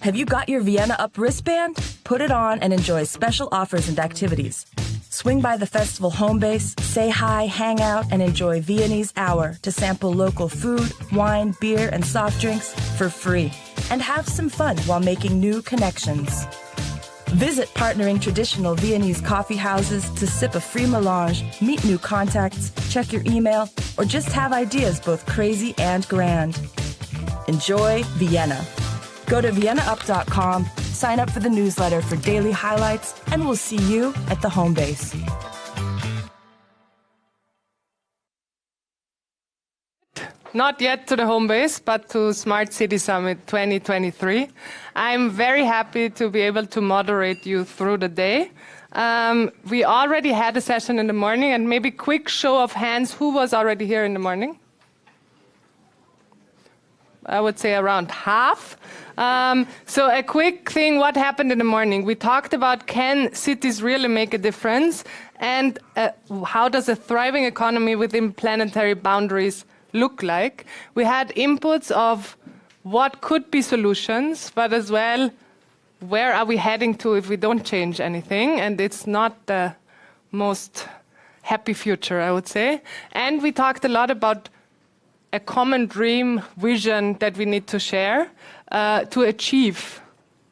Have you got your Vienna Up wristband? Put it on and enjoy special offers and activities. Swing by the festival home base, say hi, hang out, and enjoy Viennese Hour to sample local food, wine, beer, and soft drinks for free. And have some fun while making new connections. Visit partnering traditional Viennese coffee houses to sip a free melange, meet new contacts, check your email, or just have ideas both crazy and grand. Enjoy Vienna. Go to viennaup.com, sign up for the newsletter for daily highlights, and we'll see you at the home base. Not yet to the home base, but to Smart City Summit 2023. I'm very happy to be able to moderate you through the day. We already had a session in the morning, and maybe quick show of hands, who was already here in the morning? I would say around half. So a quick thing, what happened in the morning? We talked about, can cities really make a difference? And how does a thriving economy within planetary boundaries look like? We had inputs of what could be solutions, but as well, where are we heading to if we don't change anything? And it's not the most happy future, I would say. And we talked a lot about a common dream, vision that we need to share to achieve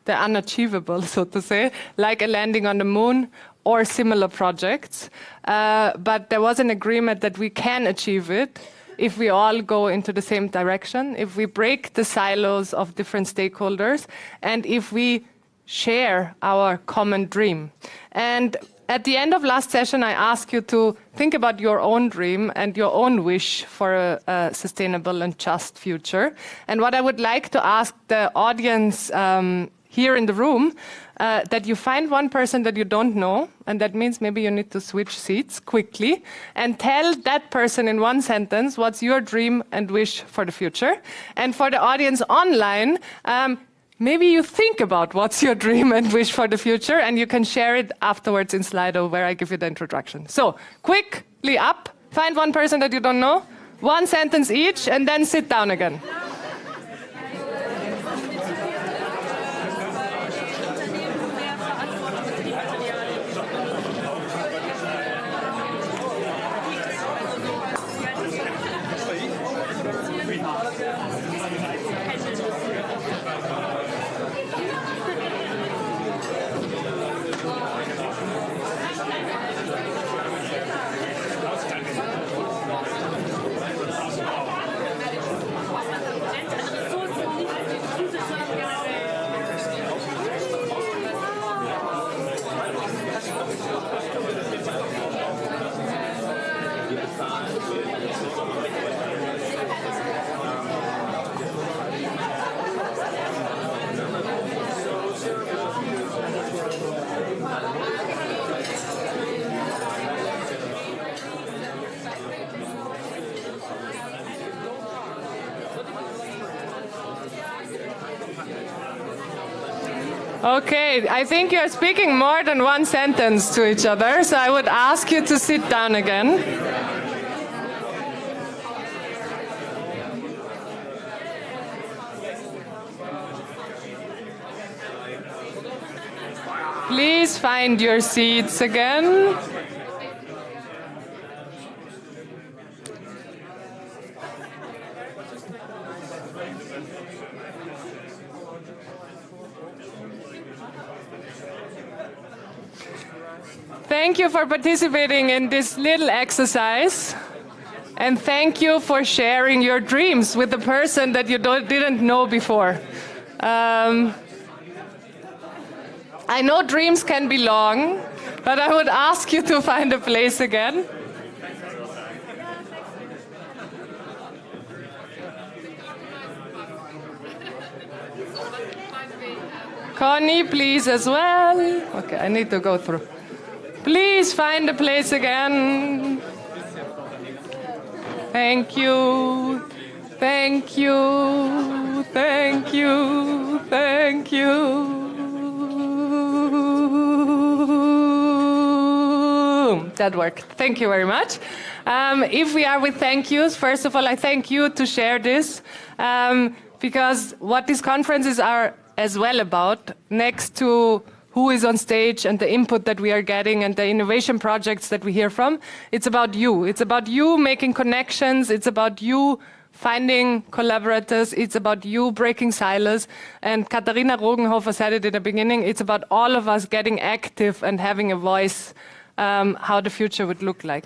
the unachievable, so to say, like a landing on the moon or similar projects. But there was an agreement that we can achieve it if we all go into the same direction, if we break the silos of different stakeholders, and if we share our common dream. And at the end of last session, I asked you to think about your own dream and your own wish for a sustainable and just future. And what I would like to ask the audience here in the room, that you find one person that you don't know, and that means maybe you need to switch seats quickly, and tell that person in one sentence what's your dream and wish for the future. And for the audience online, maybe you think about what's your dream and wish for the future, and you can share it afterwards in Slido where I give you the introduction. So, quickly up, find one person that you don't know, one sentence each, and then sit down again. Okay, I think you're speaking more than one sentence to each other, so I would ask you to sit down again. Please find your seats again. Thank you for participating in this little exercise, and thank you for sharing your dreams with the person that you didn't know before. I know dreams can be long, but I would ask you to find a place again. Connie, please, as well. Okay, I need to go through. Please find a place again. Thank you. Thank you. Thank you. Thank you. That worked. Thank you very much. If we are with thank yous, first of all, I thank you to share this, because what these conferences are as well about, next to who is on stage and the input that we are getting and the innovation projects that we hear from, it's about you. It's about you making connections. It's about you finding collaborators. It's about you breaking silos. And Katharina Rogenhofer said it in the beginning, it's about all of us getting active and having a voice, how the future would look like.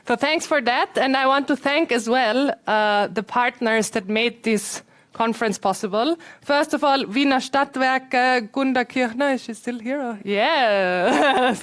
So thanks for that. And I want to thank as well the partners that made this conference possible. First of all, Wiener Stadtwerke, Gunda Kirchner, is she still here? Yes.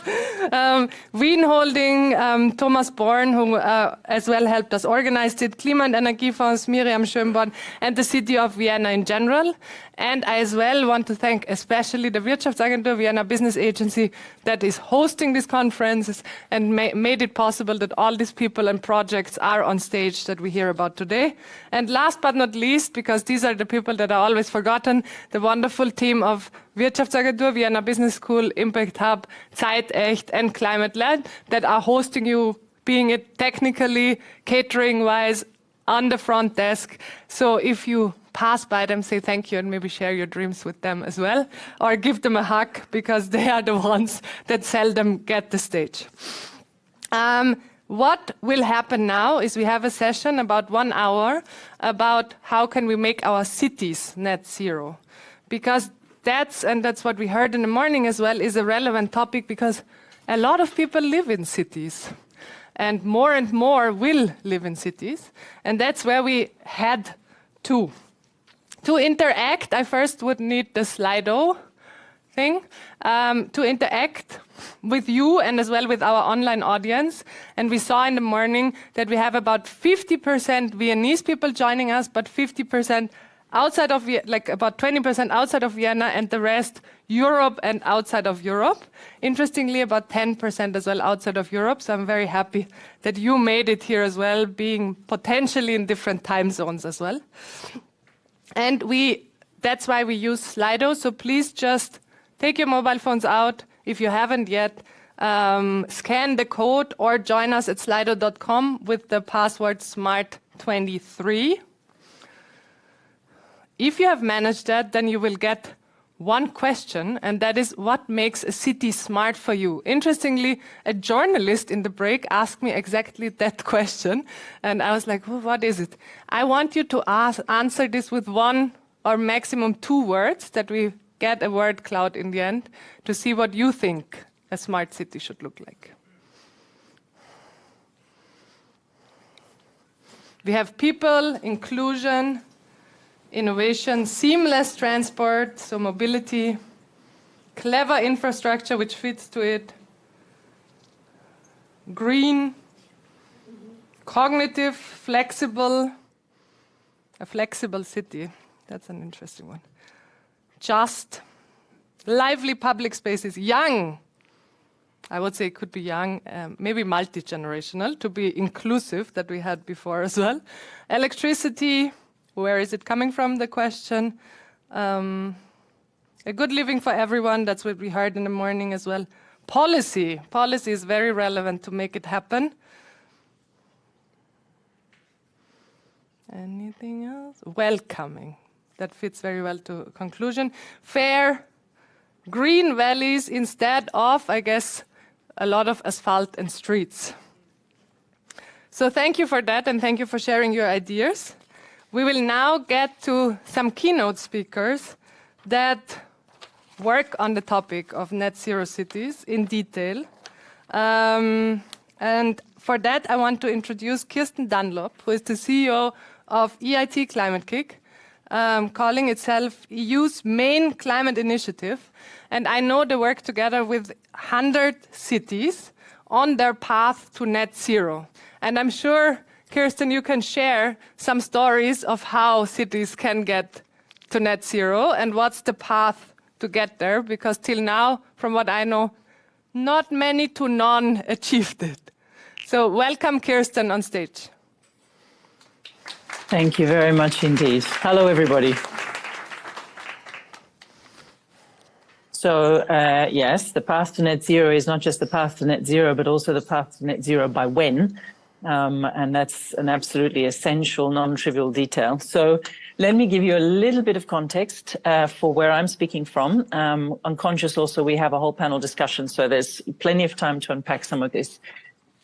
Wien Holding, Thomas Born, who as well helped us organize it, Klima- und Energiefonds, Miriam Schönborn, and the City of Vienna in general. And I as well want to thank especially the Wirtschaftsagentur, Vienna Business Agency, that is hosting these conferences and made it possible that all these people and projects are on stage that we hear about today. And last but not least, because these are the people that are always forgotten, the wonderful team of Wirtschaftsagentur, Vienna Business School, Impact Hub, Zeitecht, and Climate Lab that are hosting you, being it technically, catering-wise, on the front desk. So if you pass by them, say thank you and maybe share your dreams with them as well, or give them a hug because they are the ones that seldom get the stage. What will happen now is we have a session about 1 hour about how can we make our cities net zero, because that's what we heard in the morning as well, is a relevant topic because a lot of people live in cities. And more will live in cities. And that's where we head to. To interact, I first would need the Slido thing, to interact with you and as well with our online audience. And we saw in the morning that we have about 50% Viennese people joining us, but 50% outside of, like about 20% outside of Vienna, and the rest Europe and outside of Europe. Interestingly, about 10% as well outside of Europe. So I'm very happy that you made it here as well, being potentially in different time zones as well. And that's why we use Slido. So please just take your mobile phones out if you haven't yet. Scan the code or join us at slido.com with the password SMART23. If you have managed that, then you will get one question, and that is, what makes a city smart for you? Interestingly, a journalist in the break asked me exactly that question, and I was like, well, what is it? I want you to answer this with 1 or maximum 2 words, that we get a word cloud in the end, to see what you think a smart city should look like. We have people, inclusion, innovation, seamless transport, so mobility, clever infrastructure which fits to it, green, cognitive, flexible, a flexible city, that's an interesting one, just, lively public spaces, young, I would say it could be young, maybe multi-generational, to be inclusive, that we had before as well, electricity, where is it coming from, the question? A good living for everyone, that's what we heard in the morning as well. Policy. Policy is very relevant to make it happen. Anything else? Welcoming. That fits very well to conclusion. Fair. Green valleys instead of, I guess, a lot of asphalt and streets. So thank you for that, and thank you for sharing your ideas. We will now get to some keynote speakers that work on the topic of net zero cities in detail. And for that, I want to introduce Kirsten Dunlop, who is the CEO of EIT Climate Kick, calling itself EU's main climate initiative. And I know they work together with 100 cities on their path to net zero. And I'm sure, Kirsten, you can share some stories of how cities can get to net zero and what's the path to get there, because till now, from what I know, not many to none achieved it. So welcome, Kirsten, on stage. Thank you very much indeed. Hello, everybody. Yes, the path to net zero is not just the path to net zero, but also the path to net zero by when. And that's an absolutely essential, non-trivial detail. So let me give you a little bit of context for where I'm speaking from. Unconscious also, we have a whole panel discussion, so there's plenty of time to unpack some of this.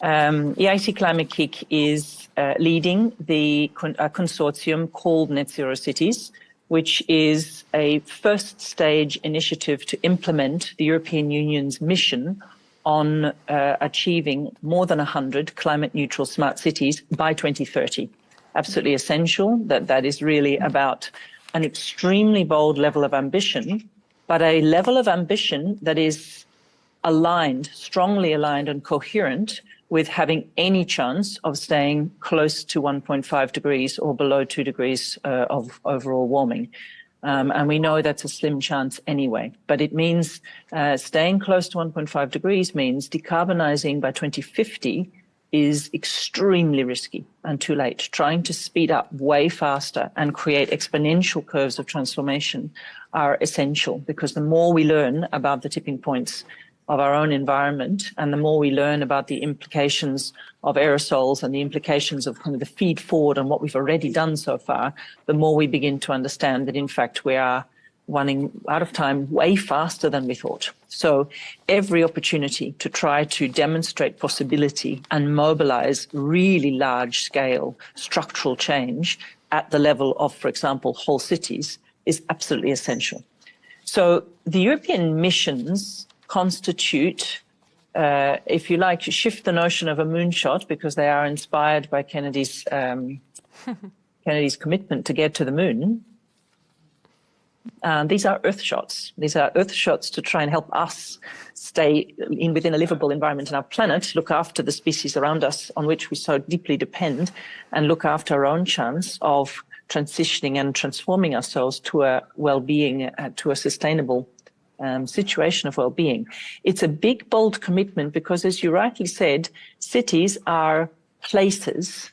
EIT Climate Kick is leading a consortium called Net Zero Cities, which is a first stage initiative to implement the European Union's mission on achieving more than 100 climate neutral smart cities by 2030. Absolutely essential. That is really about an extremely bold level of ambition, but a level of ambition that is aligned, strongly aligned and coherent with having any chance of staying close to 1.5 degrees or below 2 degrees of overall warming. And we know that's a slim chance anyway, but it means staying close to 1.5 degrees means decarbonizing by 2050 is extremely risky and too late. Trying to speed up way faster and create exponential curves of transformation are essential, because the more we learn about the tipping points of our own environment, and the more we learn about the implications of aerosols and the implications of kind of the feed forward and what we've already done so far, the more we begin to understand that, in fact, we are running out of time way faster than we thought. So every opportunity to try to demonstrate possibility and mobilize really large-scale structural change at the level of, for example, whole cities is absolutely essential. So the European missions constitute, if you like, shift the notion of a moonshot, because they are inspired by Kennedy's commitment to get to the moon. These are Earth shots. These are Earth shots to try and help us stay within a livable environment on our planet, look after the species around us on which we so deeply depend, and look after our own chance of transitioning and transforming ourselves to a well-being, to a sustainable situation of well-being. It's a big, bold commitment because, as you rightly said, cities are places,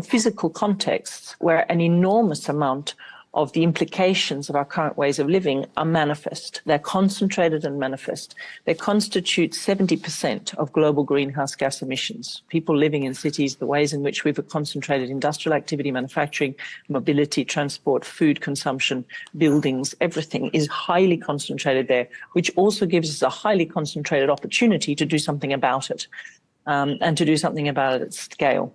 physical contexts where an enormous amount of the implications of our current ways of living are manifest. They're concentrated and manifest. They constitute 70% of global greenhouse gas emissions. People living in cities, the ways in which we've concentrated industrial activity, manufacturing, mobility, transport, food consumption, buildings, everything is highly concentrated there, which also gives us a highly concentrated opportunity to do something about it, and to do something about it at scale.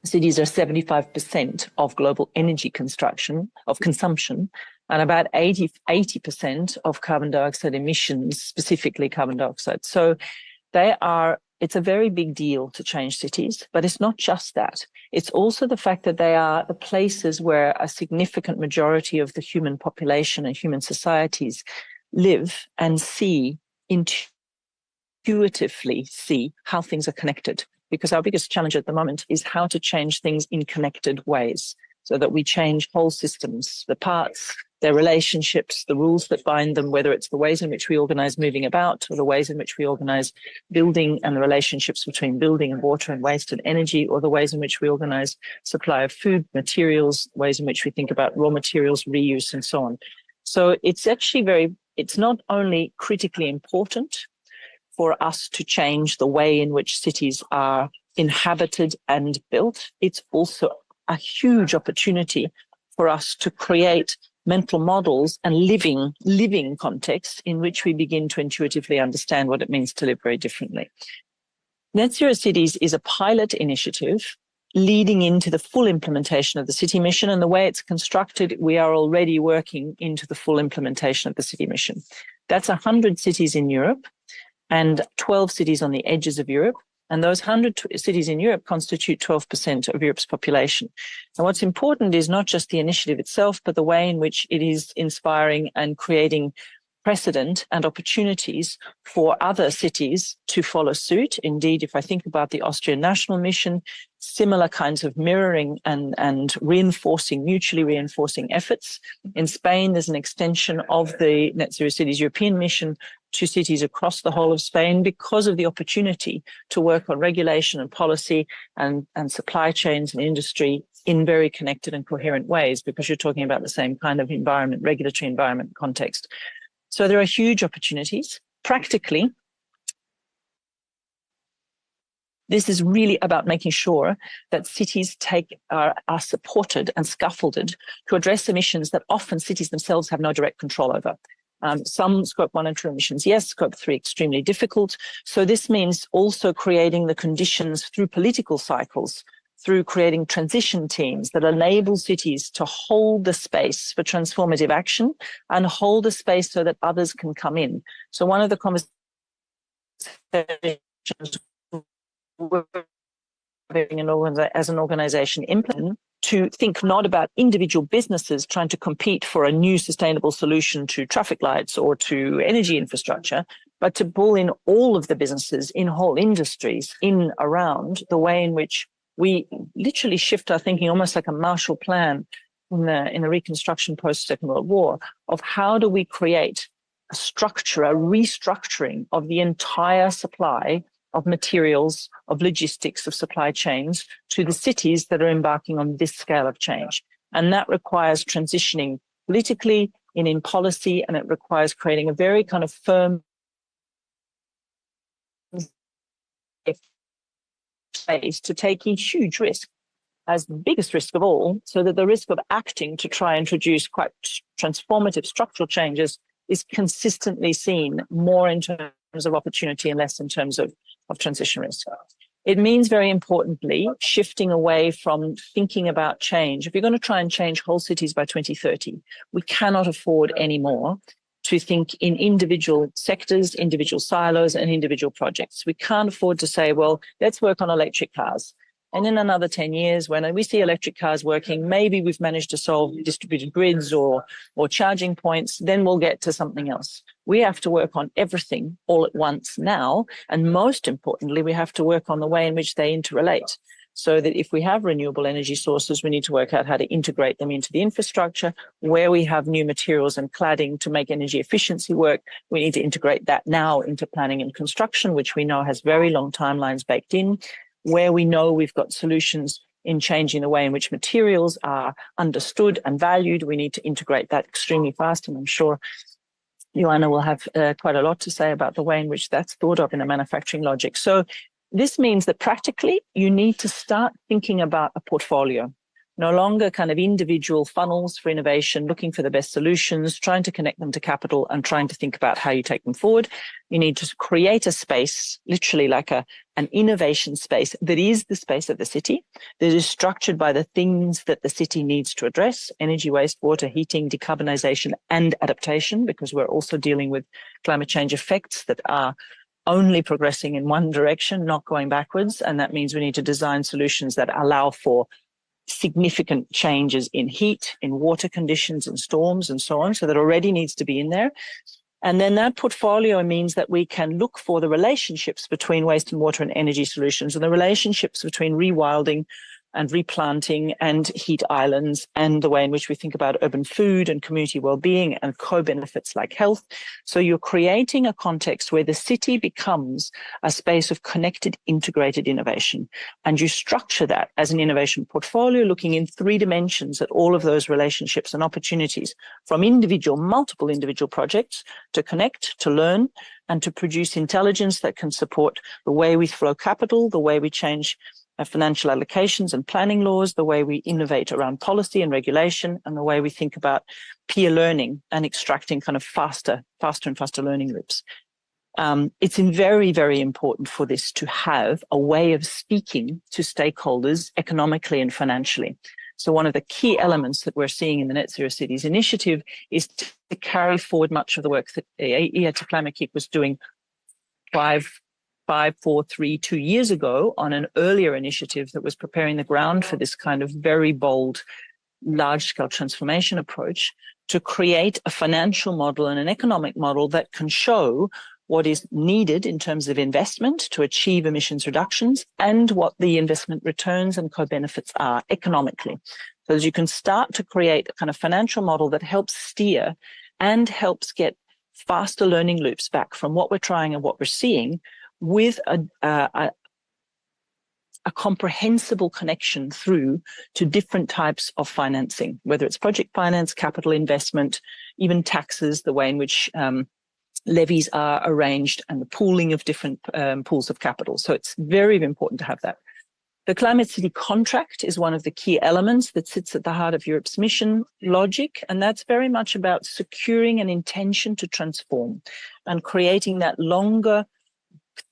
Cities are 75% of global energy consumption, and about 80% of carbon dioxide emissions, specifically carbon dioxide. So it's a very big deal to change cities, but it's not just that. It's also the fact that they are the places where a significant majority of the human population and human societies live and intuitively see how things are connected. Because our biggest challenge at the moment is how to change things in connected ways, so that we change whole systems, the parts, their relationships, the rules that bind them, whether it's the ways in which we organize moving about, or the ways in which we organize building and the relationships between building and water and waste and energy, or the ways in which we organize supply of food, materials, ways in which we think about raw materials, reuse, and so on. So it's actually it's not only critically important for us to change the way in which cities are inhabited and built, it's also a huge opportunity for us to create mental models and living contexts in which we begin to intuitively understand what it means to live very differently. Net Zero Cities is a pilot initiative leading into the full implementation of the city mission, and the way it's constructed, we are already working into the full implementation of the city mission. That's 100 cities in Europe and 12 cities on the edges of Europe. And those 100 cities in Europe constitute 12% of Europe's population. And what's important is not just the initiative itself, but the way in which it is inspiring and creating precedent and opportunities for other cities to follow suit. Indeed, if I think about the Austrian national mission, similar kinds of mirroring and mutually reinforcing efforts. In Spain, there's an extension of the Net Zero Cities European mission to cities across the whole of Spain because of the opportunity to work on regulation and policy and supply chains and industry in very connected and coherent ways, because you're talking about the same kind of regulatory environment context. So there are huge opportunities. Practically, this is really about making sure that cities are supported and scaffolded to address emissions that often cities themselves have no direct control over. Some Scope 1 and 2 emissions, yes, Scope 3 extremely difficult. So this means also creating the conditions through political cycles, through creating transition teams that enable cities to hold the space for transformative action and hold the space so that others can come in. So one of the conversations as an organization implement to think not about individual businesses trying to compete for a new sustainable solution to traffic lights or to energy infrastructure, but to pull in all of the businesses in whole industries in around the way in which we literally shift our thinking almost like a Marshall Plan in the reconstruction post-Second World War of how do we create a structure, a restructuring of the entire supply of materials, of logistics, of supply chains to the cities that are embarking on this scale of change. And that requires transitioning politically and in policy, and it requires creating a very kind of firm space to take in huge risk as the biggest risk of all, so that the risk of acting to try and introduce quite transformative structural changes is consistently seen more in terms of opportunity and less in terms of transition risk. It means very importantly, shifting away from thinking about change. If you're going to try and change whole cities by 2030, we cannot afford anymore to think in individual sectors, individual silos, and individual projects. We can't afford to say, well, let's work on electric cars. And in another 10 years, when we see electric cars working, maybe we've managed to solve distributed grids or charging points, then we'll get to something else. We have to work on everything all at once now. And most importantly, we have to work on the way in which they interrelate. So that if we have renewable energy sources, we need to work out how to integrate them into the infrastructure. Where we have new materials and cladding to make energy efficiency work, we need to integrate that now into planning and construction, which we know has very long timelines baked in. Where we know we've got solutions in changing the way in which materials are understood and valued, we need to integrate that extremely fast. And I'm sure Joanna will have quite a lot to say about the way in which that's thought of in a manufacturing logic. So this means that practically you need to start thinking about a portfolio, no longer kind of individual funnels for innovation, looking for the best solutions, trying to connect them to capital and trying to think about how you take them forward. You need to create a space, literally like an innovation space that is the space of the city, that is structured by the things that the city needs to address: energy, waste, water, heating, decarbonization, and adaptation, because we're also dealing with climate change effects that are only progressing in one direction, not going backwards. And that means we need to design solutions that allow for significant changes in heat, in water conditions, in storms, and so on. So that already needs to be in there. And then that portfolio means that we can look for the relationships between waste and water and energy solutions, and the relationships between rewilding and replanting and heat islands, and the way in which we think about urban food and community well-being and co-benefits like health. So you're creating a context where the city becomes a space of connected, integrated innovation. And you structure that as an innovation portfolio, looking in 3 dimensions at all of those relationships and opportunities, from multiple individual projects to connect, to learn, and to produce intelligence that can support the way we flow capital, the way we change financial allocations and planning laws, the way we innovate around policy and regulation, and the way we think about peer learning and extracting kind of faster and faster learning loops. It's very, very important for this to have a way of speaking to stakeholders economically and financially. So one of the key elements that we're seeing in the Net Zero Cities initiative is to carry forward much of the work that IATA Climate Keep was doing 2 years ago on an earlier initiative that was preparing the ground for this kind of very bold, large-scale transformation approach to create a financial model and an economic model that can show what is needed in terms of investment to achieve emissions reductions and what the investment returns and co-benefits are economically. So as you can start to create a kind of financial model that helps steer and helps get faster learning loops back from what we're trying and what we're seeing, with a comprehensible connection through to different types of financing, whether it's project finance, capital investment, even taxes, the way in which levies are arranged, and the pooling of different pools of capital. So it's very important to have that. The Climate City contract is one of the key elements that sits at the heart of Europe's mission logic, and that's very much about securing an intention to transform and creating that longer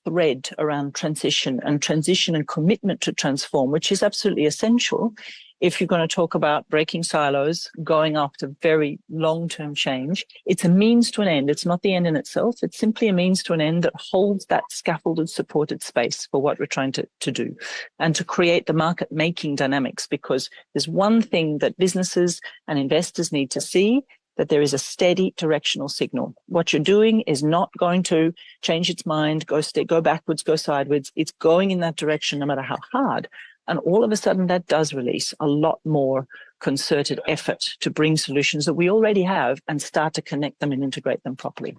thread around transition and commitment to transform, which is absolutely essential if you're going to talk about breaking silos, going after very long-term change. It's a means to an end. It's not the end in itself. It's simply a means to an end that holds that scaffolded, supported space for what we're trying to do and to create the market-making dynamics, because there's one thing that businesses and investors need to see, that there is a steady directional signal. What you're doing is not going to change its mind, go backwards, go sideways. It's going in that direction no matter how hard. And all of a sudden that does release a lot more concerted effort to bring solutions that we already have and start to connect them and integrate them properly.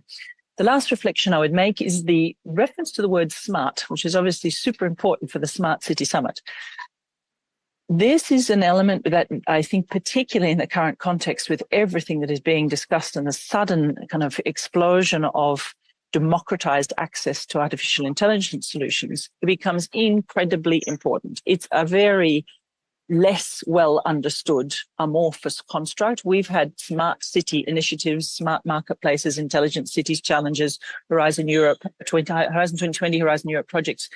The last reflection I would make is the reference to the word smart, which is obviously super important for the Smart City Summit. This is an element that I think, particularly in the current context with everything that is being discussed and the sudden kind of explosion of democratized access to artificial intelligence solutions, it becomes incredibly important. It's a very less well understood amorphous construct. We've had smart city initiatives, smart marketplaces, intelligent cities challenges, Horizon Europe, Horizon 2020, Horizon Europe projects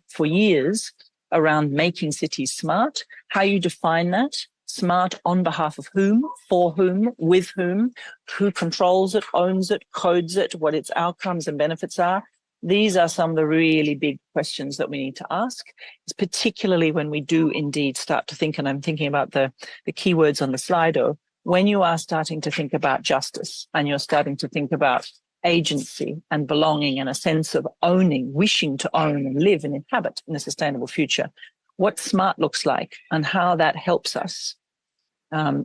for years around making cities smart. How you define that? Smart on behalf of whom, for whom, with whom, who controls it, owns it, codes it, what its outcomes and benefits are. These are some of the really big questions that we need to ask. It's particularly when we do indeed start to think, and I'm thinking about the keywords on the Slido, when you are starting to think about justice and you're starting to think about agency and belonging and a sense of owning, wishing to own and live and inhabit in a sustainable future, what smart looks like and how that helps us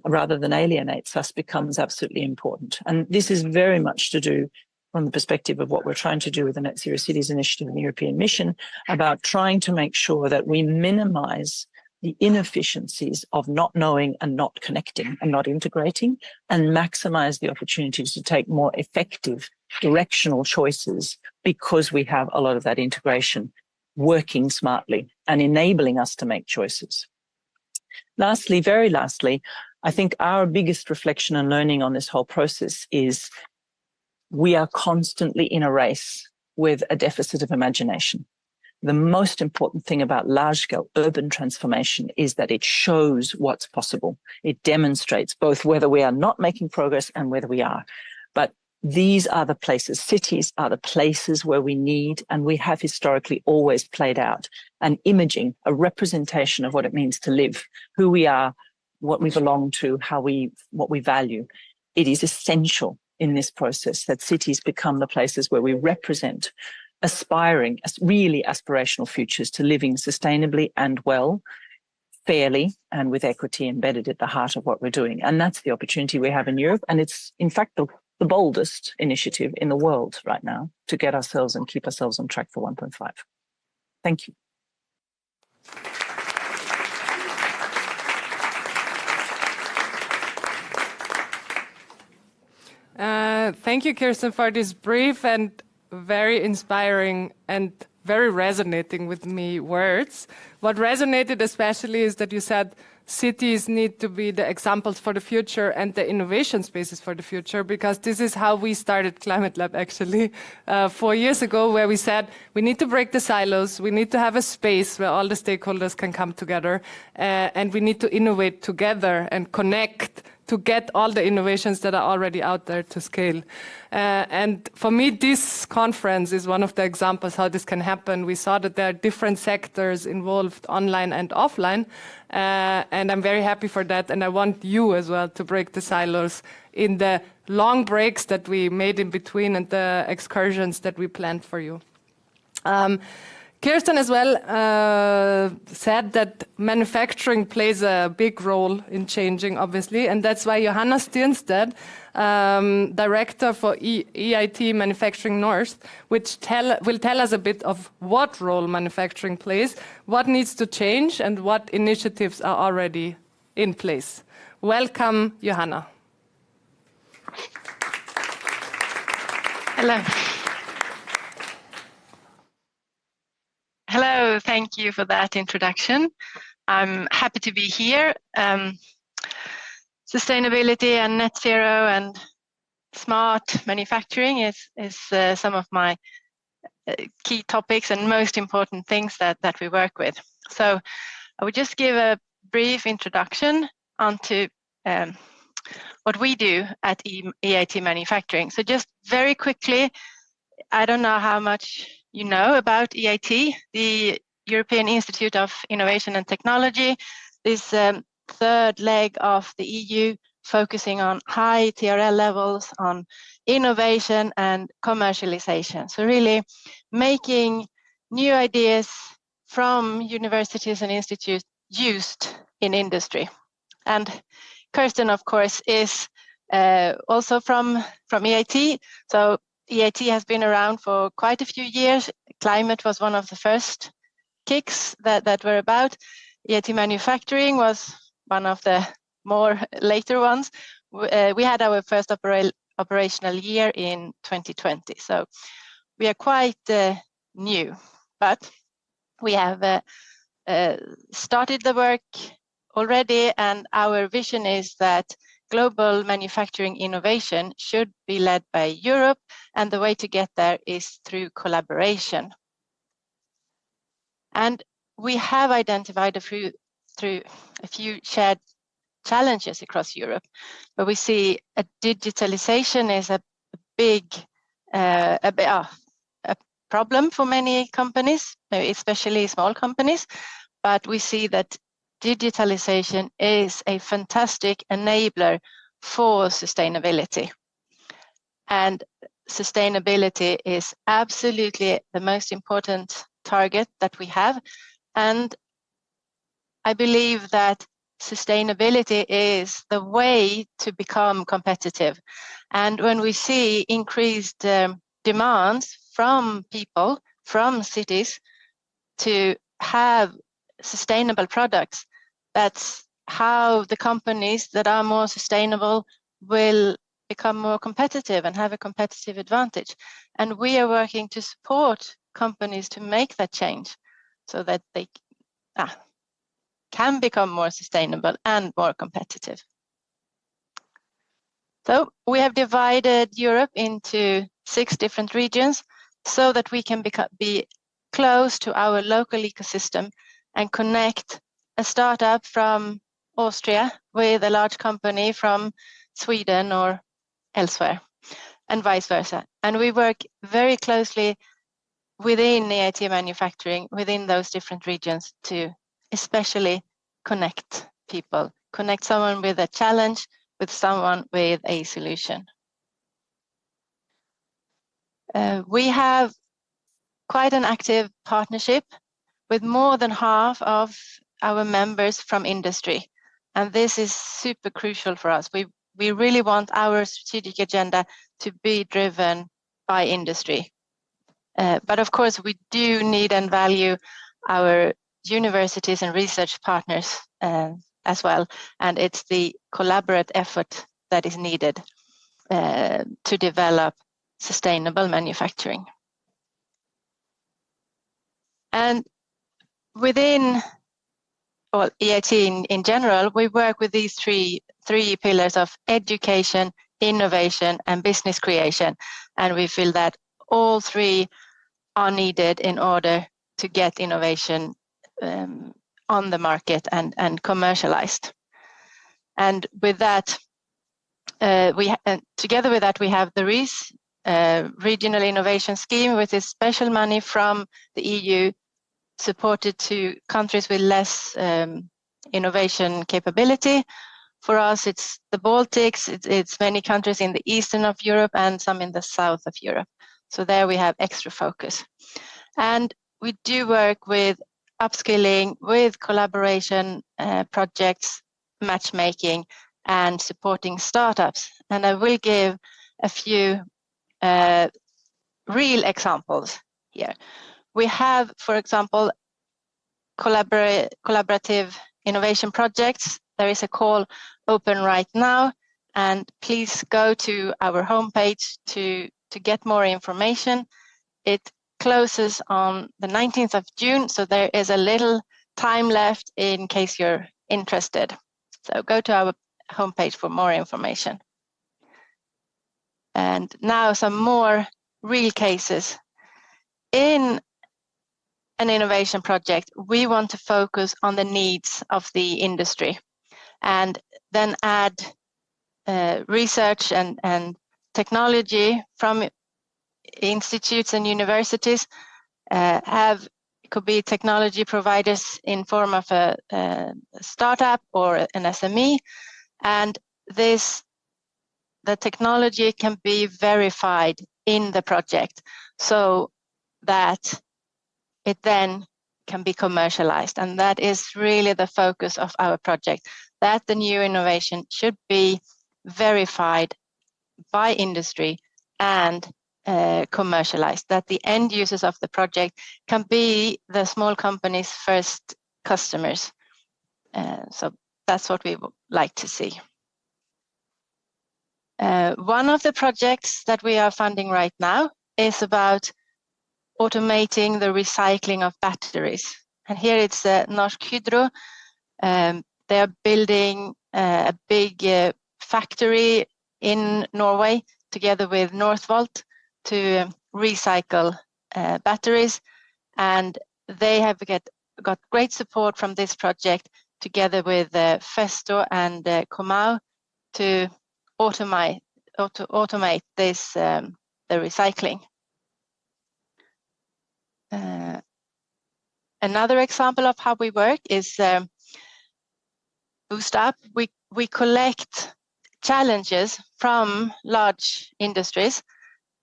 rather than alienates us becomes absolutely important. And this is very much to do from the perspective of what we're trying to do with the Net Zero Cities Initiative and the European Mission, about trying to make sure that we minimize the inefficiencies of not knowing and not connecting and not integrating, and maximize the opportunities to take more effective directional choices because we have a lot of that integration working smartly and enabling us to make choices. Lastly, very lastly, I think our biggest reflection and learning on this whole process is we are constantly in a race with a deficit of imagination. The most important thing about large-scale urban transformation is that it shows what's possible. It demonstrates both whether we are not making progress and whether we are. But these are the places, cities are the places where we need, and we have historically always played out an imaging, a representation of what it means to live, who we are, what we belong to, what we value. It is essential in this process that cities become the places where we represent aspiring, really aspirational futures to living sustainably and well, fairly, and with equity embedded at the heart of what we're doing. And that's the opportunity we have in Europe. And it's, in fact, the boldest initiative in the world right now to get ourselves and keep ourselves on track for 1.5. Thank you. Thank you, Kirsten, for this brief and very inspiring and very resonating with me words. What resonated especially is that you said cities need to be the examples for the future and the innovation spaces for the future, because this is how we started Climate Lab actually 4 years ago, where we said we need to break the silos, we need to have a space where all the stakeholders can come together, and we need to innovate together and connect to get all the innovations that are already out there to scale. And for me, this conference is one of the examples how this can happen. We saw that there are different sectors involved, online and offline, and I'm very happy for that. And I want you as well to break the silos in the long breaks that we made in between and the excursions that we planned for you. Kirsten as well said that manufacturing plays a big role in changing, obviously, and that's why Johanna Stjernstad, director for EIT Manufacturing North, will tell us a bit of what role manufacturing plays, what needs to change, and what initiatives are already in place. Welcome, Johanna. Hello. Hello, thank you for that introduction. I'm happy to be here. Sustainability and net zero and smart manufacturing is some of my key topics and most important things that we work with. So I would just give a brief introduction onto what we do at EIT Manufacturing. So just very quickly, I don't know how much you know about EIT, the European Institute of Innovation and Technology, this third leg of the EU focusing on high TRL levels, on innovation and commercialization. So really making new ideas from universities and institutes used in industry. And Kirsten, of course, is also from EIT. So EIT has been around for quite a few years. Climate was one of the first kicks that were about. EIT Manufacturing was one of the more later ones. We had our first operational year in 2020. So we are quite new, but we have started the work already, and our vision is that global manufacturing innovation should be led by Europe, and the way to get there is through collaboration. And we have identified through a few shared challenges across Europe, where we see a digitalization is a big problem for many companies, especially small companies, but we see that digitalization is a fantastic enabler for sustainability. And sustainability is absolutely the most important target that we have. And I believe that sustainability is the way to become competitive. And when we see increased demands from people, from cities, to have sustainable products, that's how the companies that are more sustainable will become more competitive and have a competitive advantage. And we are working to support companies to make that change so that they can become more sustainable and more competitive. So we have divided Europe into 6 different regions so that we can be close to our local ecosystem and connect a startup from Austria with a large company from Sweden or elsewhere, and vice versa. And we work very closely within EIT Manufacturing, within those different regions, to especially connect people, connect someone with a challenge with someone with a solution. We have quite an active partnership with more than half of our members from industry. And this is super crucial for us. We really want our strategic agenda to be driven by industry. But of course, we do need and value our universities and research partners as well. And it's the collaborative effort that is needed to develop sustainable manufacturing. And within EIT in general, we work with these three pillars of education, innovation, and business creation. And we feel that all 3 are needed in order to get innovation on the market and commercialized. And with that, together with that, we have the RIS, Regional Innovation Scheme, which is special money from the EU supported to countries with less innovation capability. For us, it's the Baltics, it's many countries in the eastern of Europe and some in the south of Europe. So there we have extra focus. And we do work with upskilling, with collaboration projects, matchmaking, and supporting startups. And I will give a few real examples here. We have, for example, collaborative innovation projects. There is a call open right now, and please go to our homepage to get more information. It closes on the 19th of June, so there is a little time left in case you're interested. So go to our homepage for more information. And now some more real cases. In an innovation project, we want to focus on the needs of the industry and then add research and technology from institutes and universities. Could be technology providers in form of a startup or an SME, and the technology can be verified in the project so that it then can be commercialized. And that is really the focus of our project, that the new innovation should be verified by industry and commercialized, that the end users of the project can be the small companies' first customers. So that's what we would like to see. One of the projects that we are funding right now is about automating the recycling of batteries. And here it's Norsk Hydro. They are building a big factory in Norway together with Northvolt to recycle batteries. And they have got great support from this project together with Festo and Comau to automate this the recycling. Another example of how we work is Boost Up. We collect challenges from large industries,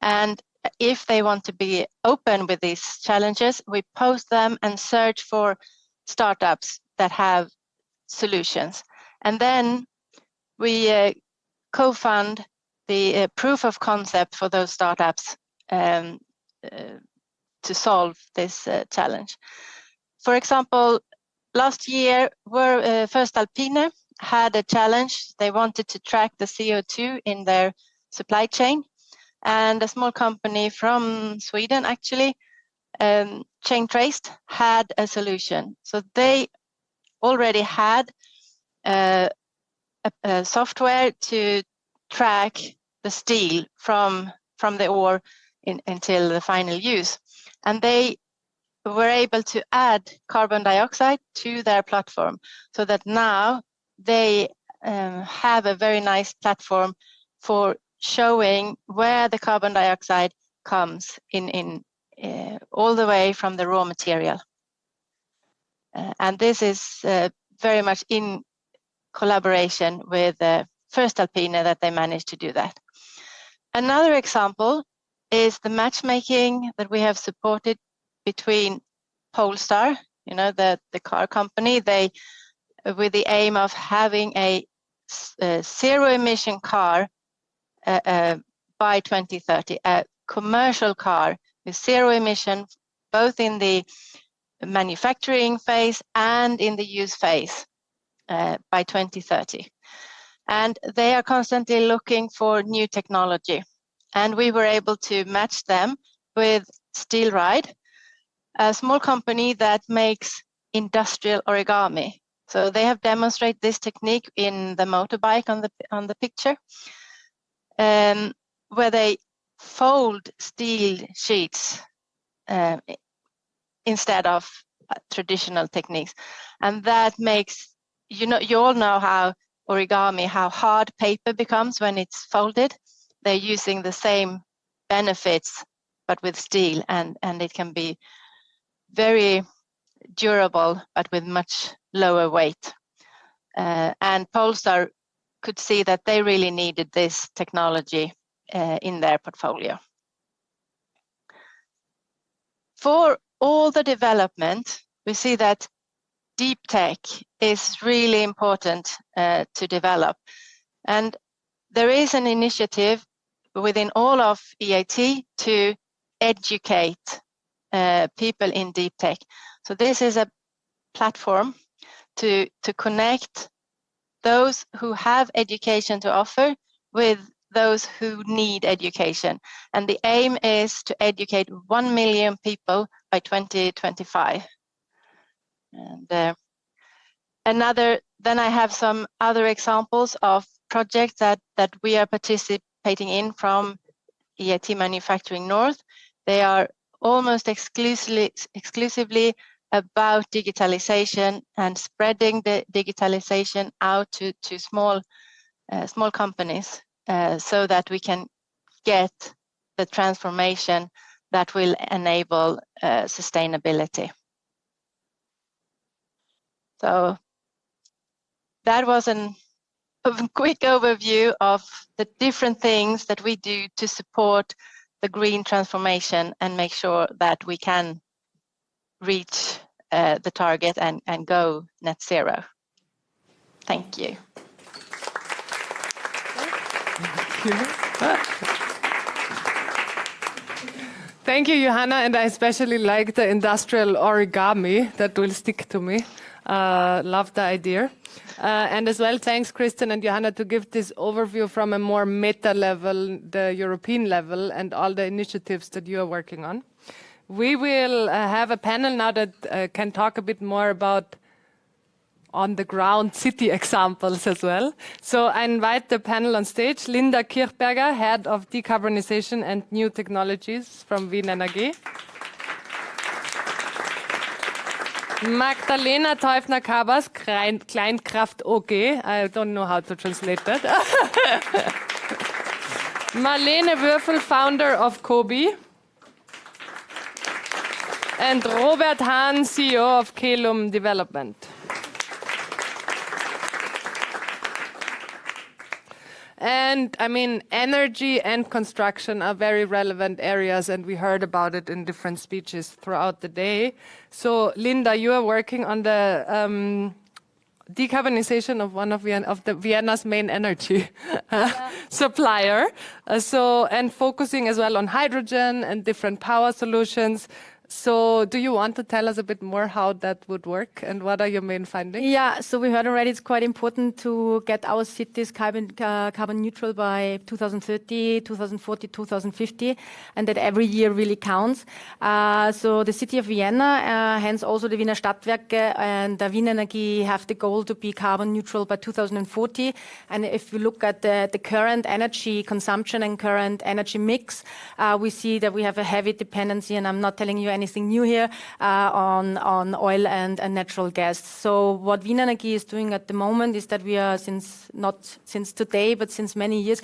and if they want to be open with these challenges, we post them and search for startups that have solutions. And then we co-fund the proof of concept for those startups to solve this challenge. For example, last year, First Alpine had a challenge. They wanted to track the CO2 in their supply chain. And a small company from Sweden, actually, Chain Traced, had a solution. So they already had a software to track the steel from the ore until the final use. And they were able to add carbon dioxide to their platform so that now they have a very nice platform for showing where the carbon dioxide comes in all the way from the raw material. And this is very much in collaboration with First Alpine that they managed to do that. Another example is the matchmaking that we have supported between Polestar, the car company, they with the aim of having a zero emission car by 2030, a commercial car with zero emission, both in the manufacturing phase and in the use phase by 2030. And they are constantly looking for new technology. And we were able to match them with Steelride, a small company that makes industrial origami. So they have demonstrated this technique in the motorbike on the picture, where they fold steel sheets instead of traditional techniques. And that makes, you all know how origami, how hard paper becomes when it's folded. They're using the same benefits, but with steel, and it can be very durable, but with much lower weight. And Polestar could see that they really needed this technology in their portfolio. For all the development, we see that deep tech is really important to develop. And there is an initiative within all of EIT to educate people in deep tech. So this is a platform to connect those who have education to offer with those who need education. And the aim is to educate 1 million people by 2025. And then I have some other examples of projects that we are participating in from EIT Manufacturing North. They are almost exclusively about digitalization and spreading the digitalization out to small companies so that we can get the transformation that will enable sustainability. So that was a quick overview of the different things that we do to support the green transformation and make sure that we can reach the target and go net zero. Thank you. Thank you, Johanna, and I especially like the industrial origami that will stick to me. Love the idea. And as well, thanks, Kristen and Johanna, to give this overview from a more meta level, the European level, and all the initiatives that you are working on. We will have a panel now that can talk a bit more about on-the-ground city examples as well. So I invite the panel on stage. Linda Kirchberger, Head of Decarbonization and New Technologies from Wien Energie. Magdalena Teufner-Kabas, Kleinkraft OG. I don't know how to translate that. Marlene Würfel, founder of Kobi. And Robert Hahn, CEO of Kelum Development. And I mean, energy and construction are very relevant areas, and we heard about it in different speeches throughout the day. So, Linda, you are working on the decarbonization of one of Vienna's main energy supplier. And focusing as well on hydrogen and different power solutions. So do you want to tell us a bit more how that would work and what are your main findings? Yeah, so we heard already it's quite important to get our cities carbon neutral by 2030, 2040, 2050, and that every year really counts. So the City of Vienna, hence also the Wiener Stadtwerke and the Wien Energie have the goal to be carbon neutral by 2040. And if we look at the current energy consumption and current energy mix, we see that we have a heavy dependency, and I'm not telling you anything new here, on oil and natural gas. So what Wien Energie is doing at the moment is that we are, not since today, but since many years,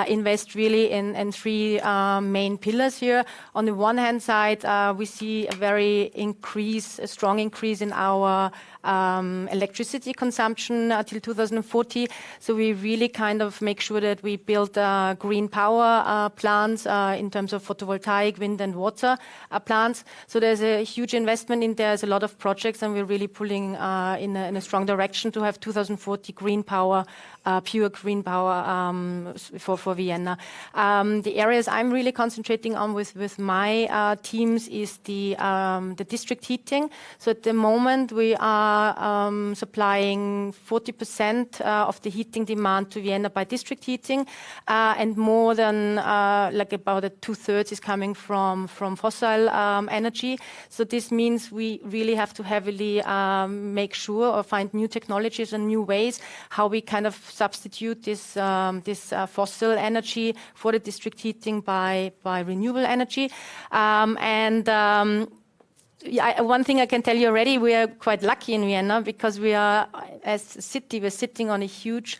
invest really in three main pillars here. On the one hand side, we see a strong increase in our electricity consumption till 2040. So we really kind of make sure that we build green power plants in terms of photovoltaic, wind and water plants. So there's a huge investment in there. There's a lot of projects, and we're really pulling in a strong direction to have 2040 green power, pure green power for Vienna. The areas I'm really concentrating on with my teams is the district heating. So at the moment we are supplying 40% of the heating demand to Vienna by district heating, and more than about 2/3 is coming from fossil energy. So this means we really have to heavily make sure or find new technologies and new ways how we kind of substitute this fossil energy for the district heating by renewable energy. One thing I can tell you already, we are quite lucky in Vienna because we are, as a city, we're sitting on a huge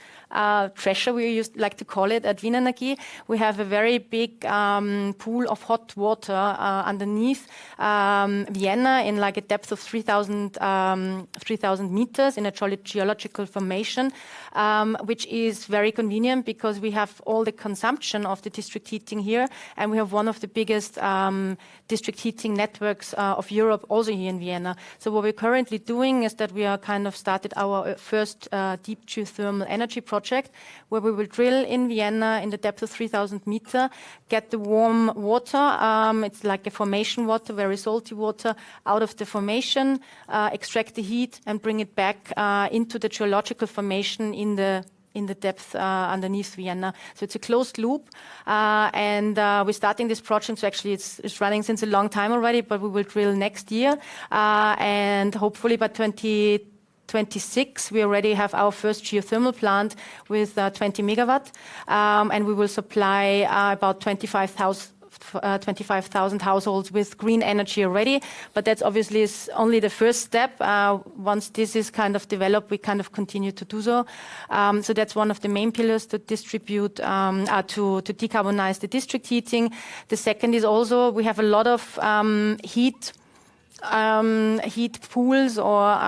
treasure, we like to call it, at Wien Energie. We have a very big pool of hot water underneath Vienna in like a depth of 3,000 meters in a geological formation, which is very convenient because we have all the consumption of the district heating here, and we have one of the biggest district heating networks of Europe Europe, also here in Vienna. So what we're currently doing is that we are kind of started our first deep geothermal energy project, where we will drill in Vienna in the depth of 3,000 meters, get the warm water, it's like a formation water, very salty water, out of the formation, extract the heat and bring it back into the geological formation in the depth underneath Vienna. So it's a closed loop, and we're starting this project. So actually it's running since a long time already, but we will drill next year, and hopefully by 2026 we already have our first geothermal plant with 20 megawatt, and we will supply about 25,000 households with green energy already. But that's obviously is only the first step. Once this is kind of developed, we kind of continue to do so. So that's one of the main pillars to distribute, to decarbonize the district heating. The second is also we have a lot of heat pools or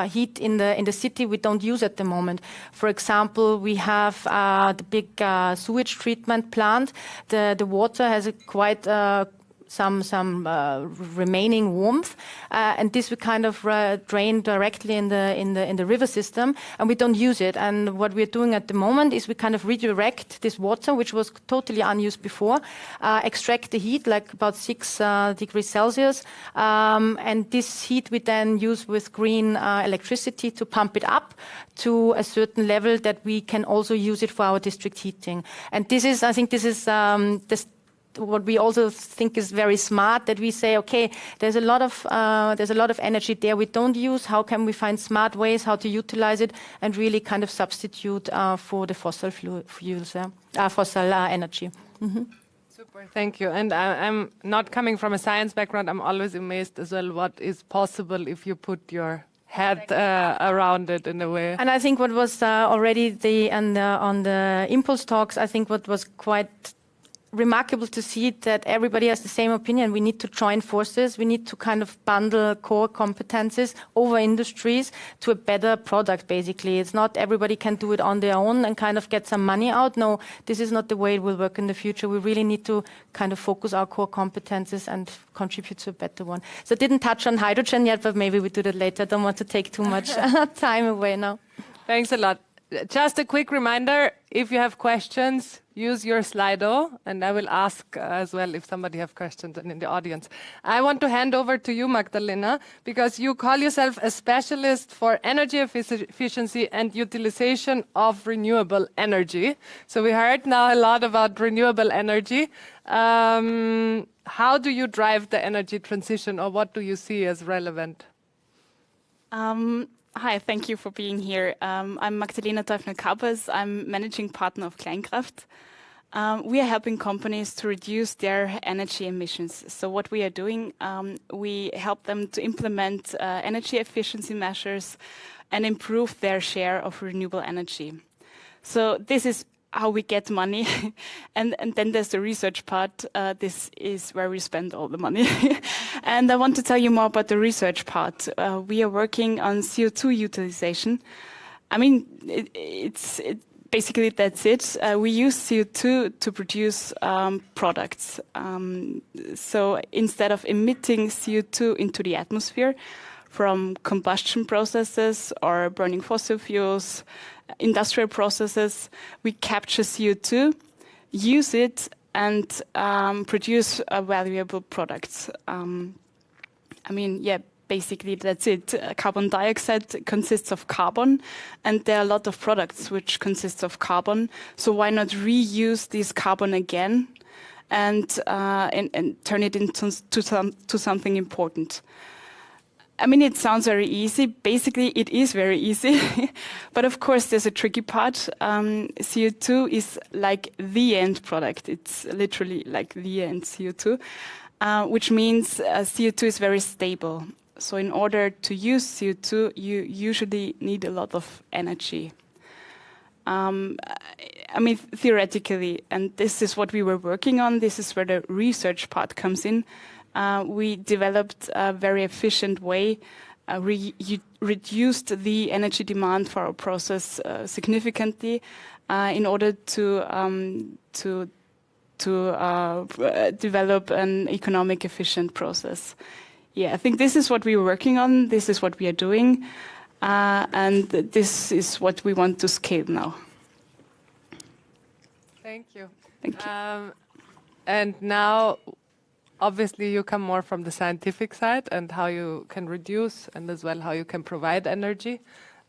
heat in the city we don't use at the moment. For example, we have the big sewage treatment plant. The water has quite some remaining warmth, and this we kind of drain directly in the river system, and we don't use it. And what we're doing at the moment is we kind of redirect this water, which was totally unused before, extract the heat like about 6 degrees Celsius, and this heat we then use with green electricity to pump it up to a certain level that we can also use it for our district heating. And this is, I think, this is what we also think is very smart, that we say, okay, there's a lot of energy there we don't use. How can we find smart ways how to utilize it and really kind of substitute for the fossil fuels, fossil energy? Mm-hmm. Super, thank you. And I'm not coming from a science background. I'm always amazed as well what is possible if you put your head around it in a way. And I think what was already on the Impulse talks, I think what was quite remarkable to see that everybody has the same opinion. We need to join forces. We need to kind of bundle core competences over industries to a better product, basically. It's not everybody can do it on their own and kind of get some money out. No, this is not the way it will work in the future. We really need to kind of focus our core competences and contribute to a better one. So I didn't touch on hydrogen yet, but maybe we do that later. I don't want to take too much time away now. Thanks a lot. Just a quick reminder, if you have questions, use your Slido, and I will ask as well if somebody have questions in the audience. I want to hand over to you, Magdalena, because you call yourself a specialist for energy efficiency and utilization of renewable energy. So we heard now a lot about renewable energy. How do you drive the energy transition, or what do you see as relevant? Hi, thank you for being here. I'm Magdalena Teufner-Kappers. I'm managing partner of Kleinkraft. We are helping companies to reduce their energy emissions. So what we are doing, we help them to implement energy efficiency measures and improve their share of renewable energy. So this is how we get money. and then there's the research part. This is where we spend all the money. And I want to tell you more about the research part. We are working on CO2 utilization. I mean, basically that's it. We use CO2 to produce products. So instead of emitting CO2 into the atmosphere from combustion processes or burning fossil fuels, industrial processes, we capture CO2, use it, and produce valuable products. I mean, yeah, basically that's it. Carbon dioxide consists of carbon, and there are a lot of products which consist of carbon. So why not reuse this carbon again and turn it into something important? I mean, it sounds very easy. Basically, it is very easy. But of course, there's a tricky part. CO2 is like the end product. It's literally like the end CO2, which means CO2 is very stable. So in order to use CO2, you usually need a lot of energy. I mean, theoretically, and this is what we were working on. This is where the research part comes in. We developed a very efficient way, reduced the energy demand for our process significantly in order to develop an economic efficient process. yeah, I think this is what we were working on. This is what we are doing. And this is what we want to scale now. Thank you. Thank you. And now, obviously, you come more from the scientific side and how you can reduce and as well how you can provide energy.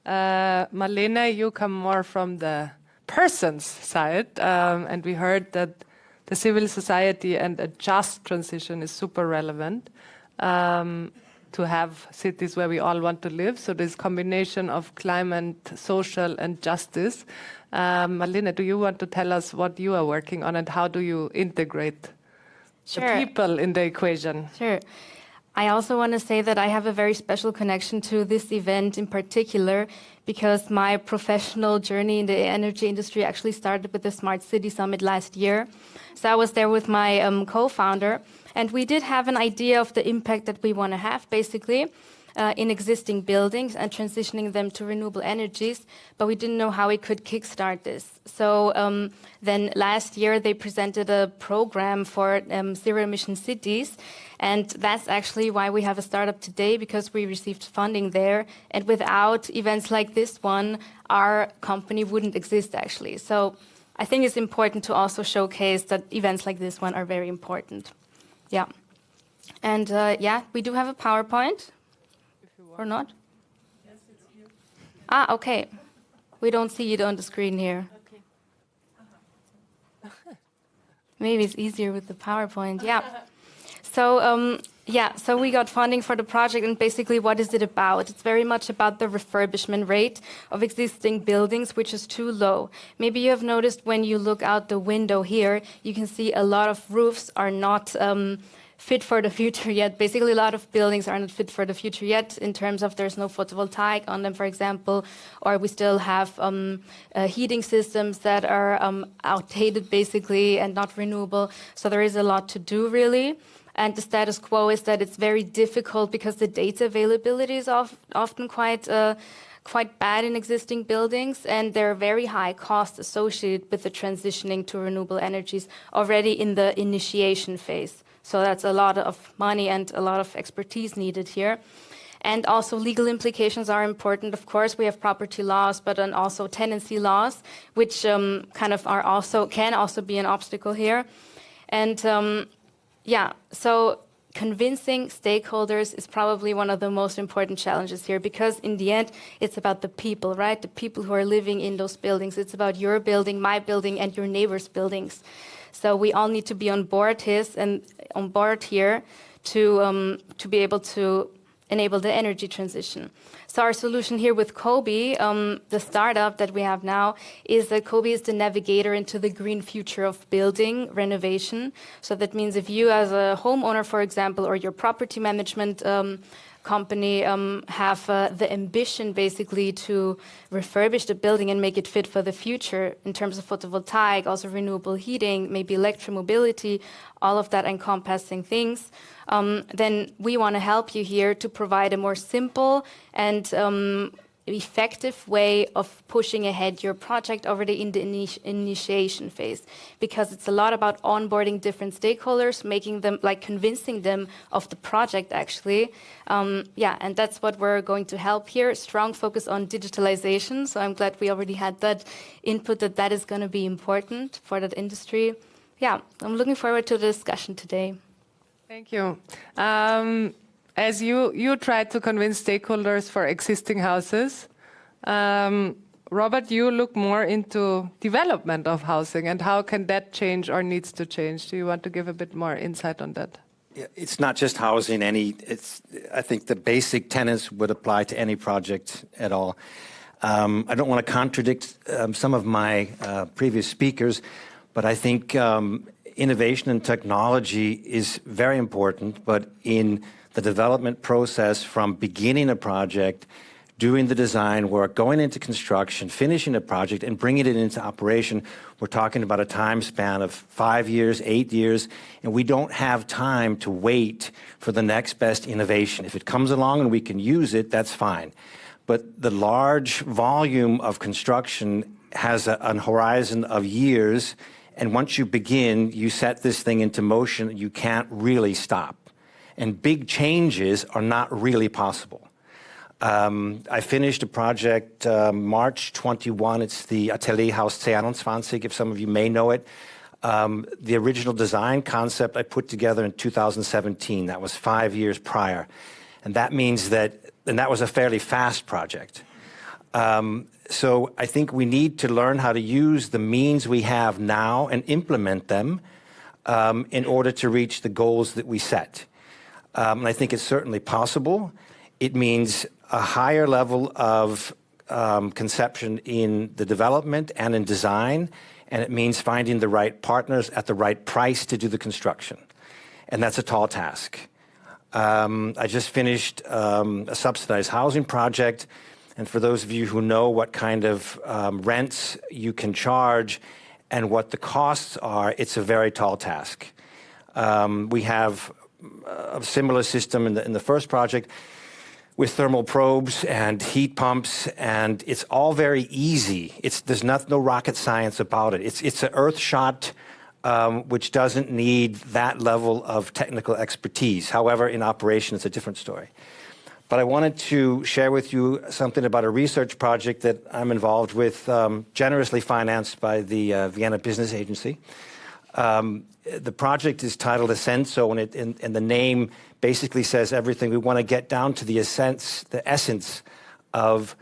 Marlene, you come more from the person's side, and we heard that the civil society and a just transition is super relevant to have cities where we all want to live. So this combination of climate, social, and justice. Marlene, do you want to tell us what you are working on and how do you integrate the people in the equation? Sure. I also want to say that I have a very special connection to this event in particular because my professional journey in the energy industry actually started with the Smart City Summit last year. So I was there with my co-founder, and we did have an idea of the impact that we want to have, basically, in existing buildings and transitioning them to renewable energies, but we didn't know how we could kickstart this. So then last year they presented a program for zero-emission cities, and that's actually why we have a startup today, because we received funding there, and without events like this one, our company wouldn't exist, actually. So I think it's important to also showcase that events like this one are very important. Yeah. And yeah, we do have a PowerPoint. Or not? Yes, it's here. Ah, okay. We don't see it on the screen here. Okay. Maybe it's easier with the PowerPoint. Yeah. So, so we got funding for the project, and basically what is it about? It's very much about the refurbishment rate of existing buildings, which is too low. Maybe you have noticed when you look out the window here, you can see a lot of roofs are not fit for the future yet. Basically, a lot of buildings are not fit for the future yet in terms of there's no photovoltaic on them, for example, or we still have heating systems that are outdated, basically, and not renewable. So there is a lot to do, really. And the status quo is that it's very difficult because the data availability is often quite bad in existing buildings, and there are very high costs associated with the transitioning to renewable energies already in the initiation phase. So that's a lot of money and a lot of expertise needed here. And also legal implications are important. Of course, we have property laws, but then also tenancy laws, which kind of can also be an obstacle here. And so convincing stakeholders is probably one of the most important challenges here, because in the end, it's about the people, right? The people who are living in those buildings. It's about your building, my building, and your neighbor's buildings. So we all need to be on board here to be able to enable the energy transition. So our solution here with Kobe, the startup that we have now, is that Kobe is the navigator into the green future of building renovation. So that means if you as a homeowner, for example, or your property management company have the ambition basically to refurbish the building and make it fit for the future in terms of photovoltaic, also renewable heating, maybe electromobility, all of that encompassing things, then we want to help you here to provide a more simple and effective way of pushing ahead your project already in the initiation phase, because it's a lot about onboarding different stakeholders, making them, convincing them of the project actually. And that's what we're going to help here. Strong focus on digitalization. So I'm glad we already had that input that is going to be important for that industry. Yeah, I'm looking forward to the discussion today. Thank you. As you tried to convince stakeholders for existing houses, Robert, you look more into development of housing, and how can that change or needs to change? Do you want to give a bit more insight on that? Yeah, it's not just housing. I think the basic tenets would apply to any project at all. I don't want to contradict some of my previous speakers, but I think innovation and technology is very important, but in the development process from beginning a project, doing the design work, going into construction, finishing a project, and bringing it into operation, we're talking about a time span of 5 years, 8 years, and we don't have time to wait for the next best innovation. If it comes along and we can use it, that's fine. But the large volume of construction has a horizon of years, and once you begin, you set this thing into motion, you can't really stop. and big changes are not really possible. I finished a project March 21. It's the Atelier Haus 22, if some of you may know it. The original design concept I put together in 2017. That was 5 years prior. And that means and that was a fairly fast project. So I think we need to learn how to use the means we have now and implement them in order to reach the goals that we set. And I think it's certainly possible. It means a higher level of conception in the development and in design, and it means finding the right partners at the right price to do the construction. And that's a tall task. I just finished a subsidized housing project, and for those of you who know what kind of rents you can charge and what the costs are, it's a very tall task. We have a similar system in the first project with thermal probes and heat pumps, and it's all very easy. There's no rocket science about it. It's an earth shot which doesn't need that level of technical expertise. However, in operation, it's a different story. But I wanted to share with you something about a research project that I'm involved with, generously financed by the Vienna Business Agency. The project is titled Ascenso, and the name basically says everything. We want to get down to the essence of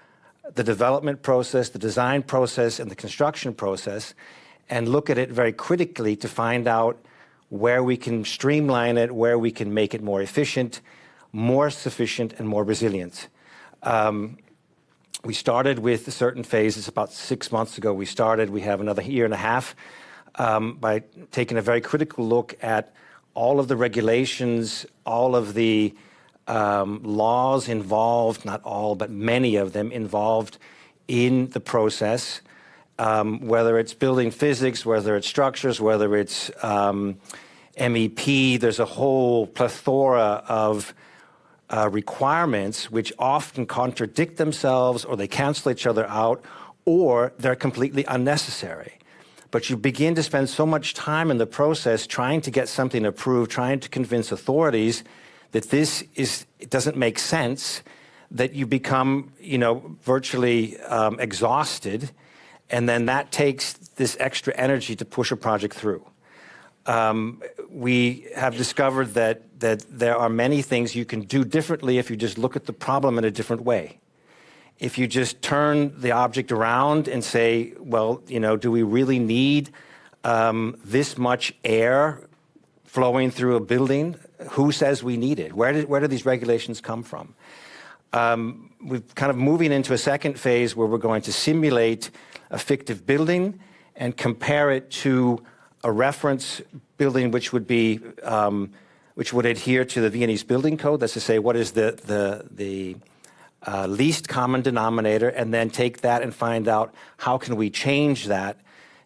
the development process, the design process, and the construction process, and look at it very critically to find out where we can streamline it, where we can make it more efficient, more sufficient, and more resilient. We started with certain phases about 6 months ago. We have another year and a half by taking a very critical look at all of the regulations, all of the laws involved, not all, but many of them involved in the process, whether it's building physics, whether it's structures, whether it's MEP. There's a whole plethora of requirements which often contradict themselves, or they cancel each other out, or they're completely unnecessary. But you begin to spend so much time in the process trying to get something approved, trying to convince authorities that it doesn't make sense, that you become, virtually exhausted, and then that takes this extra energy to push a project through. We have discovered that there are many things you can do differently if you just look at the problem in a different way. If you just turn the object around and say, well, do we really need this much air flowing through a building? Who says we need it? Where do these regulations come from? We're kind of moving into a second phase where we're going to simulate a fictive building and compare it to a reference building which would be which would adhere to the Viennese building code. That's to say, what is the least common denominator, and then take that and find out how can we change that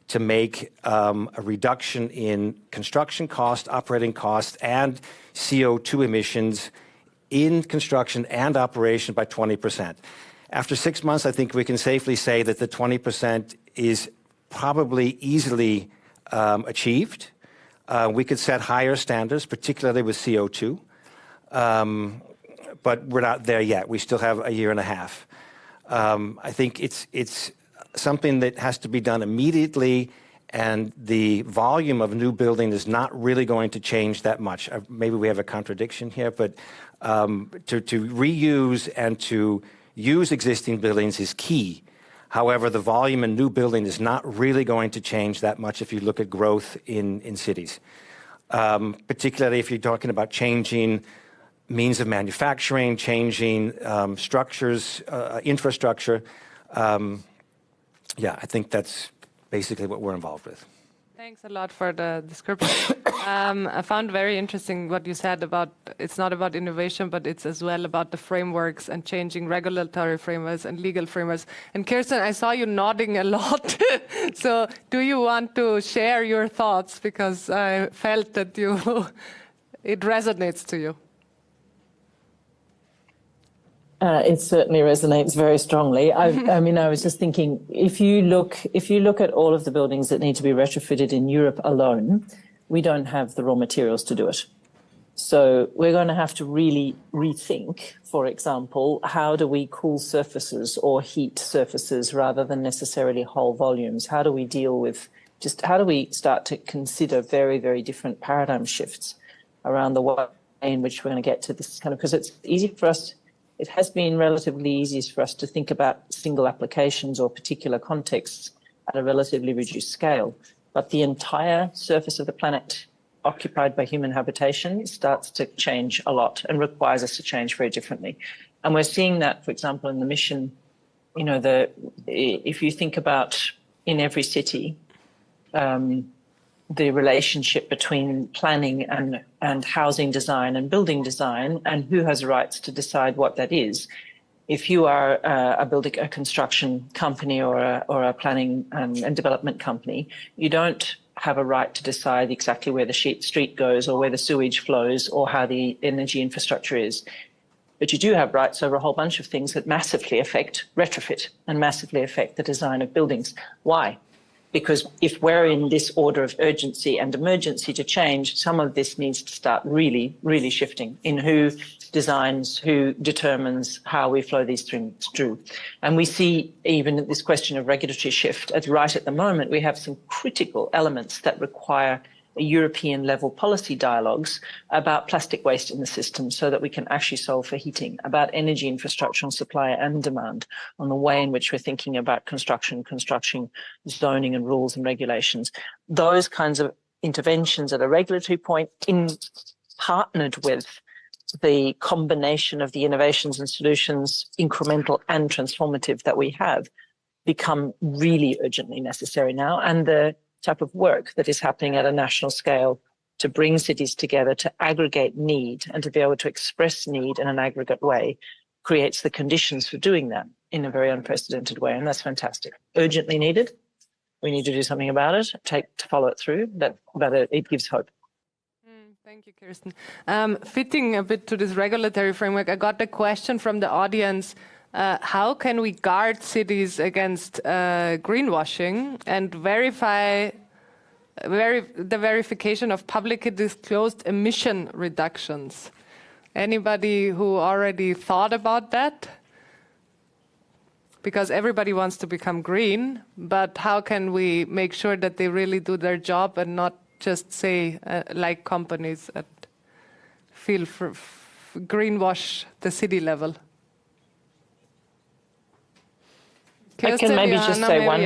to make a reduction in construction cost, operating costs, and CO2 emissions in construction and operation by 20%. After 6 months, I think we can safely say that the 20% is probably easily achieved. We could set higher standards, particularly with CO2. But we're not there yet. We still have a year and a half. I think it's something that has to be done immediately, and the volume of new building is not really going to change that much. Maybe we have a contradiction here, but to reuse and to use existing buildings is key. However, the volume in new building is not really going to change that much if you look at growth in cities, particularly if you're talking about changing means of manufacturing, changing structures, infrastructure. I think that's basically what we're involved with. Thanks a lot for the description. I found very interesting what you said about it's not about innovation, but it's as well about the frameworks and changing regulatory frameworks and legal frameworks. And Kirsten, I saw you nodding a lot. So do you want to share your thoughts? Because I felt that it resonates to you. It certainly resonates very strongly. I mean, I was just thinking, if you look at all of the buildings that need to be retrofitted in Europe alone, we don't have the raw materials to do it. So we're going to have to really rethink, for example, how do we cool surfaces or heat surfaces rather than necessarily whole volumes? How do we deal with how do we start to consider very, very different paradigm shifts around the way in which we're going to get to this kind of, because it's easy for us, it has been relatively easy for us to think about single applications or particular contexts at a relatively reduced scale. But the entire surface of the planet occupied by human habitation starts to change a lot and requires us to change very differently. And we're seeing that, for example, in the mission, you know, if you think about in every city, the relationship between planning and housing design and building design and who has rights to decide what that is. If you are a construction company or a planning and development company, you don't have a right to decide exactly where the street goes or where the sewage flows or how the energy infrastructure is. But you do have rights over a whole bunch of things that massively affect retrofit and massively affect the design of buildings. Why? Because if we're in this order of urgency and emergency to change, some of this needs to start really, really shifting in who designs, who determines how we flow these things through. And we see even this question of regulatory shift as right at the moment, we have some critical elements that require European level policy dialogues about plastic waste in the system so that we can actually solve for heating, about energy infrastructure on supply and demand, on the way in which we're thinking about construction, zoning and rules and regulations. Those kinds of interventions at a regulatory point partnered with the combination of the innovations and solutions, incremental and transformative that we have, become really urgently necessary now. And the type of work that is happening at a national scale to bring cities together to aggregate need and to be able to express need in an aggregate way creates the conditions for doing that in a very unprecedented way. And that's fantastic. Urgently needed. We need to do something about it, to follow it through, but it gives hope. Thank you, Kirsten. Fitting a bit to this regulatory framework, I got a question from the audience. How can we guard cities against greenwashing and verify the verification of publicly disclosed emission reductions? Anybody who already thought about that? Because everybody wants to become green, but how can we make sure that they really do their job and not just say, like companies that feel greenwash the city level? I can maybe just say one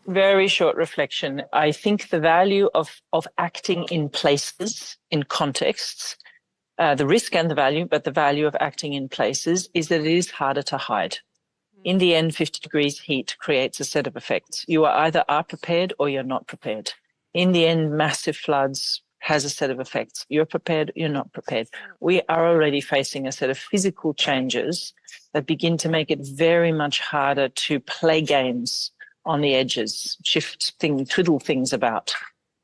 very short reflection. I think the value of acting in places, in contexts, the risk and the value, but the value of acting in places is that it is harder to hide. In the end, 50 degrees heat creates a set of effects. You either are prepared or you're not prepared. In the end, massive floods has a set of effects. You're prepared, you're not prepared. We are already facing a set of physical changes that begin to make it very much harder to play games on the edges, twiddle things about.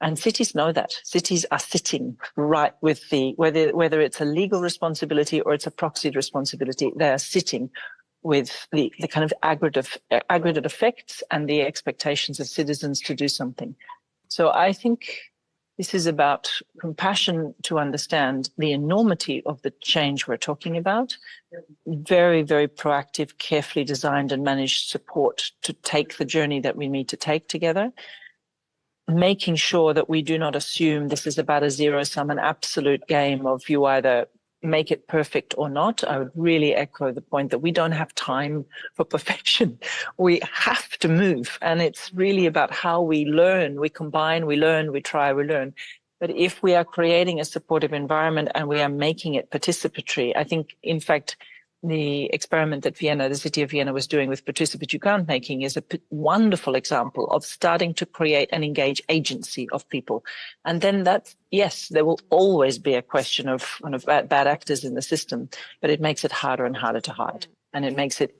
And cities know that. Cities are sitting right with whether it's a legal responsibility or it's a proxied responsibility, they are sitting with the kind of aggregate effects and the expectations of citizens to do something. So I think this is about compassion to understand the enormity of the change we're talking about. Very, very proactive, carefully designed and managed support to take the journey that we need to take together. Making sure that we do not assume this is about a zero-sum, an absolute game of you either make it perfect or not. I would really echo the point that we don't have time for perfection. We have to move. And it's really about how we learn, we combine, we learn, we try, we learn. But if we are creating a supportive environment and we are making it participatory, I think, in fact, the experiment that the City of Vienna was doing with participatory grant making is a wonderful example of starting to create and engage agency of people. And then yes, there will always be a question of bad actors in the system, but it makes it harder and harder to hide. And it makes it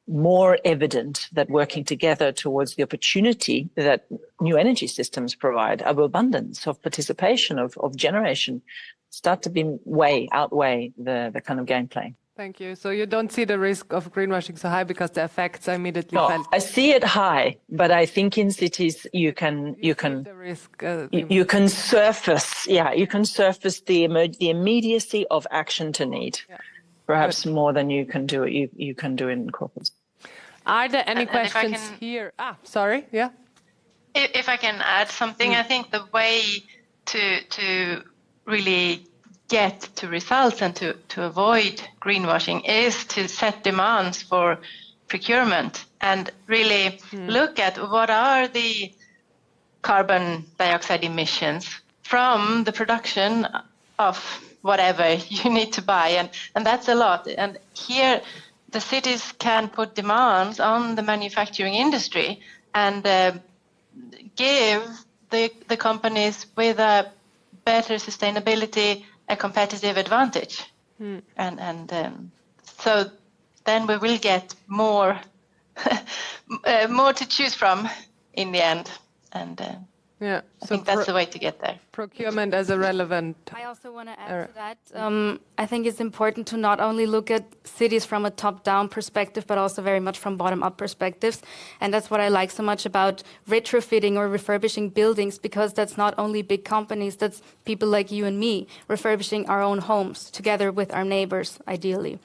more evident that working together towards the opportunity that new energy systems provide, of abundance, of participation, of generation, start to outweigh the kind of gameplay. Thank you. So you don't see the risk of greenwashing so high because the effects are immediately No, felt. I see it high, but I think in cities you can The risk, you can surface the immediacy of action to need, perhaps more than you can do in corporates. Are there any And if I questions here? Sorry. Yeah. If I can add something, I think the way to really get to results and to avoid greenwashing is to set demands for procurement and really look at what are the carbon dioxide emissions from the production of whatever you need to buy, and that's a lot. And here the cities can put demands on the manufacturing industry and give the companies with a better sustainability a competitive advantage. So then we will get more more to choose from in the end. And I think that's the way to get there. Procurement as a relevant. I also want to add to that. I think it's important to not only look at cities from a top-down perspective, but also very much from bottom-up perspectives. And that's what I like so much about retrofitting or refurbishing buildings, because that's not only big companies, that's people like you and me refurbishing our own homes together with our neighbors, ideally.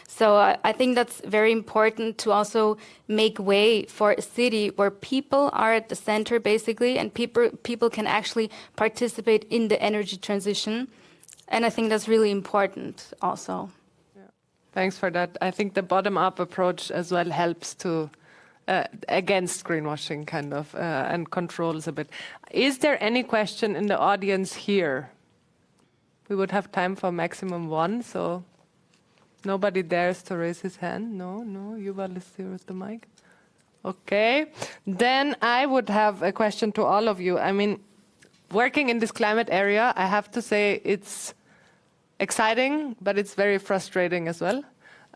So I think that's very important to also make way for a city where people are at the center, basically, and people can actually participate in the energy transition. And I think that's really important also. Yeah. Thanks for that. I think the bottom-up approach as well helps to against greenwashing kind of and controls a bit. Is there any question in the audience here? We would have time for maximum one, so... Nobody dares to raise his hand? No, Yuval is here with the mic. Okay, then I would have a question to all of you. I mean, working in this climate area, I have to say it's exciting, but it's very frustrating as well.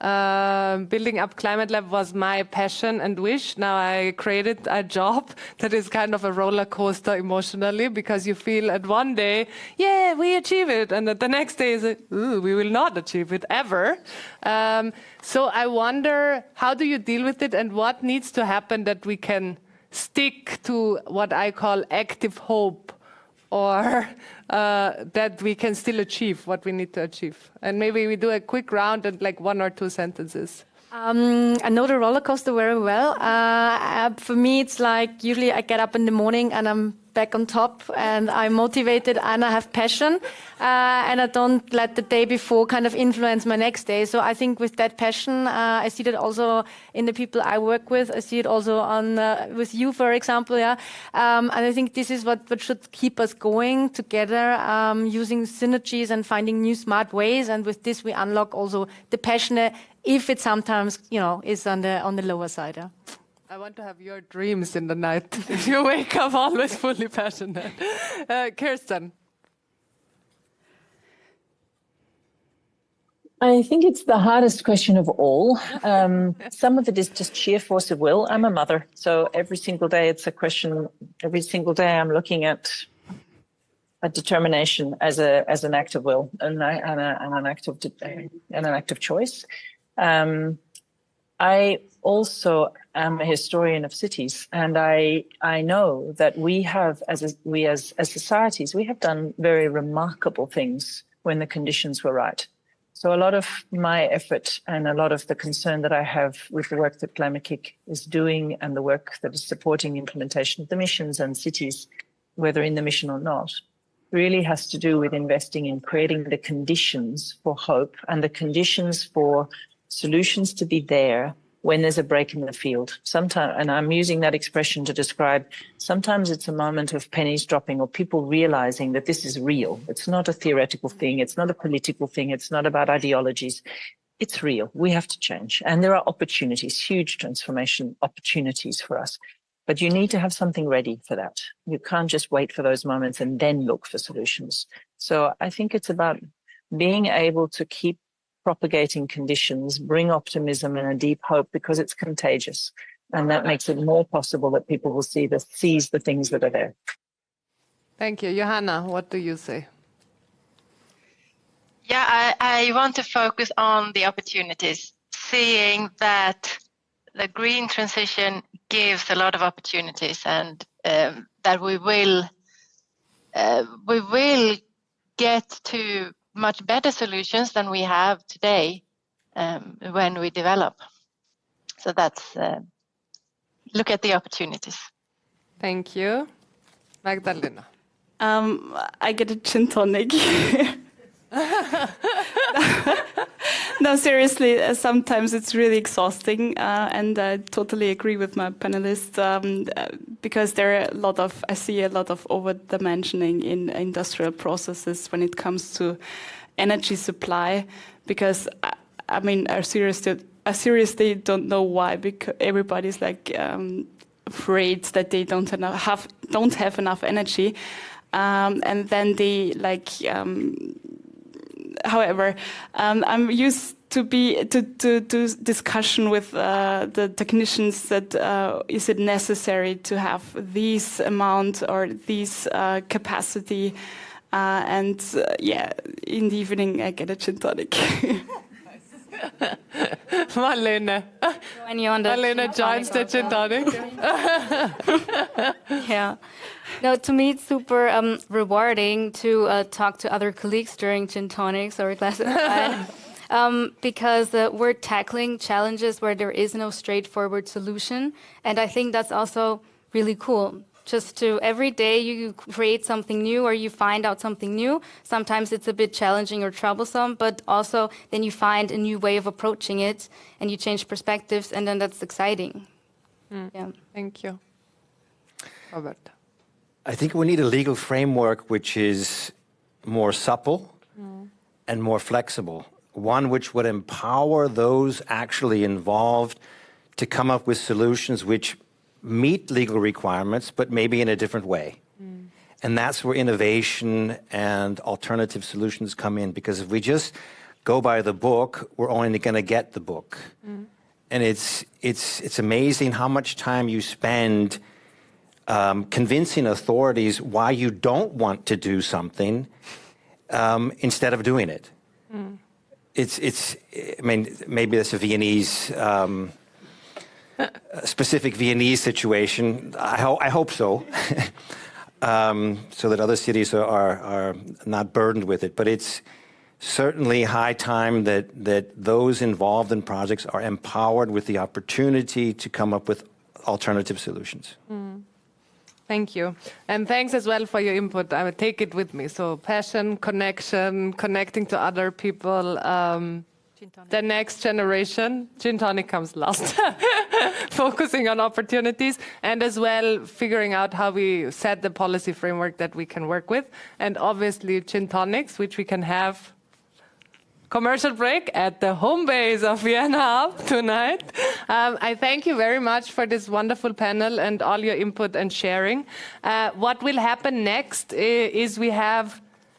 Building up Climate Lab was my passion and wish. Now I created a job that is kind of a roller coaster emotionally, because you feel at one day, yeah, we achieve it. And at the next day is, ooh, we will not achieve it ever. So I wonder, how do you deal with it, and what needs to happen that we can stick to what I call active hope, or that we can still achieve what we need to achieve? And maybe we do a quick round and like 1 or 2 sentences. I know the roller coaster very well. For me, it's like usually I get up in the morning and I'm back on top and I'm motivated and I have passion, and I don't let the day before kind of influence my next day. So I think with that passion, I see that also in the people I work with. I see it also on with you, for example. Yeah, and I think this is what should keep us going together, using synergies and finding new smart ways. And with this, we unlock also the passion, if it sometimes is on the lower side. Yeah. I want to have your dreams in the night. If you wake up always fully passionate. Kirsten. I think it's the hardest question of all. Some of it is just sheer force of will. I'm a mother, so every single day it's a question. Every single day I'm looking at a determination as an act of will and an act of choice. I also am a historian of cities, and I know that we as societies, we have done very remarkable things when the conditions were right. So a lot of my effort and a lot of the concern that I have with the work that Climate Kick is doing and the work that is supporting implementation of the missions and cities, whether in the mission or not, really has to do with investing in creating the conditions for hope and the conditions for solutions to be there when there's a break in the field. Sometimes, and I'm using that expression to describe, sometimes it's a moment of pennies dropping or people realizing that this is real. It's not a theoretical thing. It's not a political thing. It's not about ideologies. It's real. We have to change. And there are opportunities, huge transformation opportunities for us. But you need to have something ready for that. You can't just wait for those moments and then look for solutions. So I think it's about being able to keep propagating conditions, bring optimism and a deep hope, because it's contagious. And that makes it more possible that people will seize the things that are there. Thank you. Johanna, what do you say? Yeah, I I want to focus on the opportunities, seeing that the green transition gives a lot of opportunities, and that we will get to much better solutions than we have today when we develop. So that's look at the opportunities. Thank you. Magdalena. I get a gin tonic. No, seriously, sometimes it's really exhausting, and I totally agree with my panelists, because I see a lot of over-dimensioning in industrial processes when it comes to energy supply, because I seriously don't know why, because everybody's like afraid that they don't have enough energy, and then they like. However, I'm used to do discussion with the technicians that is it necessary to have this amount or this capacity, and in the evening I get a gin tonic. Marlene. Marlene joins the gin tonic. Yeah. No, to me it's super rewarding to talk to other colleagues during gin tonics or a glass of wine, because we're tackling challenges where there is no straightforward solution, and I think that's also really cool. Just to every day you create something new or you find out something new. Sometimes it's a bit challenging or troublesome, but also then you find a new way of approaching it and you change perspectives, and then that's exciting. Yeah. Thank you. Robert. I think we need a legal framework which is more supple and more flexible. One which would empower those actually involved to come up with solutions which meet legal requirements, but maybe in a different way. And that's where innovation and alternative solutions come in, because if we just go by the book, we're only going to get the book. And it's amazing how much time you spend convincing authorities why you don't want to do something instead of doing it. I mean, maybe that's a Viennese specific Viennese situation. I hope so, so that other cities are not burdened with it. But it's certainly high time that those involved in projects are empowered with the opportunity to come up with alternative solutions. Thank you. And thanks as well for your input. I will take it with me. So passion, connection, connecting to other people, the next generation. Gin tonic comes last. Focusing on opportunities, and as well figuring out how we set the policy framework that we can work with. And obviously gin tonics, which we can have commercial break at the home base of Vienna Up tonight. I thank you very much for this wonderful panel and all your input and sharing. What will happen next is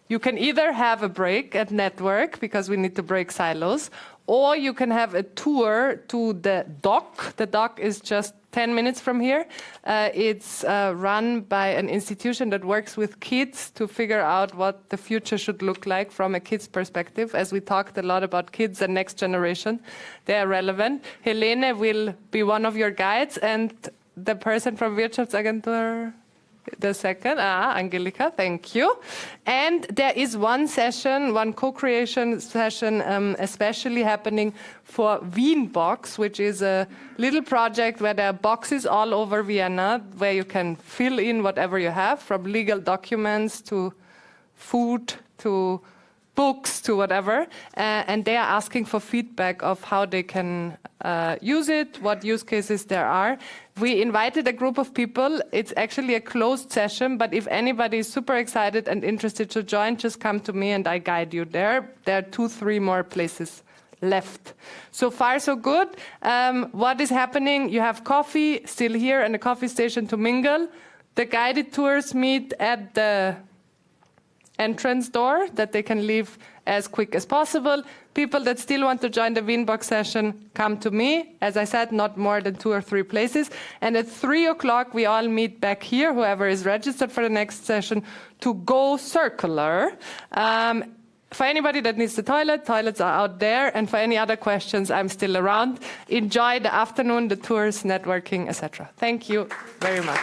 you can either have a break at Network, because we need to break silos, or you can have a tour to the dock. The dock is just 10 minutes from here. It's run by an institution that works with kids to figure out what the future should look like from a kid's perspective. As we talked a lot about kids and next generation, they are relevant. Helene will be one of your guides, and the person from Wirtschaftsagentur, the second, Angelika, thank you. And there is one session, one co-creation session, especially happening for Wien Box, which is a little project where there are boxes all over Vienna where you can fill in whatever you have, from legal documents to food to books to whatever, and they are asking for feedback of how they can use it, what use cases there are. We invited a group of people. It's actually a closed session, but if anybody is super excited and interested to join, just come to me and I guide you there. There are 2-3 more places left. So far, so good. What is happening? You have coffee still here and a coffee station to mingle. The guided tours meet at the entrance door that they can leave as quick as possible. People that still want to join the Wienbox session, come to me. As I said, not more than 2 or 3 places. And at 3 o'clock, we all meet back here, whoever is registered for the next session, to go circular. For anybody that needs the toilet, toilets are out there. And for any other questions, I'm still around. Enjoy the afternoon, the tours, networking, etc. Thank you very much.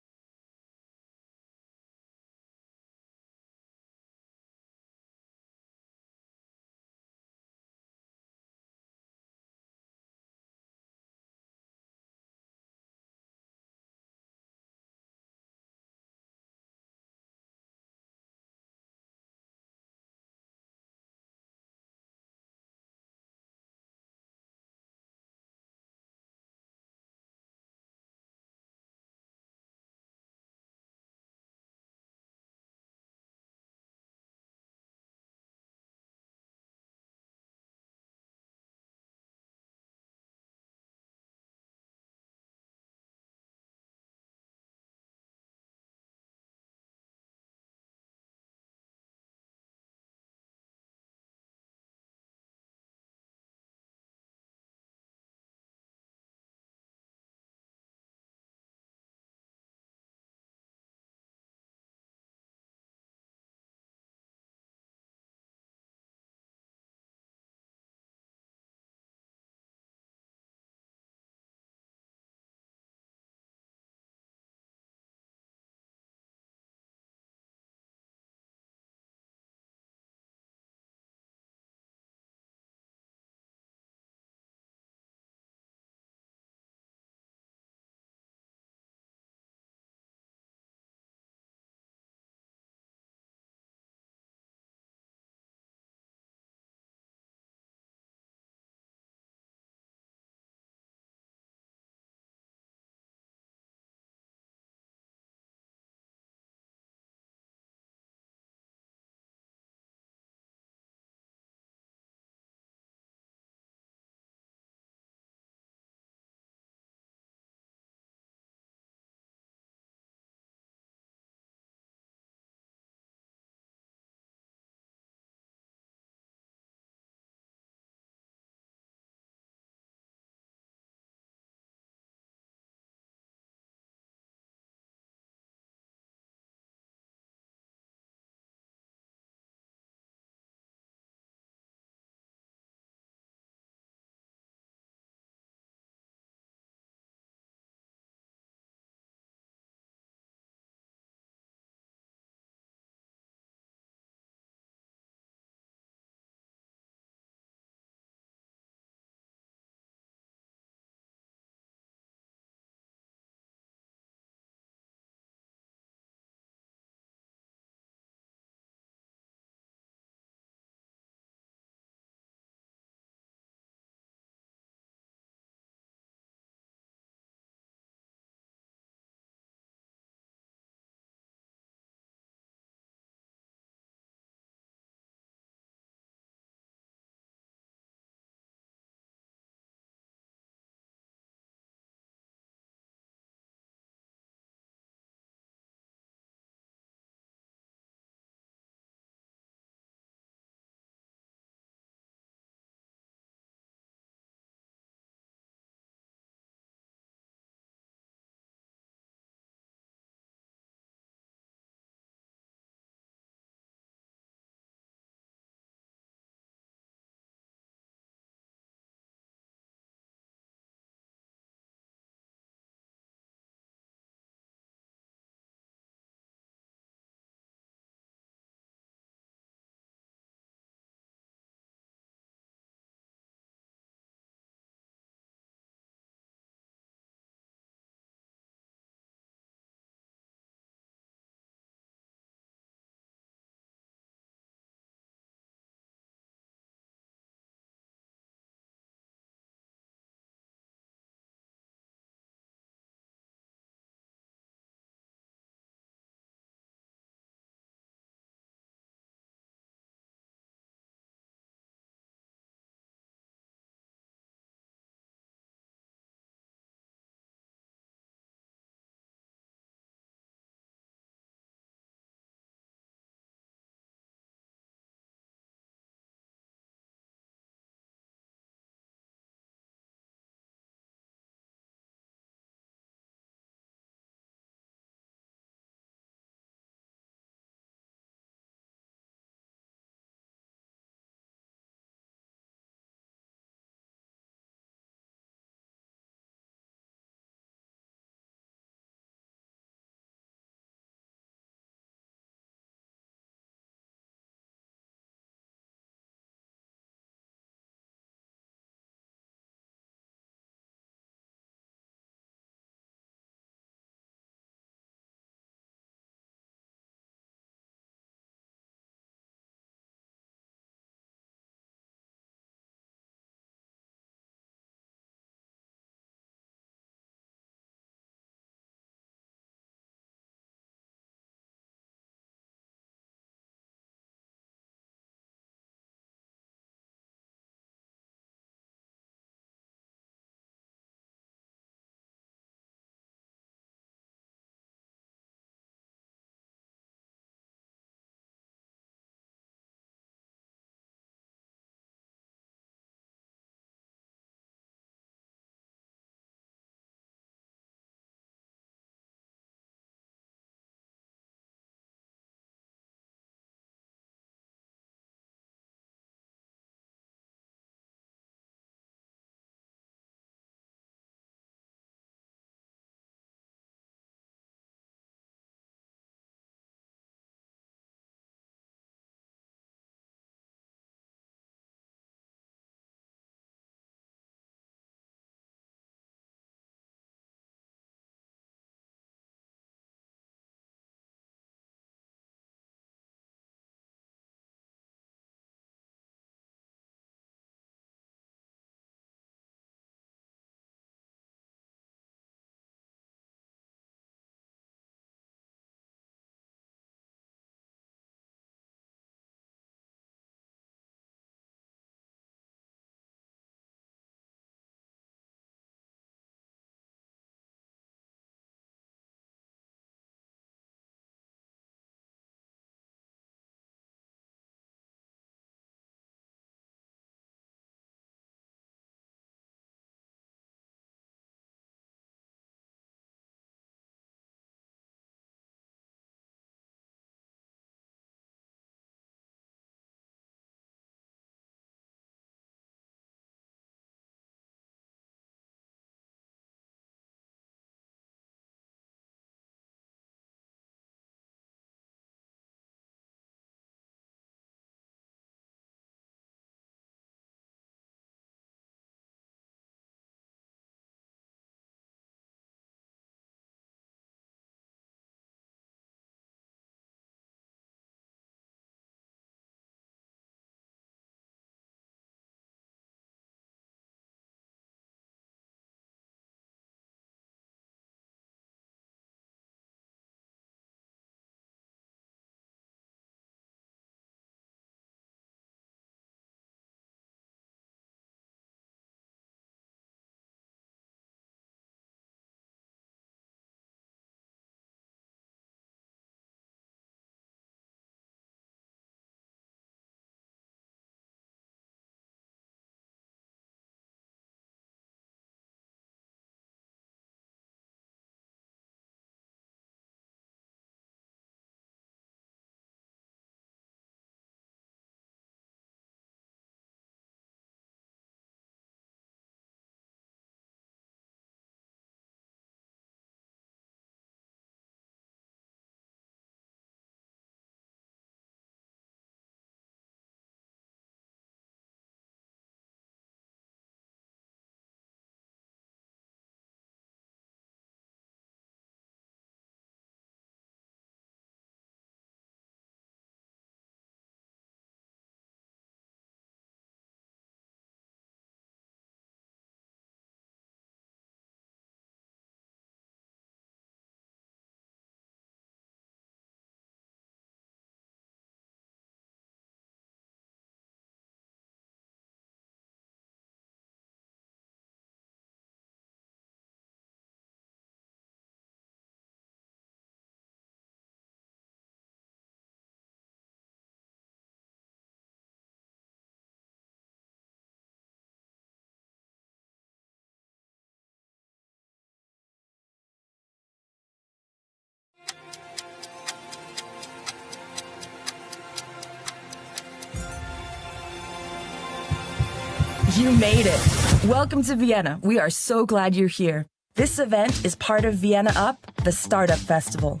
You made it! Welcome to Vienna. We are so glad you're here. This event is part of Vienna Up, the Startup Festival.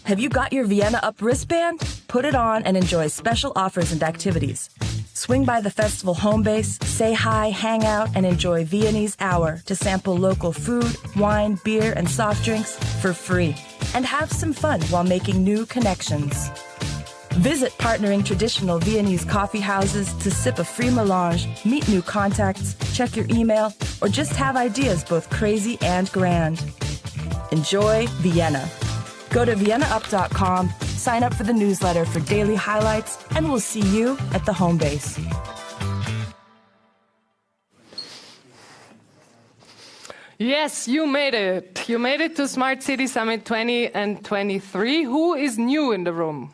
Have you got your Vienna Up wristband? Put it on and enjoy special offers and activities. Swing by the festival home base, say hi, hang out, and enjoy Viennese Hour to sample local food, wine, beer, and soft drinks for free. And have some fun while making new connections. Visit partnering traditional Viennese coffee houses to sip a free melange, meet new contacts, check your email, or just have ideas both crazy and grand. Enjoy Vienna. Go to viennaup.com, sign up for the newsletter for daily highlights, and we'll see you at the home base. Yes, you made it. You made it to Smart City Summit 20 and 23. Who is new in the room?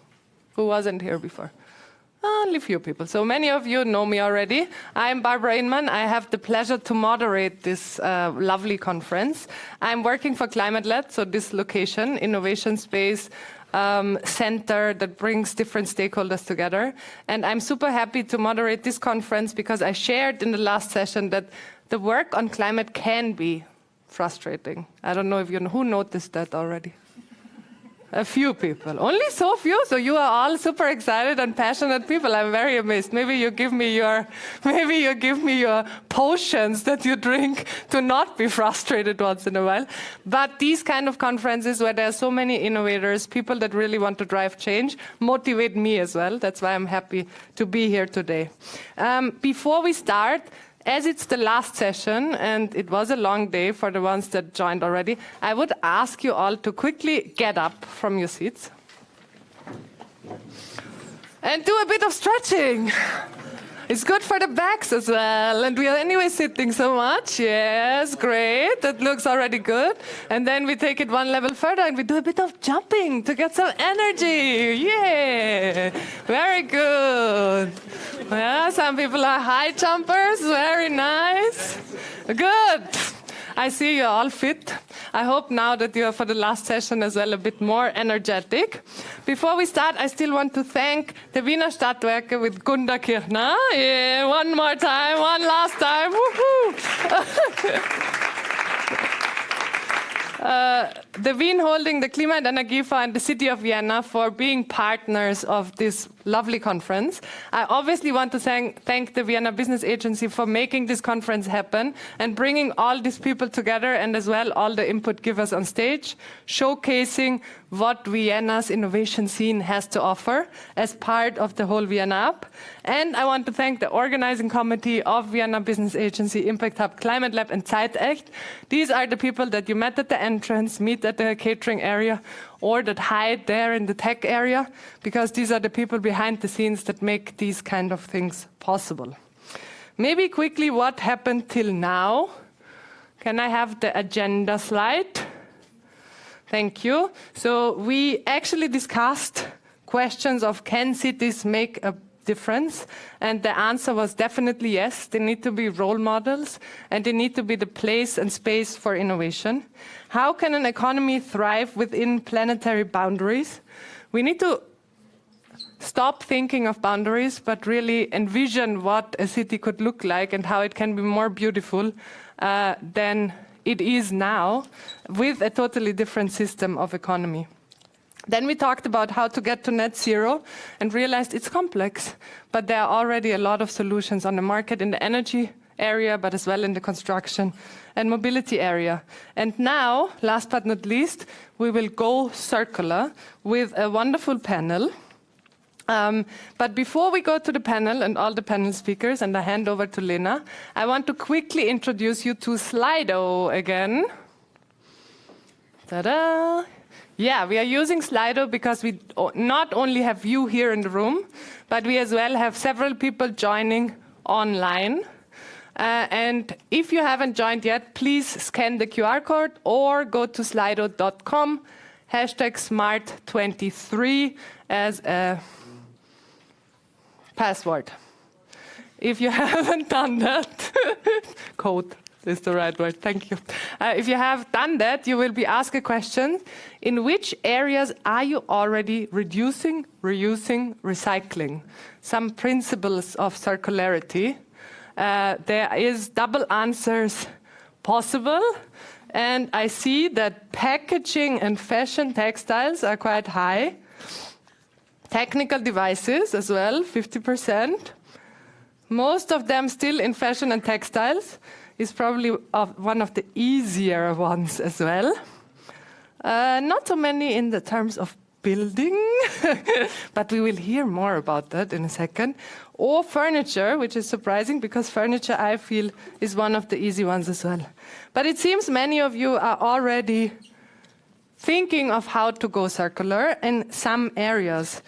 Who wasn't here before? Only few people. So many of you know me already. I'm Barbara Inman. I have the pleasure to moderate this lovely conference. I'm working for Climate-Led, so this location, innovation space, center that brings different stakeholders together. And I'm super happy to moderate this conference because I shared in the last session that the work on climate can be frustrating. I don't know if you know, who noticed that already? A few people. Only so few? So you are all super excited and passionate people. I'm very amazed. Maybe you give me your potions that you drink to not be frustrated once in a while. But these kind of conferences where there are so many innovators, people that really want to drive change, motivate me as well. That's why I'm happy to be here today. Before we start, as it's the last session, and it was a long day for the ones that joined already, I would ask you all to quickly get up from your seats and do a bit of stretching. It's good for the backs as well. And we are anyway sitting so much. Yes, great. That looks already good. And then we take it one level further and we do a bit of jumping to get some energy. Yeah, very good. Yeah, some people are high jumpers. Very nice. Good. I see you're all fit. I hope now that you are for the last session as well a bit more energetic. Before we start, I still want to thank the Wiener Stadtwerke with Gunda Kirchner. Yeah, one more time, one last time. Woohoo! The Wien Holding, the Klima- und Energiefonds, and the City of Vienna for being partners of this lovely conference. I obviously want to thank the Vienna Business Agency for making this conference happen and bringing all these people together, and as well all the input givers on stage, showcasing what Vienna's innovation scene has to offer as part of the whole Vienna Up. And I want to thank the organizing committee of Vienna Business Agency, Impact Hub, Climate Lab, and Zeitecht. These are the people that you met at the entrance, meet at the catering area, or that hide there in the tech area, because these are the people behind the scenes that make these kind of things possible. Maybe quickly what happened till now. Can I have the agenda slide? Thank you. So we actually discussed questions of can cities make a difference? And the answer was definitely yes. They need to be role models and they need to be the place and space for innovation. How can an economy thrive within planetary boundaries? We need to stop thinking of boundaries, but really envision what a city could look like and how it can be more beautiful than it is now, with a totally different system of economy. Then we talked about how to get to net zero and realized it's complex, but there are already a lot of solutions on the market in the energy area, but as well in the construction and mobility area. And now, last but not least, we will go circular with a wonderful panel. But before we go to the panel and all the panel speakers, and I hand over to Lena, I want to quickly introduce you to Slido again. Ta-da! Yeah, we are using Slido because we not only have you here in the room, but we as well have several people joining online. And if you haven't joined yet, please scan the QR code or go to slido.com, #smart23 as a password. If you haven't done that, code is the right word, thank you. If you have done that, you will be asked a question. In which areas are you already reducing, reusing, recycling? Some principles of circularity. There is double answers possible. And I see that packaging and fashion textiles are quite high. Technical devices as well, 50%. Most of them still in fashion and textiles is probably one of the easier ones as well. Not so many in the terms of building, but we will hear more about that in a second. Or furniture, which is surprising because furniture, I feel, is one of the easy ones as well. But it seems many of you are already thinking of how to go circular in some areas.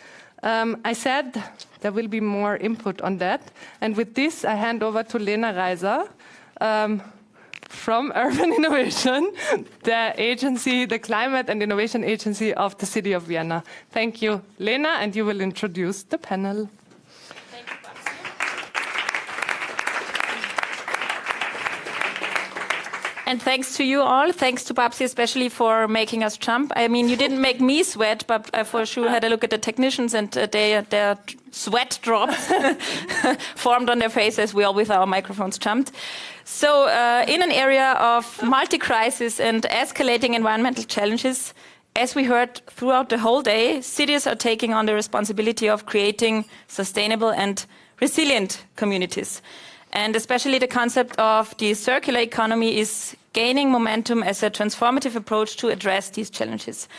I said there will be more input on that. And with this, I hand over to Lena Reiser from Urban Innovation, the agency, the Climate and Innovation Agency of the City of Vienna. Thank you, Lena, and you will introduce the panel. And thanks to you all, thanks to Babsi especially for making us jump. I mean, you didn't make me sweat, but I for sure had a look at the technicians and their sweat drops formed on their faces. We all with our microphones jumped. So in an area of multi-crisis and escalating environmental challenges, as we heard throughout the whole day, cities are taking on the responsibility of creating sustainable and resilient communities. And especially the concept of the circular economy is gaining momentum as a transformative approach to address these challenges.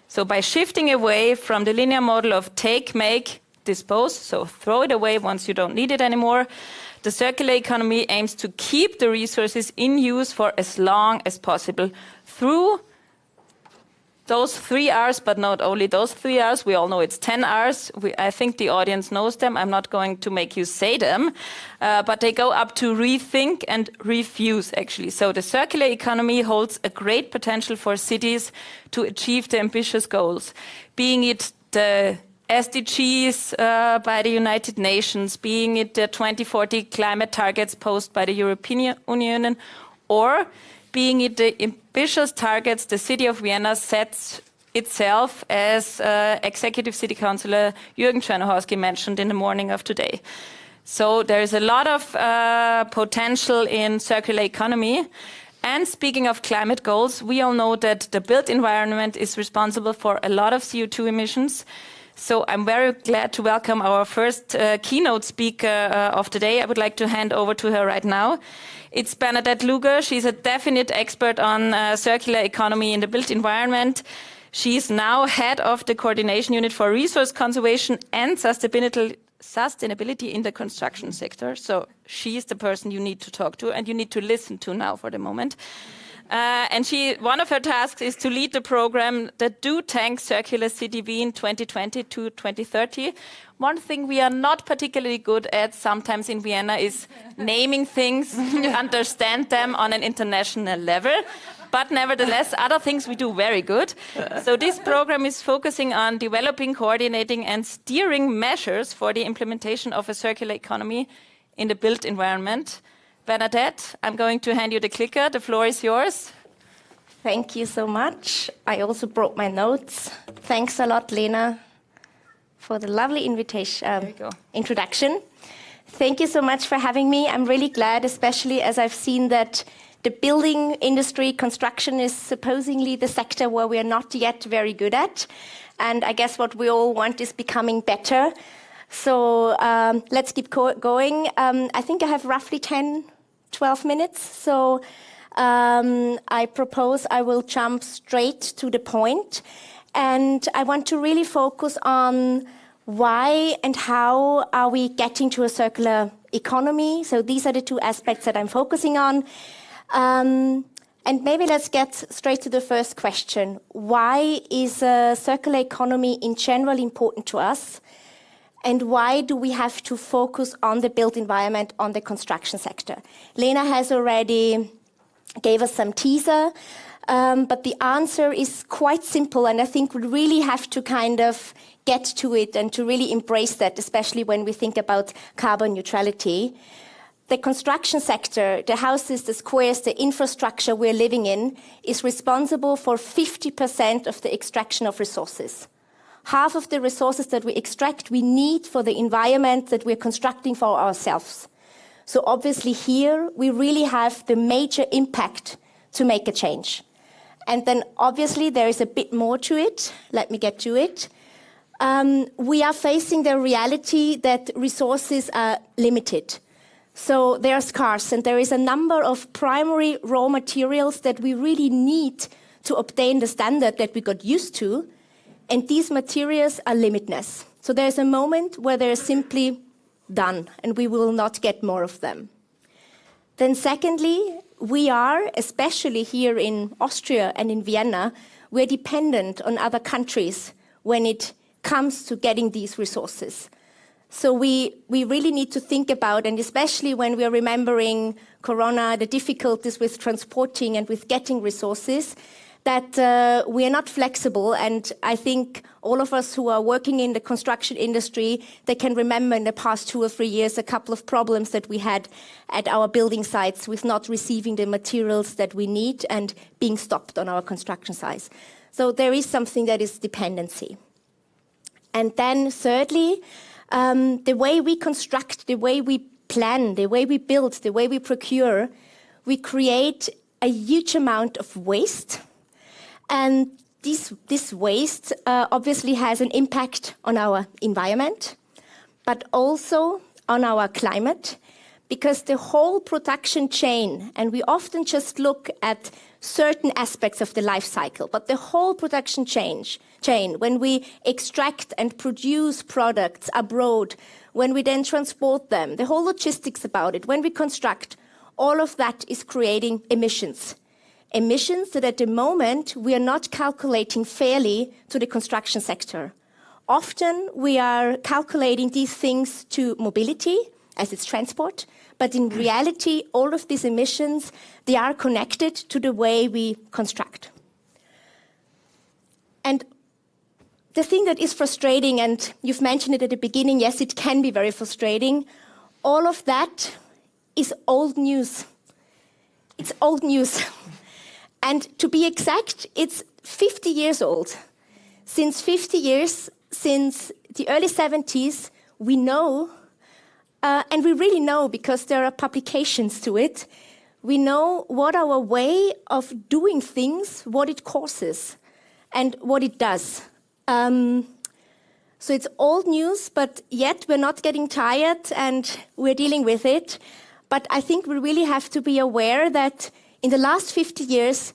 So by shifting away from the linear model of take, make, dispose, so throw it away once you don't need it anymore, the circular economy aims to keep the resources in use for as long as possible through those 3 R's, but not only those 3 R's. We all know it's 10 R's. I think the audience knows them. I'm not going to make you say them, but they go up to rethink and refuse, actually. So the circular economy holds a great potential for cities to achieve the ambitious goals, being it the SDGs by the United Nations, being it the 2040 climate targets posed by the European Union, or being it the ambitious targets the City of Vienna sets itself, as Executive City Councillor Jürgen Czernohorski mentioned in the morning of today. So there is a lot of potential in circular economy. And speaking of climate goals, we all know that the built environment is responsible for a lot of CO2 emissions. So I'm very glad to welcome our first keynote speaker of the day. I would like to hand over to her right now. It's Bernadette Luger. She's a definite expert on circular economy in the built environment. She's now head of the coordination unit for resource conservation and sustainability in the construction sector. So she's the person you need to talk to and you need to listen to now for the moment. And one of her tasks is to lead the program, the Do Tank Circular City Wien 2020 to 2030. One thing we are not particularly good at sometimes in Vienna is naming things, understand them on an international level. But nevertheless, other things we do very good. So this program is focusing on developing, coordinating and steering measures for the implementation of a circular economy in the built environment. Bernadette, I'm going to hand you the clicker. The floor is yours. Thank you so much. I also brought my notes. Thanks a lot, Lena, for the lovely introduction. Thank you so much for having me. I'm really glad, especially as I've seen that the building industry, construction is supposedly the sector where we are not yet very good at. And I guess what we all want is becoming better. So let's keep going. I think I have roughly 12 minutes. So I propose I will jump straight to the point. And I want to really focus on why and how are we getting to a circular economy. So these are the two aspects that I'm focusing on. And maybe let's get straight to the first question. Why is a circular economy in general important to us? And why do we have to focus on the built environment, on the construction sector? Lena has already gave us some teaser, but the answer is quite simple, and I think we really have to kind of get to it and to really embrace that, especially when we think about carbon neutrality. The construction sector, the houses, the squares, the infrastructure we're living in is responsible for 50% of the extraction of resources. Half of the resources that we extract, we need for the environment that we're constructing for ourselves. So obviously here we really have the major impact to make a change. And then obviously there is a bit more to it. Let me get to it. We are facing the reality that resources are limited. So they are scarce, and there is a number of primary raw materials that we really need to obtain the standard that we got used to, and these materials are limitless. So there's a moment where they're simply done, and we will not get more of them. Then secondly, we are, especially here in Austria and in Vienna, we're dependent on other countries when it comes to getting these resources. So we really need to think about, and especially when we are remembering Corona, the difficulties with transporting and with getting resources, that we are not flexible. And I think all of us who are working in the construction industry, they can remember in the past 2 or 3 years a couple of problems that we had at our building sites with not receiving the materials that we need and being stopped on our construction sites. So there is something that is dependency. And then thirdly, the way we construct, the way we plan, the way we build, the way we procure, we create a huge amount of waste. And this waste obviously has an impact on our environment, but also on our climate, because the whole production chain, and we often just look at certain aspects of the life cycle, but the whole production chain, when we extract and produce products abroad, when we then transport them, the whole logistics about it, when we construct, all of that is creating emissions. Emissions that at the moment we are not calculating fairly to the construction sector. Often we are calculating these things to mobility, as it's transport, but in reality, all of these emissions, they are connected to the way we construct. And the thing that is frustrating, and you've mentioned it at the beginning, yes, it can be very frustrating, all of that is old news. It's old news. And to be exact, it's 50 years old. Since 50 years, since the early 70s, we know, and we really know because there are publications to it, we know what our way of doing things, what it causes and what it does. So it's old news, but yet we're not getting tired and we're dealing with it. But I think we really have to be aware that in the last 50 years,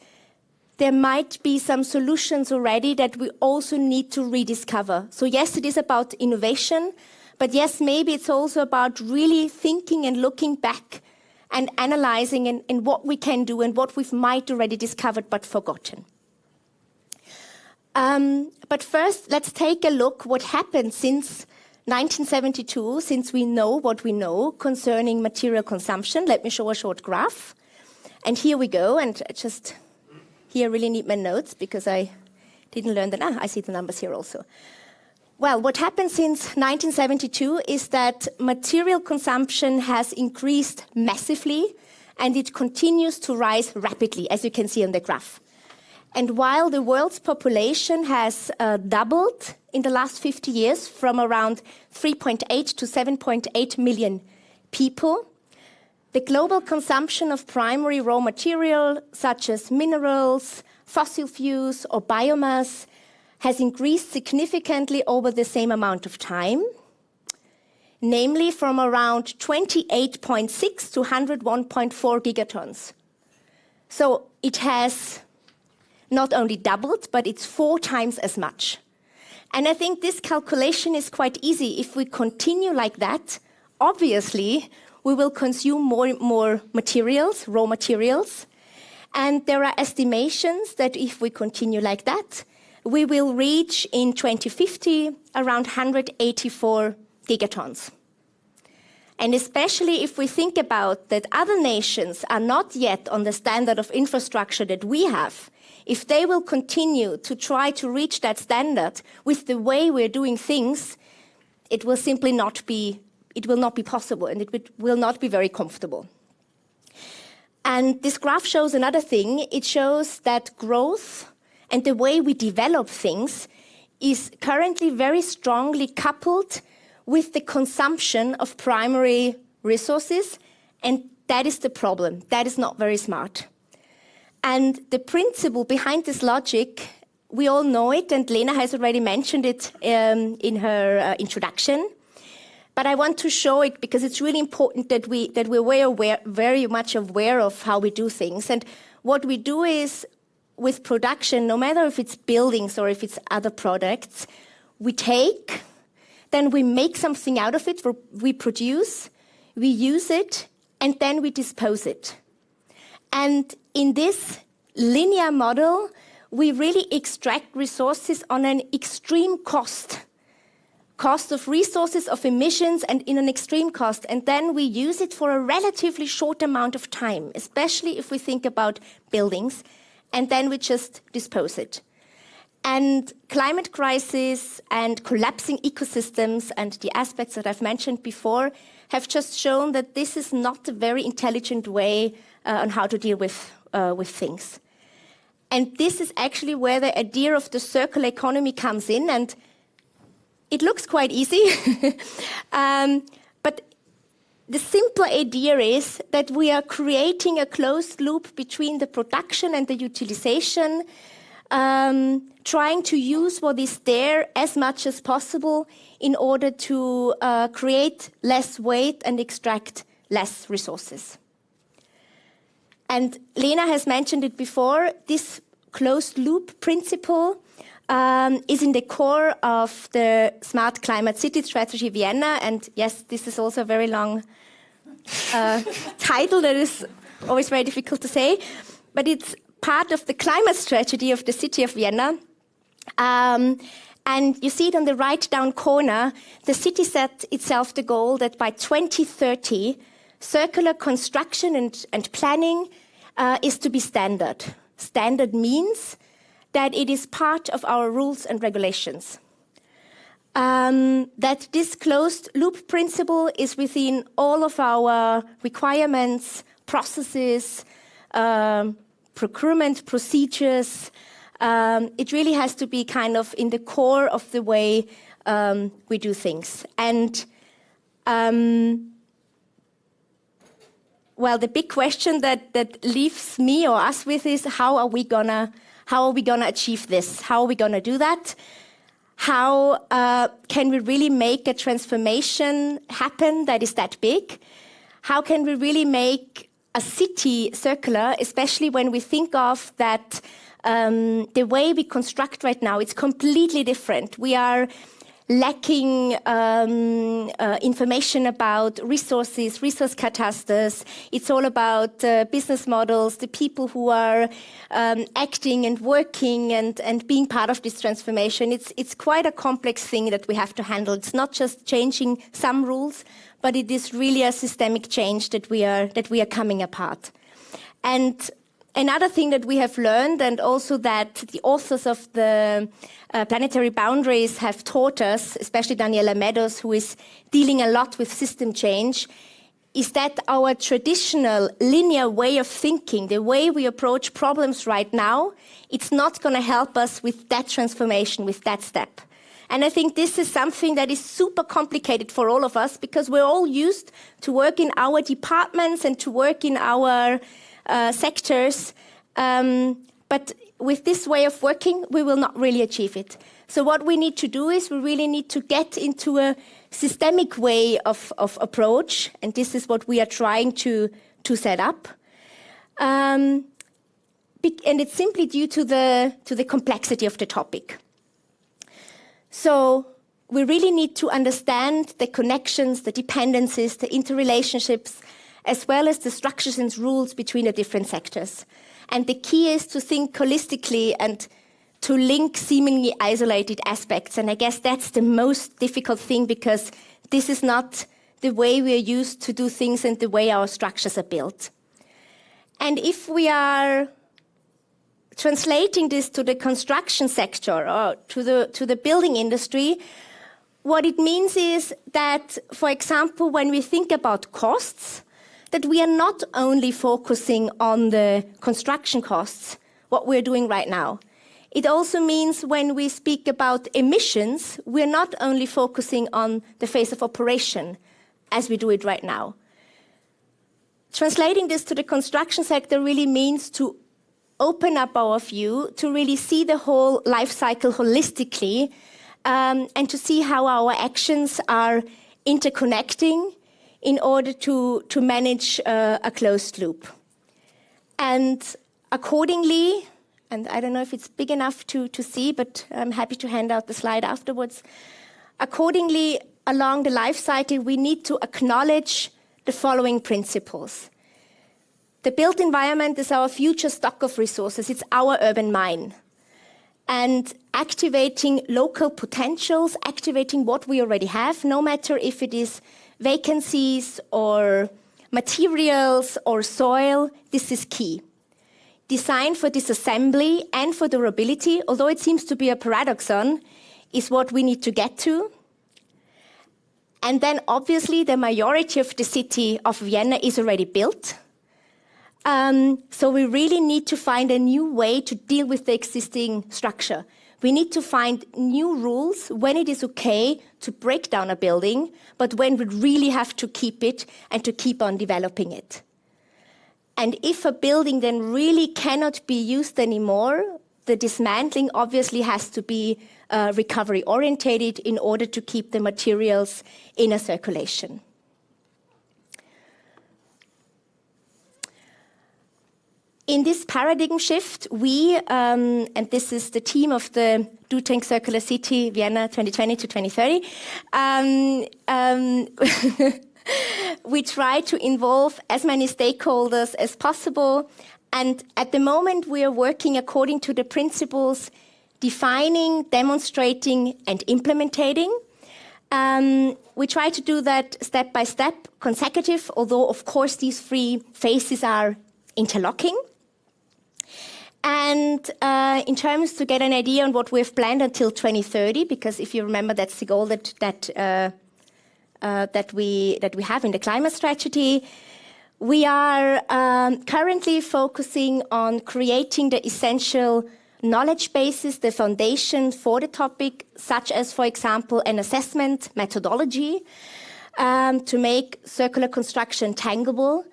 there might be some solutions already that we also need to rediscover. So yes, it is about innovation, but yes, maybe it's also about really thinking and looking back and analyzing and what we can do and what we might already discovered but forgotten. But first, let's take a look what happened since 1972, since we know what we know concerning material consumption. Let me show a short graph. And here we go, and just here I really need my notes because I didn't learn that. I see the numbers here also. Well, what happened since 1972 is that material consumption has increased massively and it continues to rise rapidly, as you can see on the graph. And while the world's population has doubled in the last 50 years from around 3.8 to 7.8 million people, the global consumption of primary raw material, such as minerals, fossil fuels, or biomass, has increased significantly over the same amount of time, namely from around 28.6 to 101.4 gigatons. So it has not only doubled, but it's 4 times as much. And I think this calculation is quite easy. If we continue like that, obviously, we will consume more materials, raw materials. And there are estimations that if we continue like that, we will reach in 2050 around 184 gigatons. And especially if we think about that other nations are not yet on the standard of infrastructure that we have, if they will continue to try to reach that standard with the way we're doing things, it will simply not be possible, and it will not be very comfortable. And this graph shows another thing. It shows that growth and the way we develop things is currently very strongly coupled with the consumption of primary resources And that is the problem. That is not very smart. And the principle behind this logic, we all know it, and Lena has already mentioned it in her introduction. But I want to show it because it's really important that we're very much aware of how we do things. And what we do is, with production, no matter if it's buildings or if it's other products, we take, then we make something out of it, we produce, we use it, and then we dispose it. And in this linear model, we really extract resources on an extreme cost of resources, of emissions, and in an extreme cost. And then we use it for a relatively short amount of time, especially if we think about buildings, and then we just dispose it. And climate crisis and collapsing ecosystems and the aspects that I've mentioned before have just shown that this is not a very intelligent way on how to deal with things. And this is actually where the idea of the circular economy comes in, and it looks quite easy. But the simple idea is that we are creating a closed loop between the production and the utilization, trying to use what is there as much as possible in order to create less weight and extract less resources. And Lena has mentioned it before, this closed loop principle is in the core of the Smart Climate City Strategy Vienna. And yes, this is also a very long title that is always very difficult to say, but it's part of the climate strategy of the City of Vienna. And you see it on the right down corner, the city set itself the goal that by 2030, circular construction and planning is to be standard. Standard means that it is part of our rules and regulations. That this closed loop principle is within all of our requirements, processes, procurement procedures. It really has to be kind of in the core of the way we do things. And well, the big question that leaves me or us with is how are we gonna achieve this? How are we gonna do that? How can we really make a transformation happen that is that big? How can we really make a city circular, especially when we think of that the way we construct right now, it's completely different. We are lacking information about resources, resource catasters. It's all about business models, the people who are acting and working and being part of this transformation. It's quite a complex thing that we have to handle. It's not just changing some rules, but it is really a systemic change that we are coming apart. And another thing that we have learned, and also that the authors of the Planetary Boundaries have taught us, especially Daniela Meadows, who is dealing a lot with system change, is that our traditional linear way of thinking, the way we approach problems right now, it's not going to help us with that transformation, with that step. And I think this is something that is super complicated for all of us, because we're all used to work in our departments and to work in our sectors, but with this way of working, we will not really achieve it. So what we need to do is we really need to get into a systemic way of approach, and this is what we are trying to set up. And it's simply due to the complexity of the topic. So we really need to understand the connections, the dependencies, the interrelationships, as well as the structures and rules between the different sectors. And the key is to think holistically and to link seemingly isolated aspects. And I guess that's the most difficult thing, because this is not the way we are used to do things and the way our structures are built. And if we are translating this to the construction sector or to the building industry, what it means is that, for example, when we think about costs, that we are not only focusing on the construction costs, what we're doing right now. It also means when we speak about emissions, we're not only focusing on the phase of operation, as we do it right now. translating this to the construction sector really means to open up our view, to really see the whole life cycle holistically, and to see how our actions are interconnecting in order to manage a closed loop. And accordingly, and I don't know if it's big enough to see, but I'm happy to hand out the slide afterwards. Accordingly, along the life cycle, we need to acknowledge the following principles. The built environment is our future stock of resources. It's our urban mine. And activating local potentials, activating what we already have, no matter if it is vacancies or materials or soil, this is key. Design for disassembly and for durability, although it seems to be a paradoxon, is what we need to get to. And then obviously the majority of the city of Vienna is already built. So we really need to find a new way to deal with the existing structure. We need to find new rules when it is okay to break down a building, but when we really have to keep it and to keep on developing it. And if a building then really cannot be used anymore, the dismantling obviously has to be recovery orientated in order to keep the materials in a circulation. In this paradigm shift, we, and this is the team of the Do Tank Circular City Vienna 2020 to 2030, we try to involve as many stakeholders as possible. And at the moment, we are working according to the principles defining, demonstrating, and implementing. We try to do that step by step, consecutive, although, of course, these three phases are interlocking. And in terms to get an idea on what we've planned until 2030, because if you remember, that's the goal that we have in the climate strategy. We are currently focusing on creating the essential knowledge bases, the foundation for the topic, such as, for example, an assessment methodology to make circular construction tangible,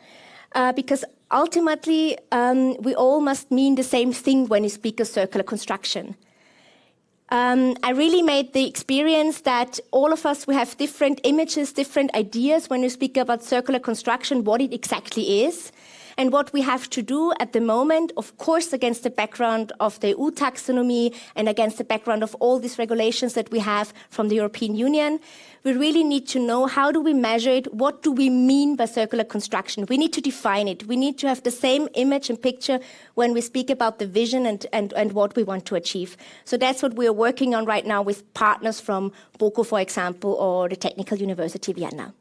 because ultimately, we all must mean the same thing when you speak of circular construction. I really made the experience that all of us, we have different images, different ideas when we speak about circular construction, what it exactly is. And what we have to do at the moment, of course, against the background of the EU taxonomy and against the background of all these regulations that we have from the European Union, we really need to know how do we measure it, what do we mean by circular construction. We need to define it. We need to have the same image and picture when we speak about the vision and what we want to achieve. So that's what we are working on right now with partners from BOKU, for example, or the Technical University Vienna.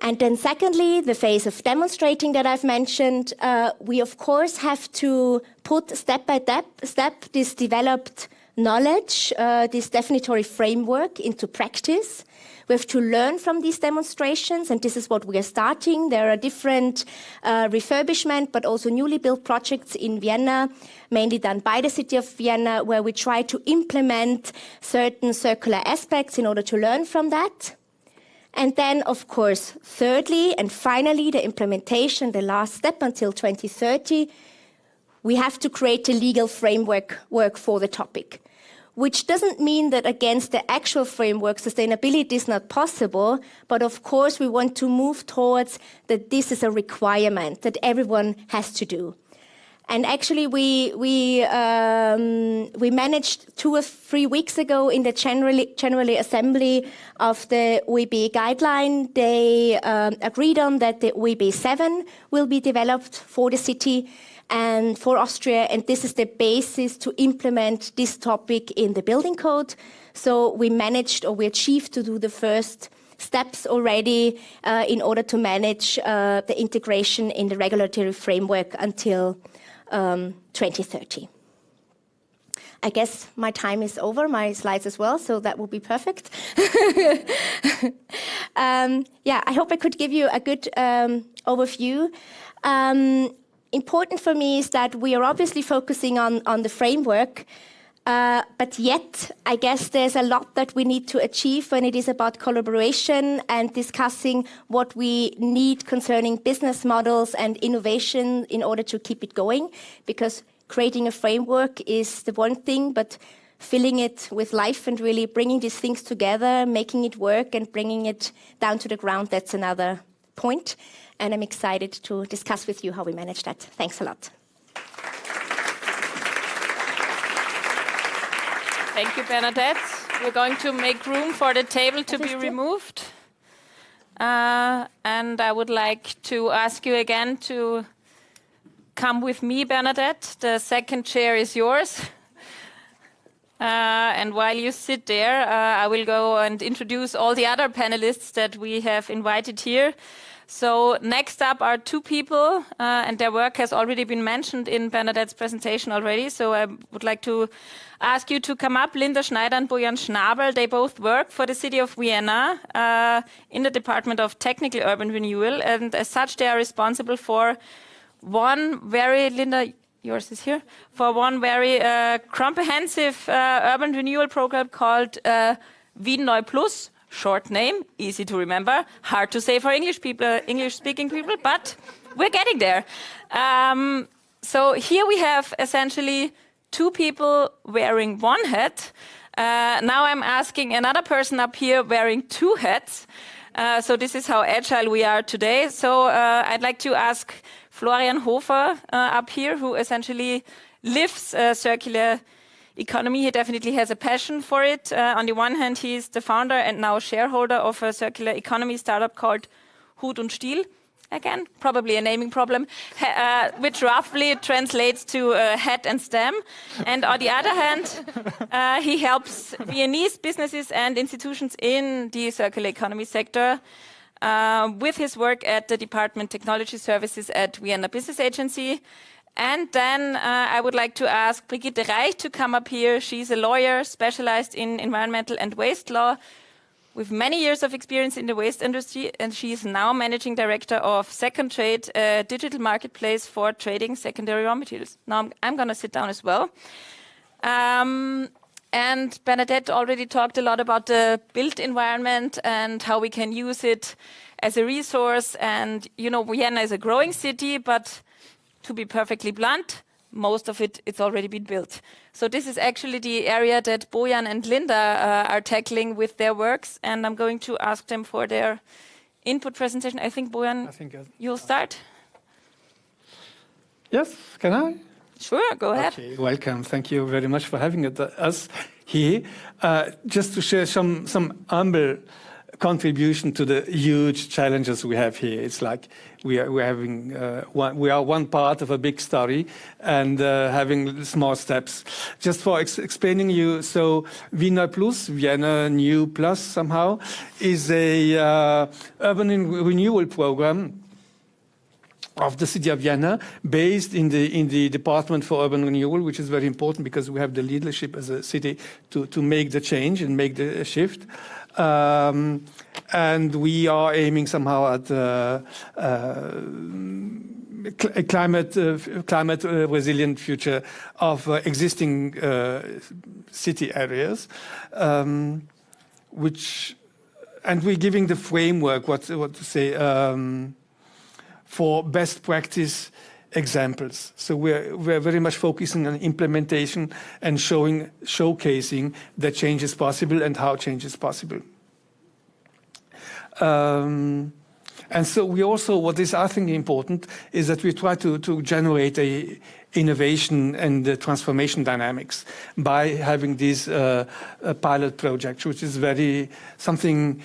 And then secondly, the phase of demonstrating that I've mentioned, we of course have to put step by step this developed knowledge, this definitory framework into practice. We have to learn from these demonstrations, and this is what we are starting. There are different refurbishment, but also newly built projects in Vienna, mainly done by the City of Vienna, where we try to implement certain circular aspects in order to learn from that. And then, of course, thirdly and finally, the implementation, the last step until 2030, we have to create a legal framework for the topic, which doesn't mean that against the actual framework, sustainability is not possible. But of course, we want to move towards that this is a requirement that everyone has to do. And actually, we managed 2 or 3 weeks ago in the General Assembly of the OEB guideline. They agreed on that the OEB 7 will be developed for the city and for Austria, and this is the basis to implement this topic in the building code. So we managed, or we achieved, to do the first steps already in order to manage the integration in the regulatory framework until 2030. I guess my time is over, my slides as well, so that will be perfect. Yeah, I hope I could give you a good overview. Important for me is that we are obviously focusing on the framework, But yet, I guess there's a lot that we need to achieve when it is about collaboration and discussing what we need concerning business models and innovation in order to keep it going. Because creating a framework is the one thing, but filling it with life and really bringing these things together, making it work and bringing it down to the ground, that's another point. And I'm excited to discuss with you how we manage that. Thanks a lot. Thank you, Bernadette. We're going to make room for the table to be removed. And I would like to ask you again to come with me, Bernadette. The second chair is yours. And while you sit there, I will go and introduce all the other panelists that we have invited here. So next up are two people, and their work has already been mentioned in Bernadette's presentation already. So I would like to ask you to come up, Linda Schneider and Bojan Schnabel. They both work for the City of Vienna in the Department of Technical Urban Renewal. And as such, they are responsible for one very, Linda, yours is here, for one very comprehensive urban renewal program called Wien Neu Plus. Short name, easy to remember, hard to say for English-speaking people, but we're getting there. So here we have essentially two people wearing one hat. Now I'm asking another person up here wearing two hats. So this is how agile we are today. So I'd like to ask Florian Hofer up here, who essentially lives circular economy. He definitely has a passion for it. On the one hand, he's the founder and now shareholder of a circular economy startup called Hut und Stiel. Again, probably a naming problem, which roughly translates to hat and stem. And on the other hand, he helps Viennese businesses and institutions in the circular economy sector with his work at the Department Technology Services at Vienna Business Agency. And then I would like to ask Brigitte Reich to come up here. She's a lawyer specialized in environmental and waste law with many years of experience in the waste industry. And she is now managing director of Second Trade, a digital marketplace for trading secondary raw materials. Now I'm going to sit down as well. And Bernadette already talked a lot about the built environment and how we can use it as a resource. And, you know, Vienna is a growing city, but to be perfectly blunt, most of it's already been built. So this is actually the area that Bojan and Linda are tackling with their works, and I'm going to ask them for their input presentation. I think, Bojan, you'll start. Yes, can I? Sure, go ahead. Okay, welcome. Thank you very much for having us here. Just to share some humble contribution to the huge challenges we have here. It's like we are one part of a big story and having small steps. Just for explaining you, so Wiener Plus, Vienna New Plus somehow, is a urban renewal program of the City of Vienna, based in the Department for Urban Renewal, which is very important because we have the leadership as a city to make the change and make the shift. And we are aiming somehow at a climate resilient future of existing city areas, and we're giving the framework, what to say, for best practice examples. So we're very much focusing on implementation and showcasing that change is possible and how change is possible. And so we also, what is I think important, is that we try to generate a innovation and transformation dynamics by having these pilot projects, which is very something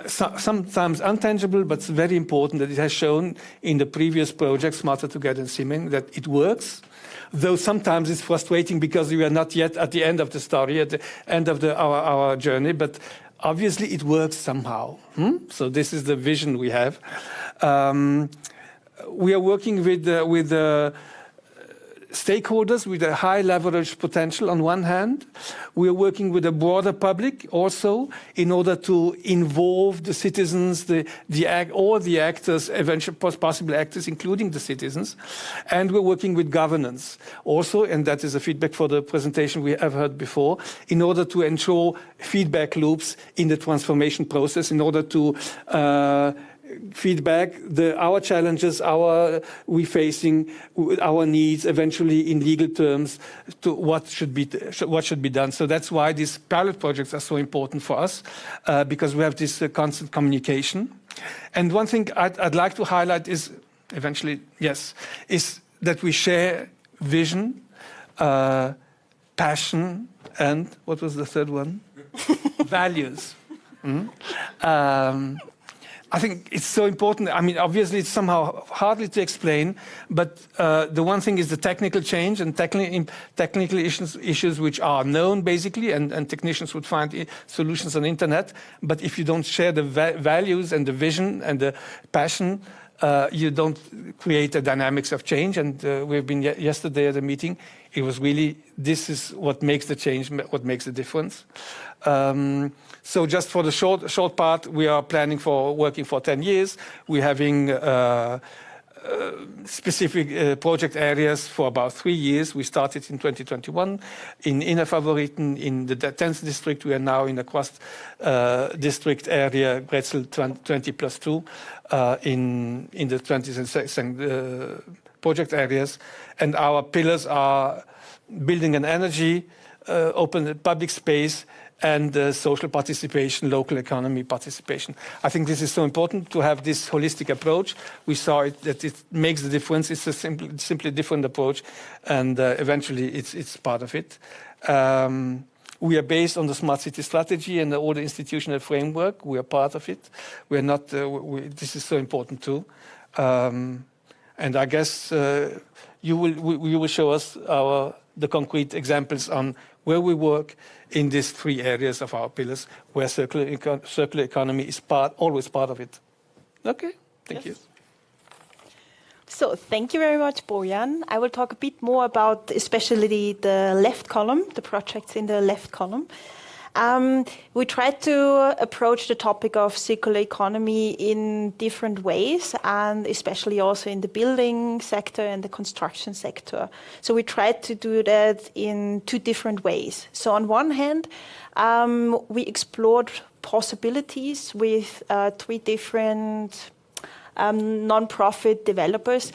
sometimes untangible, but it's very important that it has shown in the previous project, Smarter Together and SuMMit, that it works. Though sometimes it's frustrating because we are not yet at the end of the story, at the end of our journey, but obviously it works somehow. So this is the vision we have. We are working with stakeholders with a high leverage potential on one hand. We are working with a broader public also in order to involve the citizens, all the actors, eventually possible actors, including the citizens. And we're working with governance also, and that is a feedback for the presentation we have heard before, in order to ensure feedback loops in the transformation process, in order to feedback our challenges, we facing, our needs, eventually in legal terms, to what should be done. So that's why these pilot projects are so important for us, because we have this constant communication. And one thing I'd like to highlight is is that we share vision, passion, and what was the third one? Values. I think it's so important. I mean, obviously, it's somehow hardly to explain, but the one thing is the technical change and technical issues which are known, basically, and technicians would find solutions on the internet. But if you don't share the values and the vision and the passion, you don't create the dynamics of change. And we've been yesterday at a meeting. It was really, this is what makes the change, what makes the difference. So just for the short part, we are planning for working for 10 years. We're having specific project areas for about 3 years. We started in 2021 in Inner Favoriten in the 10th district. We are now in the Cross district area, Grätzl 20+2, in the 20th project areas. And our pillars are building and energy, open public space, and social participation, local economy participation. I think this is so important to have this holistic approach. We saw that it makes the difference. It's a simply different approach, and eventually it's part of it. We are based on the smart city strategy and all the institutional framework. We are part of it. We are not. This is so important too. And I guess you will show us the concrete examples on where we work in these 3 areas of our pillars, where circular economy is always part of it. Okay, thank you. So thank you very much, Bojan. I will talk a bit more about especially the left column, the projects in the left column. We tried to approach the topic of circular economy in different ways, and especially also in the building sector and the construction sector. So we tried to do that in 2 different ways. So on one hand, we explored possibilities with 3 different non-profit developers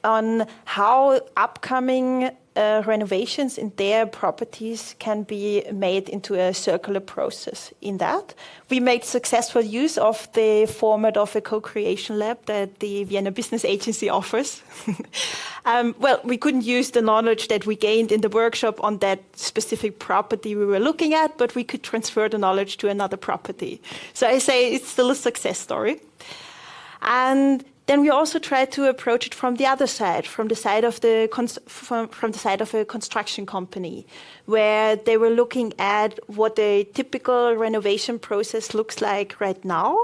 on how upcoming renovations in their properties can be made into a circular process. In that, we made successful use of the format of a co-creation lab that the Vienna Business Agency offers. Well, we couldn't use the knowledge that we gained in the workshop on that specific property we were looking at, but we could transfer the knowledge to another property. So I say it's still a success story. And then we also tried to approach it from the other side, from the side of from the side of a construction company, where they were looking at what a typical renovation process looks like right now,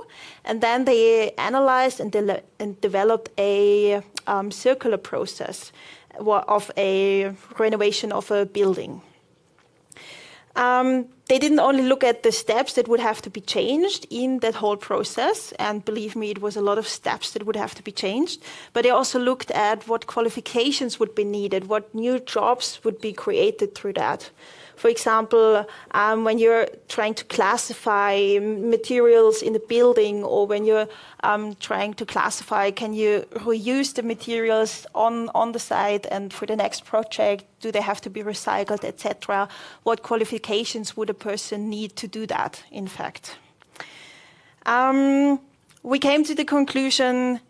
and then they analyzed and developed a circular process of a renovation of a building. They didn't only look at the steps that would have to be changed in that whole process, and believe me, it was a lot of steps that would have to be changed, but they also looked at what qualifications would be needed, what new jobs would be created through that. For example, when you're trying to classify materials in the building, or when you're trying to classify, can you reuse the materials on the site, and for the next project, do they have to be recycled, etc.? What qualifications would a person need to do that, in fact? We came to the conclusion,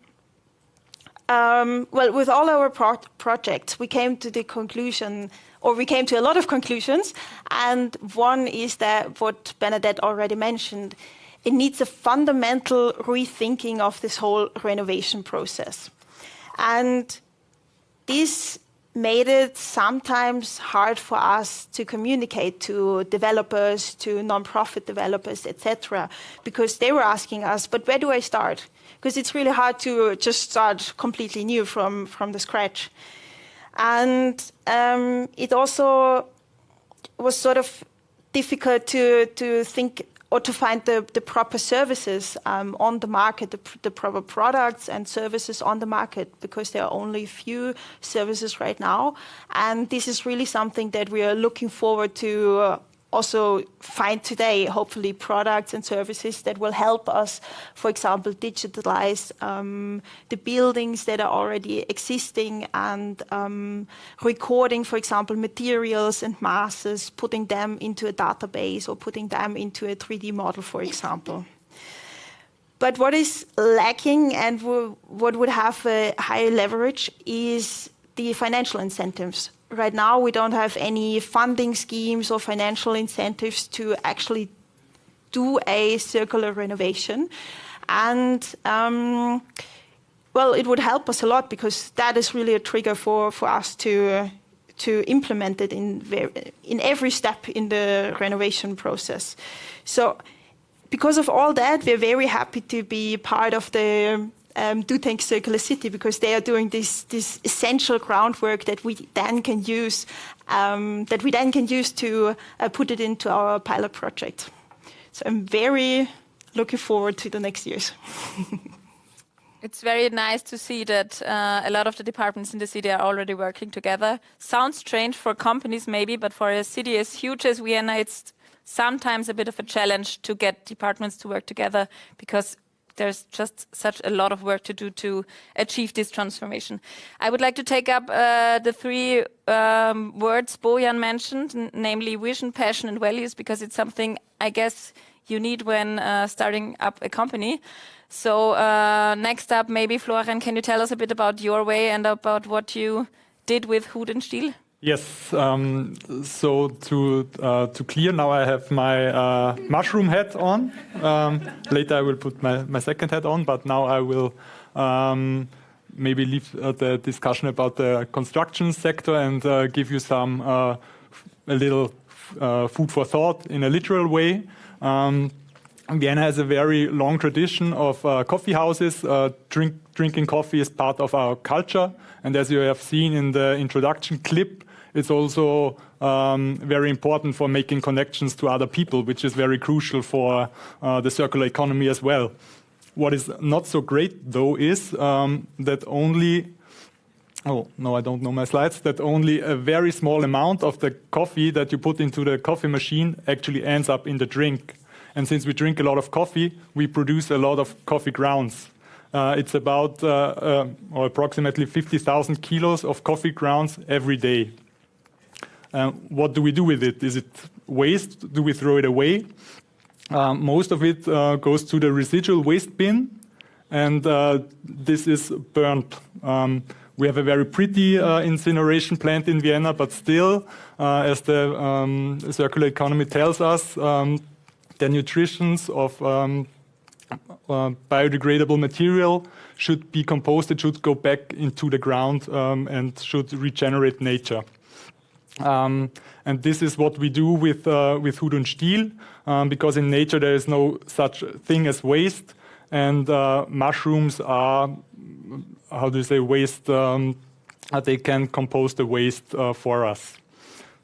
well, with all our projects, we came to the conclusion, or we came to a lot of conclusions, and one is that what Bernadette already mentioned, it needs a fundamental rethinking of this whole renovation process. And this made it sometimes hard for us to communicate to developers, to non-profit developers, etc., because they were asking us, but where do I start? Because it's really hard to just start completely new from the scratch. And it also was sort of difficult to think or to find the proper services on the market, the proper products and services on the market, because there are only a few services right now. And this is really something that we are looking forward to also find today, hopefully products and services that will help us, for example, digitalize the buildings that are already existing and recording, for example, materials and masses, putting them into a database or putting them into a 3D model, for example. But what is lacking and what would have a higher leverage is the financial incentives. Right now, we don't have any funding schemes or financial incentives to actually do a circular renovation. And, well, it would help us a lot, because that is really a trigger for us to implement it in every step in the renovation process. So because of all that, we're very happy to be part of the Do Think Circular City, because they are doing this essential groundwork that we then can use to put it into our pilot project. So I'm very looking forward to the next years. It's very nice to see that a lot of the departments in the city are already working together. Sounds strange for companies maybe, but for a city as huge as Vienna, it's sometimes a bit of a challenge to get departments to work together, because there's just such a lot of work to do to achieve this transformation. I would like to take up the three words Bojan mentioned, namely vision, passion, and values, because it's something I guess you need when starting up a company. So next up, maybe Florian, can you tell us a bit about your way and about what you did with Hut und Stiel? Yes, so to clear, now I have my mushroom hat on. Later I will put my second hat on, but now I will maybe leave the discussion about the construction sector and give you some a little food for thought in a literal way. Vienna has a very long tradition of coffee houses. Drinking coffee is part of our culture, and as you have seen in the introduction clip, it's also very important for making connections to other people, which is very crucial for the circular economy as well. What is not so great, though, is that only, oh, no, I don't know my slides, that only a very small amount of the coffee that you put into the coffee machine actually ends up in the drink. And since we drink a lot of coffee, we produce a lot of coffee grounds. It's about or approximately 50,000 kilos of coffee grounds every day. What do we do with it? Is it waste? Do we throw it away? Most of it goes to the residual waste bin, and this is burnt. We have a very pretty incineration plant in Vienna, but still, as the circular economy tells us, the nutrition of biodegradable material should be composted, should go back into the ground and should regenerate nature. And this is what we do with Hut und Stiel, because in nature there is no such thing as waste, and mushrooms are, how do you say, waste, they can compose the waste for us.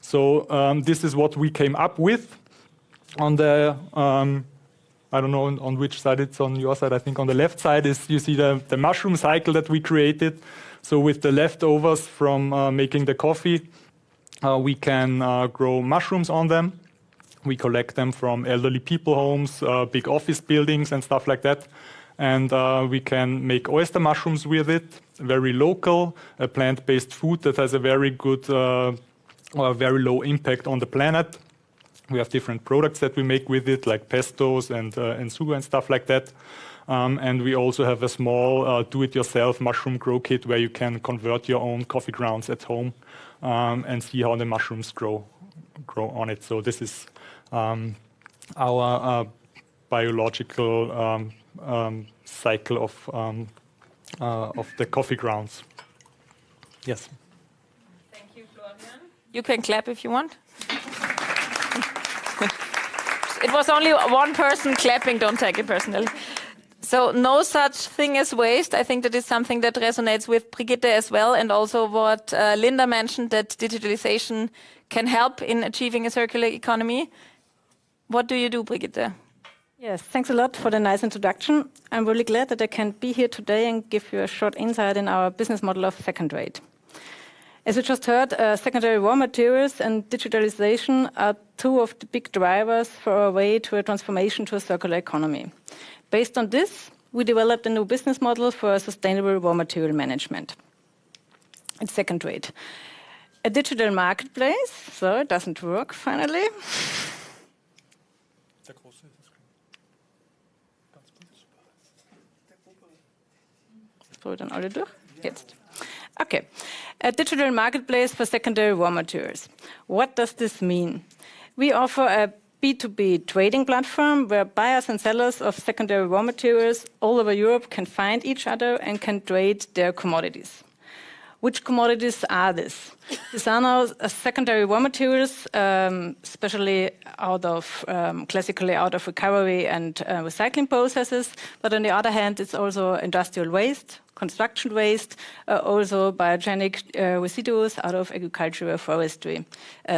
So this is what we came up with. On the, I don't know on which side it's on your side, I think on the left side is, you see the mushroom cycle that we created. So with the leftovers from making the coffee, we can grow mushrooms on them. We collect them from elderly people homes, big office buildings and stuff like that. And we can make oyster mushrooms with it, very local, a plant-based food that has a very good or very low impact on the planet. We have different products that we make with it, like pestos and sugar and stuff like that. And we also have a small do-it-yourself mushroom grow kit where you can convert your own coffee grounds at home and see how the mushrooms grow on it. So this is our biological cycle of the coffee grounds. Yes. Thank you, Florian. You can clap if you want. It was only one person clapping, don't take it personally. So no such thing as waste. I think that is something that resonates with Brigitte as well, and also what Linda mentioned, that digitalization can help in achieving a circular economy. What do you do, Brigitte? Yes, thanks a lot for the nice introduction. I'm really glad that I can be here today and give you a short insight in our business model of second rate. As we just heard, secondary raw materials and digitalization are two of the big drivers for our way to a transformation to a circular economy. Based on this, we developed a new business model for sustainable raw material management. It's second rate. A digital marketplace, so it doesn't work finally. Dann alle durch? Jetzt. Okay. A digital marketplace for secondary raw materials. What does this mean? We offer a B2B trading platform where buyers and sellers of secondary raw materials all over Europe can find each other and can trade their commodities. Which commodities are this? These are now secondary raw materials, especially classically out of recovery and recycling processes. But on the other hand, it's also industrial waste, construction waste, also biogenic residues out of agricultural forestry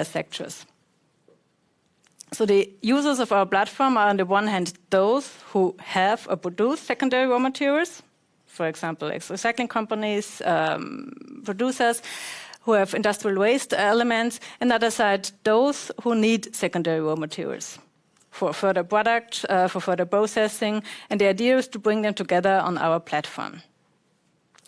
sectors. So the users of our platform are on the one hand those who have or produce secondary raw materials, for example, recycling companies, producers who have industrial waste elements, and on the other side, those who need secondary raw materials for further product, for further processing, and the idea is to bring them together on our platform.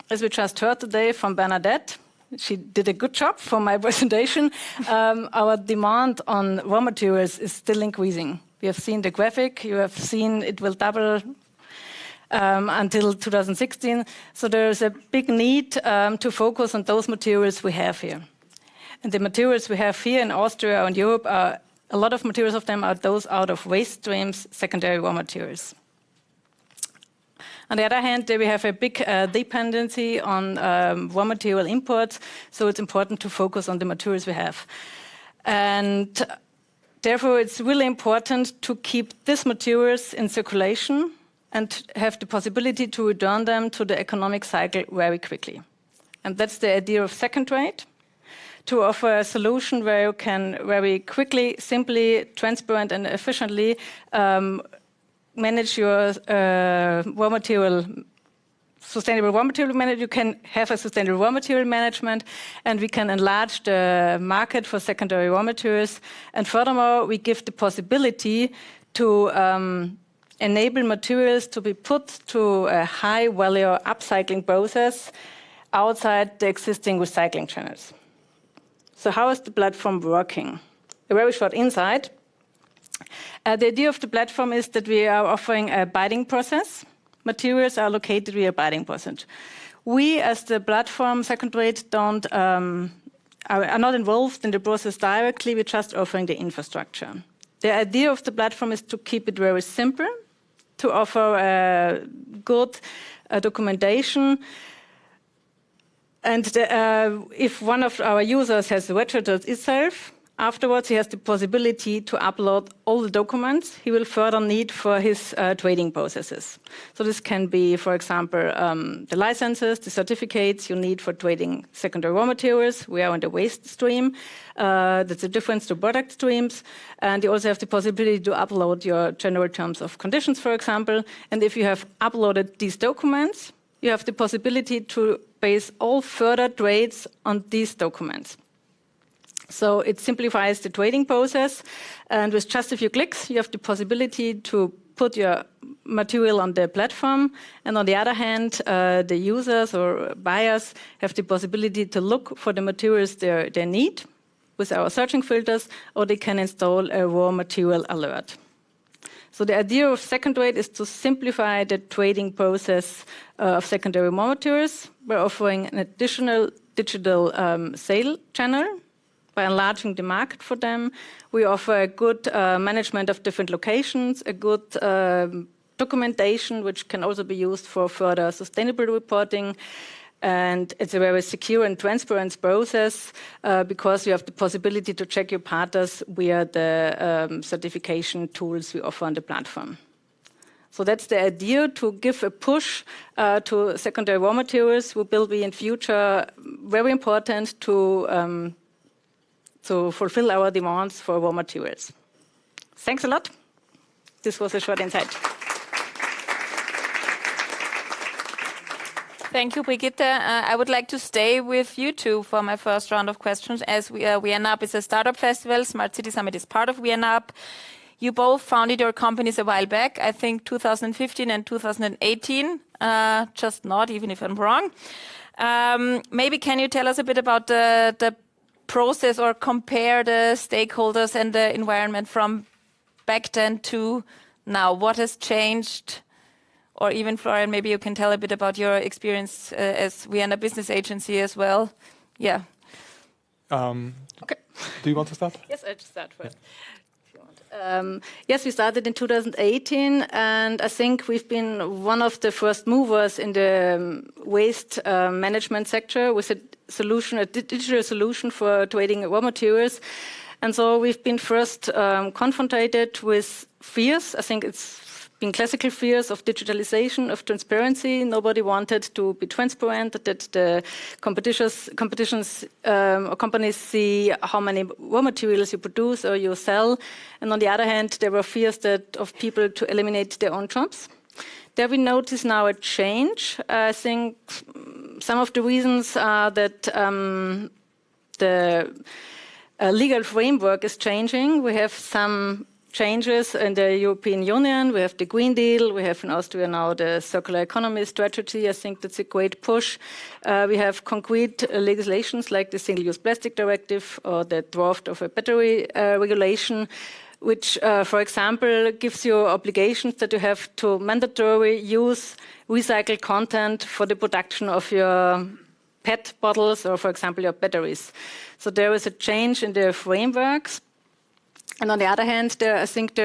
As we just heard today from Bernadette, she did a good job for my presentation. Our demand on raw materials is still increasing. We have seen the graphic, you have seen it will double until 2016. So there is a big need to focus on those materials we have here. And the materials we have here in Austria and Europe, a lot of materials of them are those out of waste streams, secondary raw materials. On the other hand, we have a big dependency on raw material imports, so it's important to focus on the materials we have. And therefore, it's really important to keep these materials in circulation and have the possibility to return them to the economic cycle very quickly. And that's the idea of second rate, to offer a solution where you can very quickly, simply, transparent and efficiently manage your raw material, sustainable raw material management. You can have a sustainable raw material management, and we can enlarge the market for secondary raw materials. And furthermore, we give the possibility to enable materials to be put to a high-value upcycling process outside the existing recycling channels. So how is the platform working? A very short insight. The idea of the platform is that we are offering a bidding process. Materials are located via bidding process. We, as the platform second rate, are not involved in the process directly. We're just offering the infrastructure. The idea of the platform is to keep it very simple, to offer good documentation. And if one of our users has registered itself, afterwards, he has the possibility to upload all the documents he will further need for his trading processes. So this can be, for example, the licenses, the certificates you need for trading secondary raw materials. We are in the waste stream. That's a difference to product streams. And you also have the possibility to upload your general terms of conditions, for example. And if you have uploaded these documents, you have the possibility to base all further trades on these documents. So it simplifies the trading process, and with just a few clicks, you have the possibility to put your material on the platform. And on the other hand, the users or buyers have the possibility to look for the materials they need with our searching filters, or they can install a raw material alert. So the idea of second rate is to simplify the trading process of secondary raw materials by offering an additional digital sale channel. By enlarging the market for them, we offer a good management of different locations, a good documentation, which can also be used for further sustainable reporting. And it's a very secure and transparent process because you have the possibility to check your partners via the certification tools we offer on the platform. So that's the idea, to give a push to secondary raw materials, who will be in future very important to fulfill our demands for raw materials. Thanks a lot. This was a short insight. Thank you, Brigitte. I would like to stay with you two for my first round of questions. As Vienna Up is a startup festival, Smart City Summit is part of Vienna Up. You both founded your companies a while back, I think 2015 and 2018, just not, even if I'm wrong. Maybe can you tell us a bit about the process or compare the stakeholders and the environment from back then to now? What has changed? Or even, Florian, maybe you can tell a bit about your experience as Vienna Business Agency as well. Yeah. Okay. Do you want to start? Yes, I'll start first. Yes, we started in 2018, and I think we've been one of the first movers in the waste management sector with a solution, a digital solution for trading raw materials. And so we've been first confronted with fears. I think it's been classical fears of digitalization, of transparency. Nobody wanted to be transparent, that the competitions or companies see how many raw materials you produce or you sell. And on the other hand, there were fears of people to eliminate their own jobs. There we notice now a change. I think some of the reasons are that the legal framework is changing. We have some changes in the European Union. We have the Green Deal. We have in Austria now the circular economy strategy. I think that's a great push. We have concrete legislations like the Single-Use Plastic Directive or the draft of a battery regulation, which, for example, gives you obligations that you have to mandatory use recycled content for the production of your PET bottles or, for example, your batteries. So there is a change in the frameworks. And on the other hand, I think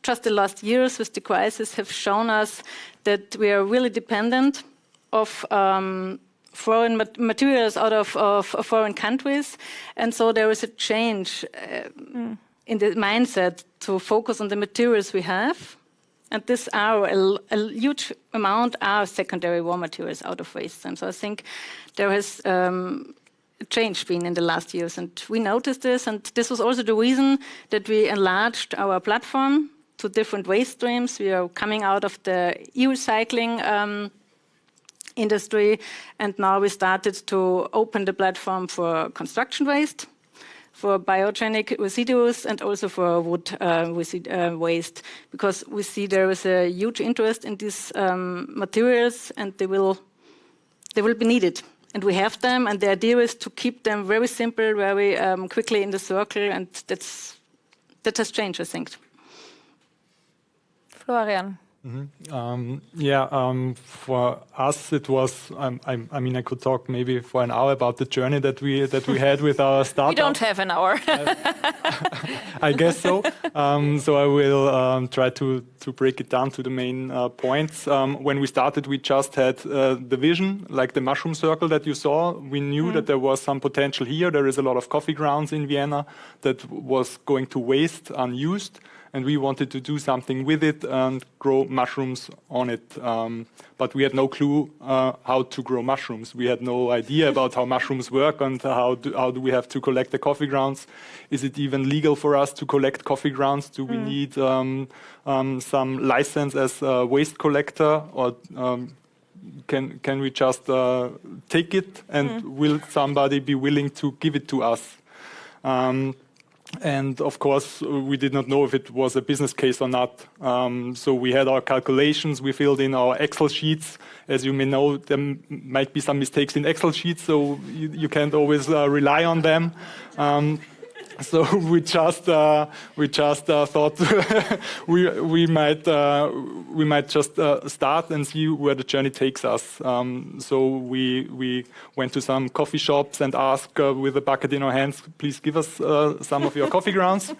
just the last years with the crisis have shown us that we are really dependent of foreign materials out of foreign countries. And so there is a change in the mindset to focus on the materials we have. And this are a huge amount are secondary raw materials out of waste. And so I think there has change been in the last years, and we noticed this, and this was also the reason that we enlarged our platform to different waste streams. We are coming out of the e-recycling industry, and now we started to open the platform for construction waste, for biogenic residues, and also for wood waste, because we see there is a huge interest in these materials, and they will be needed. And we have them, and the idea is to keep them very simple, very quickly in the circle, and that has changed, I think. Florian. For us, it was. I mean, I could talk maybe for an hour about the journey that we had with our startup. We don't have an hour. I guess so. So I will try to break it down to the main points. When we started, we just had the vision, like the mushroom circle that you saw. We knew that there was some potential here. There is a lot of coffee grounds in Vienna that was going to waste unused. And we wanted to do something with it and grow mushrooms on it. But we had no clue how to grow mushrooms. We had no idea about how mushrooms work and how do we have to collect the coffee grounds. Is it even legal for us to collect coffee grounds? Do we need some license as a waste collector? Or can we just take it, and will somebody be willing to give it to us? And of course, we did not know if it was a business case or not. So we had our calculations, we filled in our Excel sheets. As you may know, there might be some mistakes in Excel sheets, so you can't always rely on them. So we just thought we might just start and see where the journey takes us. So we went to some coffee shops and asked with a bucket in our hands, please give us some of your coffee grounds.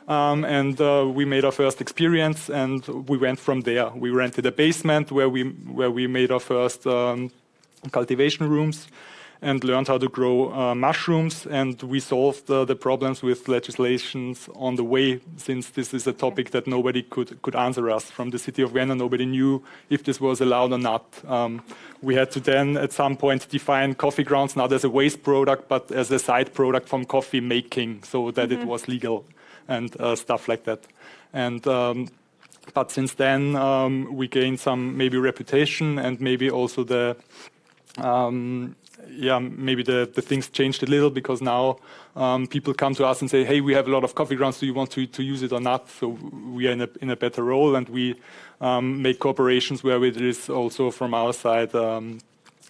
And we made our first experience, and we went from there. We rented a basement where we made our first cultivation rooms. and learned how to grow mushrooms. And we solved the problems with legislations on the way, since this is a topic that nobody could answer us. From the City of Vienna, nobody knew if this was allowed or not. We had to then, at some point, define coffee grounds not as a waste product, but as a side product from coffee making, so that it was legal and stuff like that. And but since then, we gained some maybe reputation, and maybe also the maybe the things changed a little, because now people come to us and say, hey, we have a lot of coffee grounds, do you want to use it or not? So we are in a better role, and we make cooperations where it is also from our side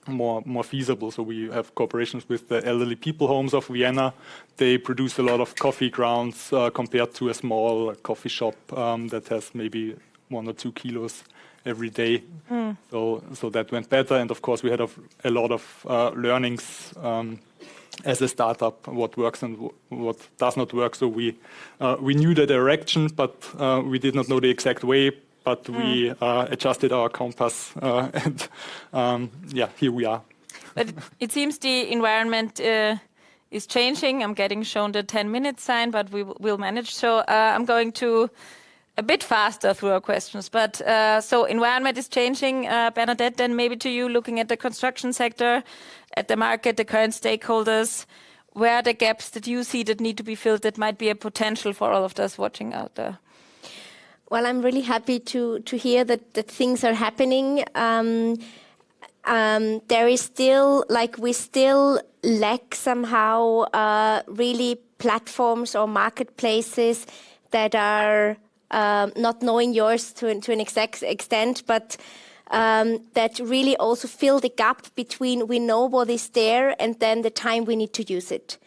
more feasible. So we have cooperations with the elderly people homes of Vienna. They produce a lot of coffee grounds compared to a small coffee shop that has maybe 1 or 2 kilos every day. So that went better. And of course, we had a lot of learnings as a startup, what works and what does not work. So we knew the direction, but we did not know the exact way. But we adjusted our compass, and here we are. But it seems the environment is changing. I'm getting shown the 10-minute sign, but we will manage. So I'm going to a bit faster through our questions. But so environment is changing. Bernadette, then maybe to you, looking at the construction sector, at the market, the current stakeholders, where are the gaps that you see that need to be filled that might be a potential for all of us watching out there? Well, I'm really happy to hear that things are happening. There is still, we still lack somehow really platforms or marketplaces that are not knowing yours to an exact extent, but that really also fill the gap between we know what is there and then the time we need to use it.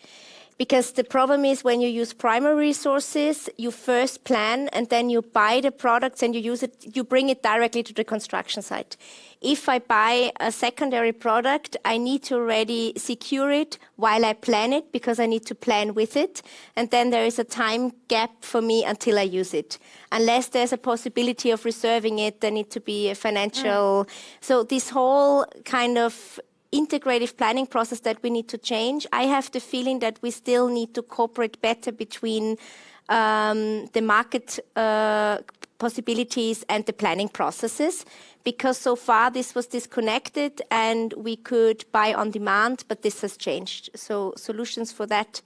Because the problem is when you use primary resources, you first plan and then you buy the products and you use it, you bring it directly to the construction site. If I buy a secondary product, I need to already secure it while I plan it, because I need to plan with it. And then there is a time gap for me until I use it. Unless there's a possibility of reserving it, there needs to be a financial. So this whole kind of integrative planning process that we need to change. I have the feeling that we still need to cooperate better between the market possibilities and the planning processes, because so far this was disconnected and we could buy on demand, but this has changed. So solutions for that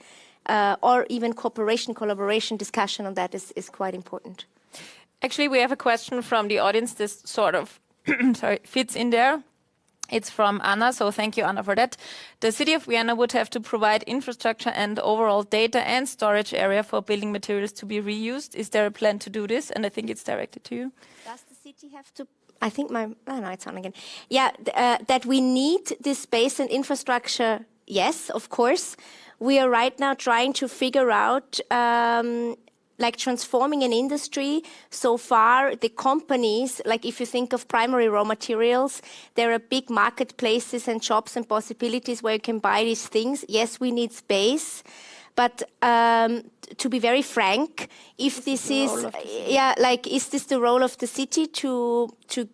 or even collaboration, discussion on that is quite important. Actually, we have a question from the audience. This sort of fits in there. It's from Anna, so thank you, Anna, for that. The City of Vienna would have to provide infrastructure and overall data and storage area for building materials to be reused. Is there a plan to do this? And I think it's directed to you. Does the city have to? I think it's on again. Yeah, that we need this space and infrastructure. Yes, of course. We are right now trying to figure out transforming an industry. So far, the companies, if you think of primary raw materials, there are big marketplaces and shops and possibilities where you can buy these things. Yes, we need space. But to be very frank, if this is, is this the role of the city to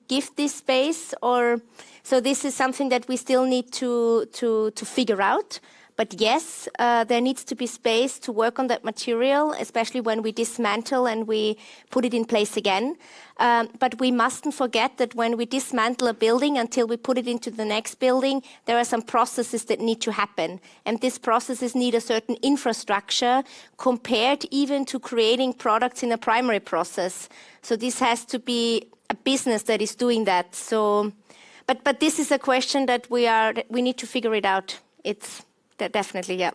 give this space? Or so this is something that we still need to figure out. But yes, there needs to be space to work on that material, especially when we dismantle and we put it in place again. But we mustn't forget that when we dismantle a building until we put it into the next building, there are some processes that need to happen. And these processes need a certain infrastructure compared even to creating products in a primary process. So this has to be a business that is doing that. So, but this is a question that we need to figure it out. Definitely, yeah.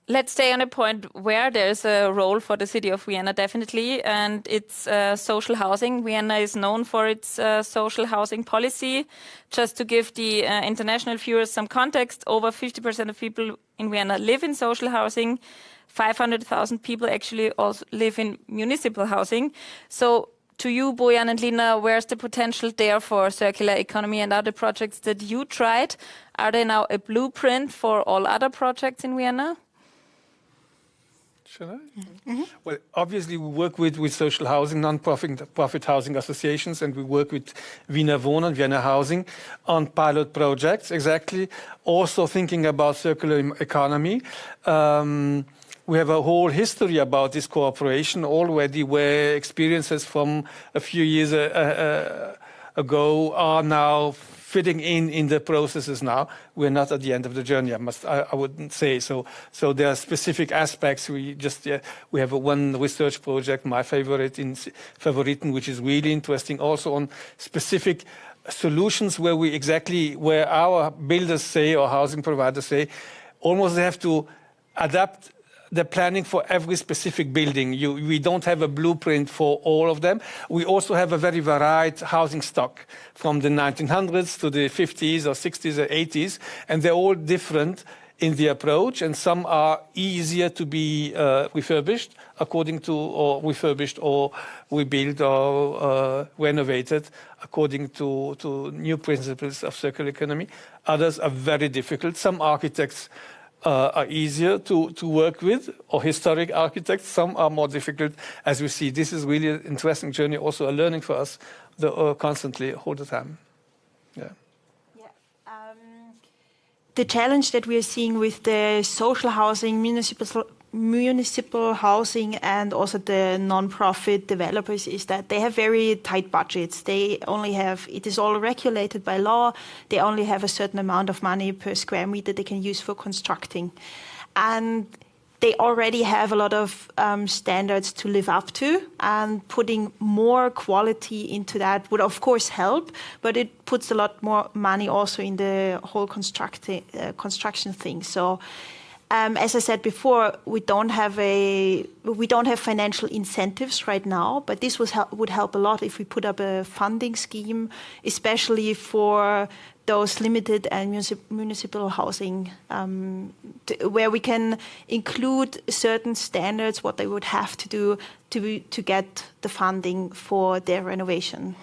Let's stay on a point where there's a role for the City of Vienna, definitely, and it's social housing. Vienna is known for its social housing policy. Just to give the international viewers some context, over 50% of people in Vienna live in social housing. 500,000 people actually also live in municipal housing. So to you, Bojan and Lina, where's the potential there for circular economy, and other projects that you tried? Are they now a blueprint for all other projects in Vienna? Shall I? Well, obviously we work with social housing, non-profit housing associations, and we work with Wiener Wohnen, Vienna Housing on pilot projects, exactly. Also thinking about circular economy. We have a whole history about this cooperation already, where experiences from a few years ago are now fitting in the processes now. We're not at the end of the journey, I wouldn't say so. So there are specific aspects. We have one research project, my favorite in Favoriten, which is really interesting, also on specific solutions where our builders say or housing providers say, almost they have to adapt the planning for every specific building. We don't have a blueprint for all of them. We also have a very varied housing stock from the 1900s to the 50s or 60s or 80s, and they're all different in the approach, and some are easier to be refurbished or rebuilt or renovated according to new principles of circular economy. Others are very difficult. Some architects are easier to work with, or historic architects. Some are more difficult, as we see. This is really an interesting journey, also a learning for us constantly, all the time. Yeah. The challenge that we are seeing with the social housing, municipal housing, and also the non-profit developers is that they have very tight budgets. It is all regulated by law. They only have a certain amount of money per square meter they can use for constructing. And they already have a lot of standards to live up to, and putting more quality into that would of course help, but it puts a lot more money also in the whole construction thing. So as I said before, we don't have financial incentives right now, but this would help a lot if we put up a funding scheme, especially for those limited and municipal housing, where we can include certain standards, what they would have to do to get the funding for their renovation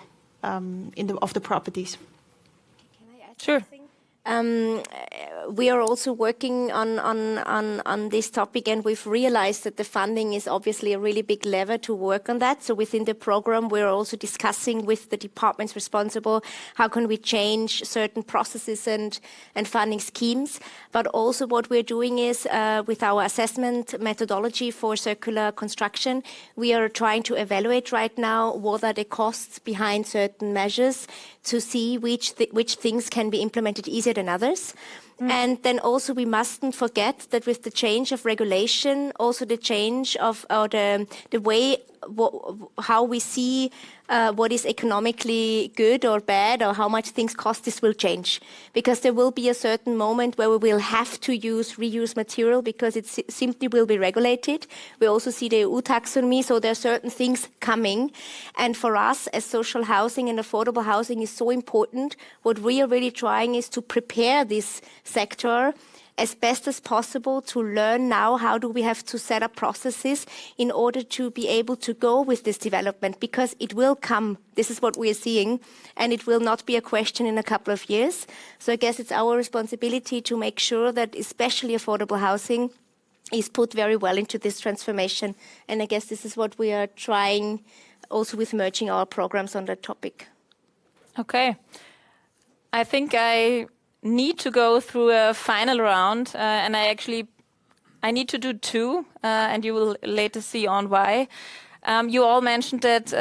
of the properties. Can I add Sure. something? We are also working on this topic, and we've realized that the funding is obviously a really big lever to work on that. So within the program, we're also discussing with the departments responsible, how can we change certain processes and funding schemes. But also what we're doing is, with our assessment methodology for circular construction, we are trying to evaluate right now what are the costs behind certain measures, to see which things can be implemented easier than others. And then also we mustn't forget that with the change of regulation, also the change of the way how we see what is economically good or bad, or how much things cost, this will change. Because there will be a certain moment where we will have to reuse material, because it simply will be regulated. We also see the EU taxonomy, so there are certain things coming. And for us, as social housing and affordable housing is so important, what we are really trying is to prepare this sector as best as possible, to learn now how do we have to set up processes in order to be able to go with this development, because it will come. This is what we are seeing, and it will not be a question in a couple of years. So I guess it's our responsibility to make sure that especially affordable housing is put very well into this transformation. And I guess this is what we are trying also with merging our programs on that topic. Okay. I think I need to go through a final round, and I need to do two, and you will later see on why. You all mentioned that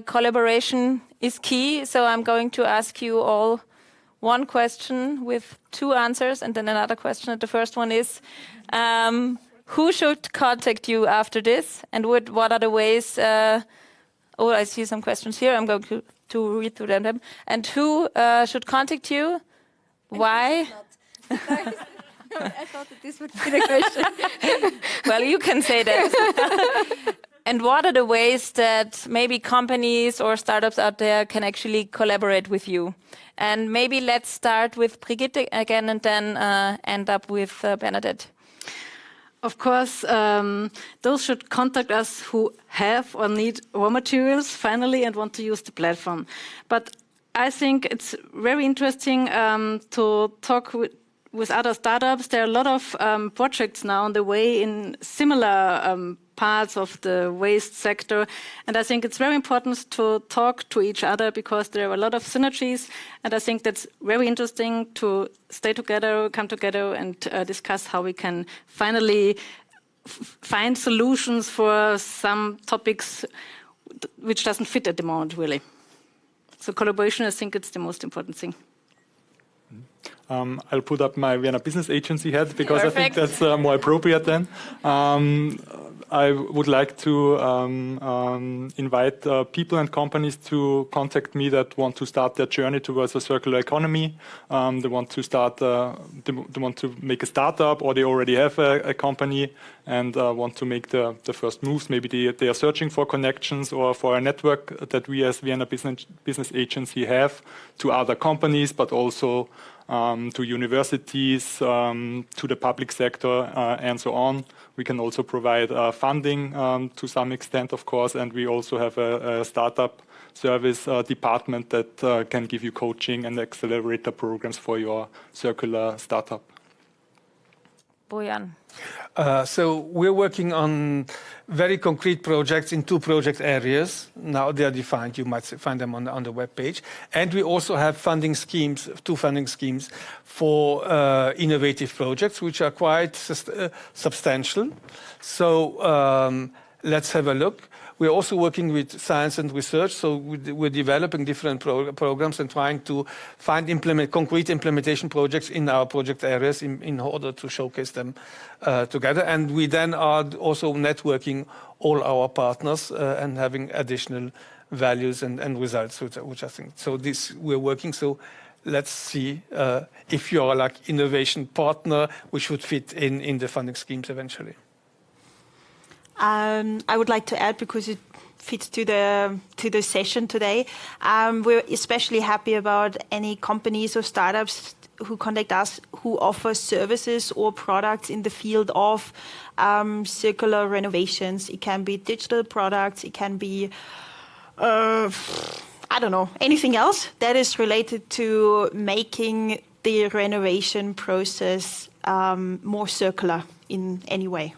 collaboration is key, so I'm going to ask you all one question with two answers and then another question. And the first one is, who should contact you after this, and what are the ways? I see some questions here. I'm going to read through them. And who should contact you? Why? I thought that this would be the question. Well, you can say that. And what are the ways that maybe companies or startups out there can actually collaborate with you? And maybe let's start with Brigitte again, and then end up with Bernadette. Of course, those should contact us who have or need raw materials finally and want to use the platform. But I think it's very interesting to talk with other startups. There are a lot of projects now on the way in similar parts of the waste sector. And I think it's very important to talk to each other because there are a lot of synergies. And I think that's very interesting to stay together, come together and discuss how we can finally find solutions for some topics which doesn't fit at the moment, really. So collaboration, I think it's the most important thing. I'll put up my Vienna Business Agency hat because Perfect. I think that's more appropriate then. I would like to invite people and companies to contact me that want to start their journey towards a circular economy. They want to start, they want to make a startup, or they already have a company and want to make the first moves. Maybe they are searching for connections or for a network that we as Vienna Business Agency have to other companies, but also to universities, to the public sector, and so on. We can also provide funding to some extent, of course, and we also have a startup service department that can give you coaching and accelerator programs for your circular startup. Bojan. So we're working on very concrete projects in 2 project areas. Now they are defined. You might find them on the webpage. And we also have funding schemes, 2 funding schemes for innovative projects, which are quite substantial. So let's have a look. We're also working with science and research, so we're developing different programs and trying to find concrete implementation projects in our project areas in order to showcase them together. And we then are also networking all our partners and having additional values and results, which I think. So this we're working. So let's see if you're like innovation partner, which would fit in the funding schemes eventually. I would like to add, because it fits to the session today, we're especially happy about any companies or startups who contact us who offer services or products in the field of circular renovations. It can be digital products, it can be I don't know, anything else that is related to making the renovation process more circular in any way.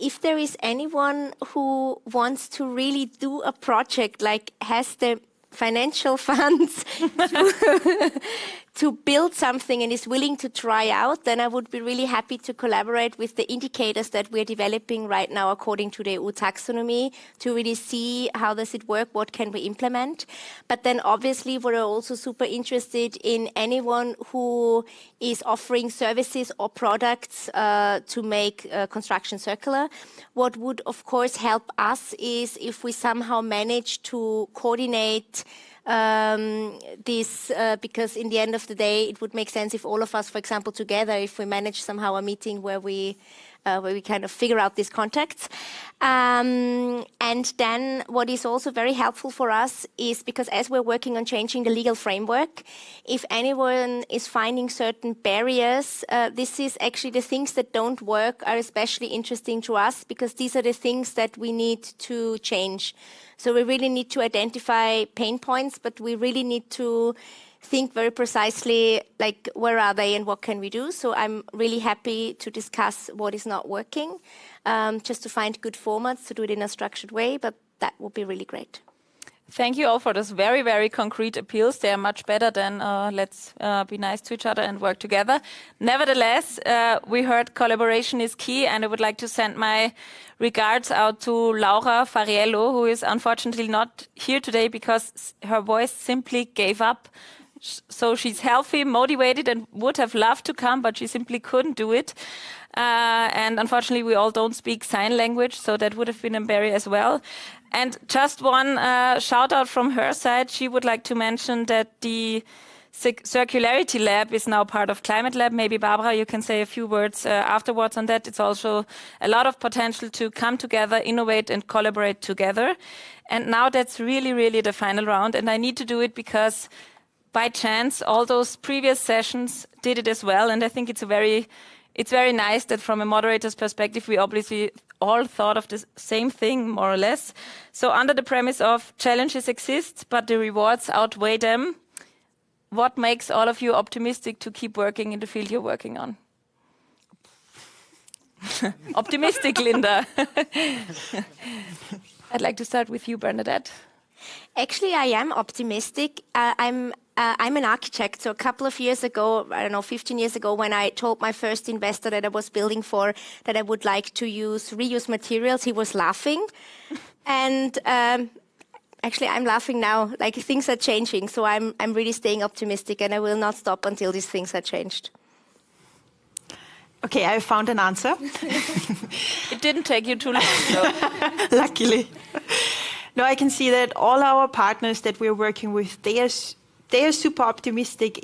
If there is anyone who wants to really do a project, like has the financial funds to build something and is willing to try out, then I would be really happy to collaborate with the indicators that we're developing right now according to the EU taxonomy to really see how does it work, what can we implement. But then obviously we're also super interested in anyone who is offering services or products to make construction circular. What would of course help us is if we somehow manage to coordinate this, because in the end of the day, it would make sense if all of us, for example, together, if we manage somehow a meeting where we kind of figure out these contacts. And then what is also very helpful for us is because as we're working on changing the legal framework, if anyone is finding certain barriers, this is actually the things that don't work are especially interesting to us because these are the things that we need to change. So we really need to identify pain points, but we really need to think very precisely, like, where are they and what can we do? So I'm really happy to discuss what is not working, just to find good formats to do it in a structured way, but that would be really great. Thank you all for those very, very concrete appeals. They are much better than let's be nice to each other and work together. Nevertheless, we heard collaboration is key, and I would like to send my regards out to Laura Fariello, who is unfortunately not here today because her voice simply gave up. So she's healthy, motivated, and would have loved to come, but she simply couldn't do it. And unfortunately, we all don't speak sign language, so that would have been a barrier as well. And just one shout out from her side. She would like to mention that the Circularity Lab is now part of Climate Lab. Maybe Barbara, you can say a few words afterwards on that. It's also a lot of potential to come together, innovate and collaborate together. And now that's really, really the final round. And I need to do it because by chance, all those previous sessions did it as well. And I think it's very nice that from a moderator's perspective, we obviously all thought of the same thing, more or less. So under the premise of challenges exist, but the rewards outweigh them, what makes all of you optimistic to keep working in the field you're working on? Optimistic, Linda. I'd like to start with you, Bernadette. Actually, I am optimistic. I'm an architect, so a couple of years ago, I don't know, 15 years ago, when I told my first investor that I was building for, that I would like to reuse materials, he was laughing. And actually, I'm laughing now. Like, things are changing, so I'm really staying optimistic, and I will not stop until these things are changed. Okay, I found an answer. It didn't take you too long, though. Luckily. No, I can see that all our partners that we're working with, they are super optimistic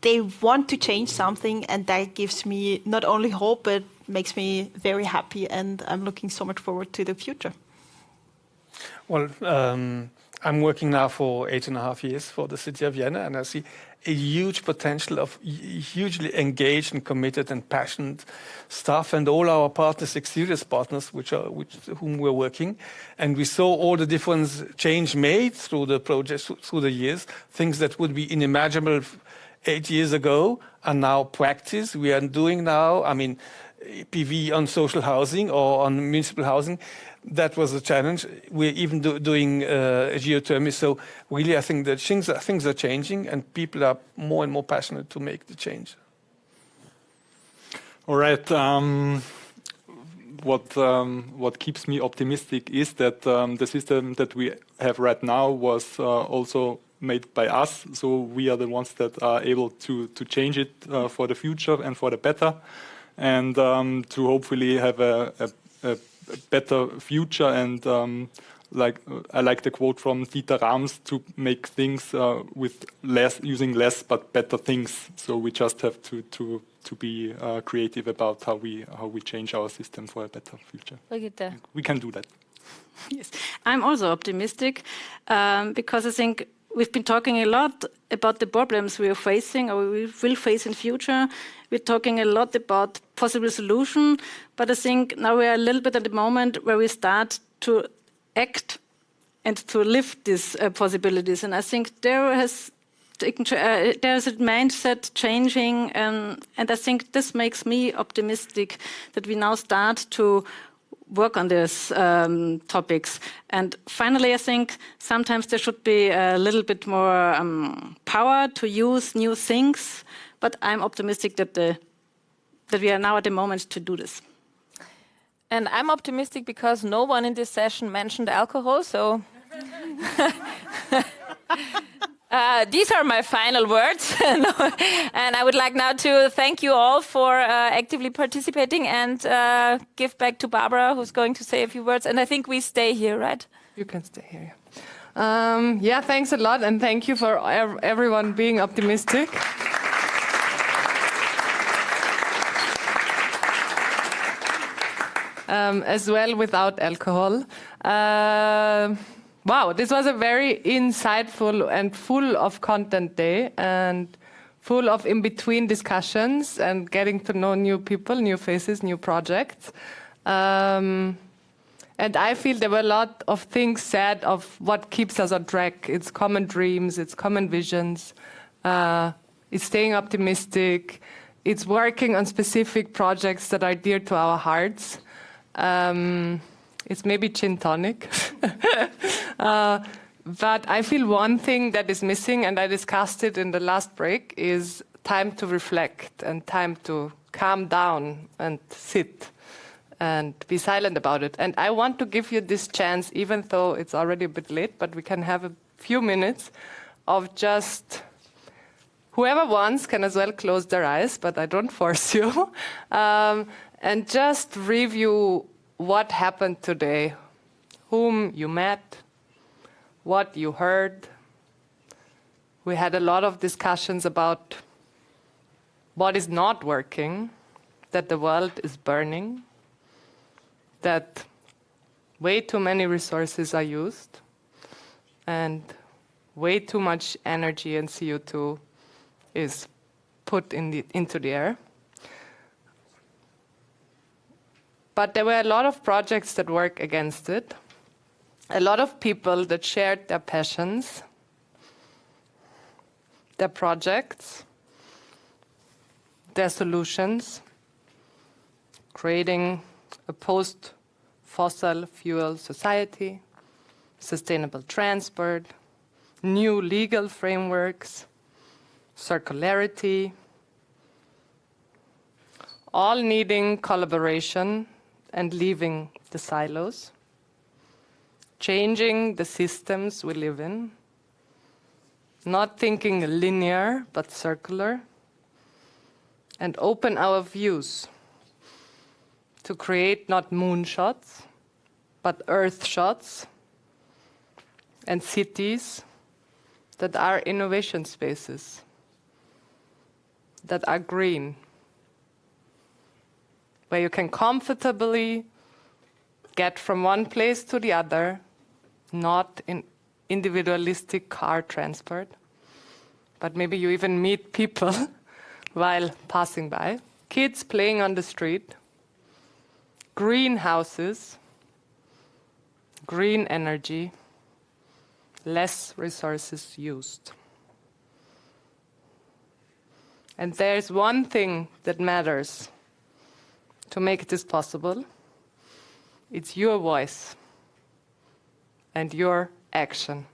they want to change something, and that gives me not only hope, but makes me very happy, and I'm looking so much forward to the future. Well, I'm working now for 8.5 years for the City of Vienna, and I see a huge potential of hugely engaged and committed and passionate staff, and all our partners, exterior partners, with whom we're working. And we saw all the different change made through the projects, through the years. Things that would be unimaginable 8 years ago are now practice. We are doing now, I mean, PV on social housing or on municipal housing. That was a challenge. We're even doing geothermy. So really, I think that things are changing, and people are more and more passionate to make the change. All right. What keeps me optimistic is that the system that we have right now was also made by us. So we are the ones that are able to change it for the future and for the better, and to hopefully have a better future. And I like the quote from Dieter Rams, to make things with using less but better things. So we just have to be creative about how we change our system for a better future. Look at that. We can do that. Yes, I'm also optimistic because I think we've been talking a lot about the problems we are facing or we will face in future. We're talking a lot about possible solution, but I think now we are a little bit at the moment where we start to act and to live these possibilities. And I think there's a mindset changing, and I think this makes me optimistic that we now start to work on these topics. And finally, I think sometimes there should be a little bit more power to use new things, but I'm optimistic that we are now at the moment to do this. And I'm optimistic because no one in this session mentioned alcohol, so these are my final words. And I would like now to thank you all for actively participating, and give back to Barbara, who's going to say a few words. And I think we stay here, right? You can stay here. Yeah, thanks a lot, and thank you for everyone being optimistic. As well, without alcohol. Wow, this was a very insightful and full of content day, and full of in-between discussions and getting to know new people, new faces, new projects. And I feel there were a lot of things said of what keeps us on track. It's common dreams, it's common visions, it's staying optimistic, it's working on specific projects that are dear to our hearts. It's maybe gin tonic. But I feel one thing that is missing, and I discussed it in the last break, is time to reflect and time to calm down and sit and be silent about it. And I want to give you this chance, even though it's already a bit late, but we can have a few minutes of just, whoever wants can as well close their eyes, but I don't force you. And just review what happened today, whom you met, what you heard. We had a lot of discussions about what is not working, that the world is burning, that way too many resources are used, and way too much energy and CO2 is put into the air. But there were a lot of projects that work against it, a lot of people that shared their passions, their projects, their solutions, creating a post-fossil fuel society, sustainable transport, new legal frameworks, circularity, all needing collaboration and leaving the silos, changing the systems we live in, not thinking linear but circular, and open our views to create not moonshots, but earth shots and cities that are innovation spaces, that are green, where you can comfortably get from one place to the other, not in individualistic car transport, but maybe you even meet people while passing by, kids playing on the street, greenhouses, green energy, less resources used. And there's one thing that matters to make this possible. It's your voice and your action.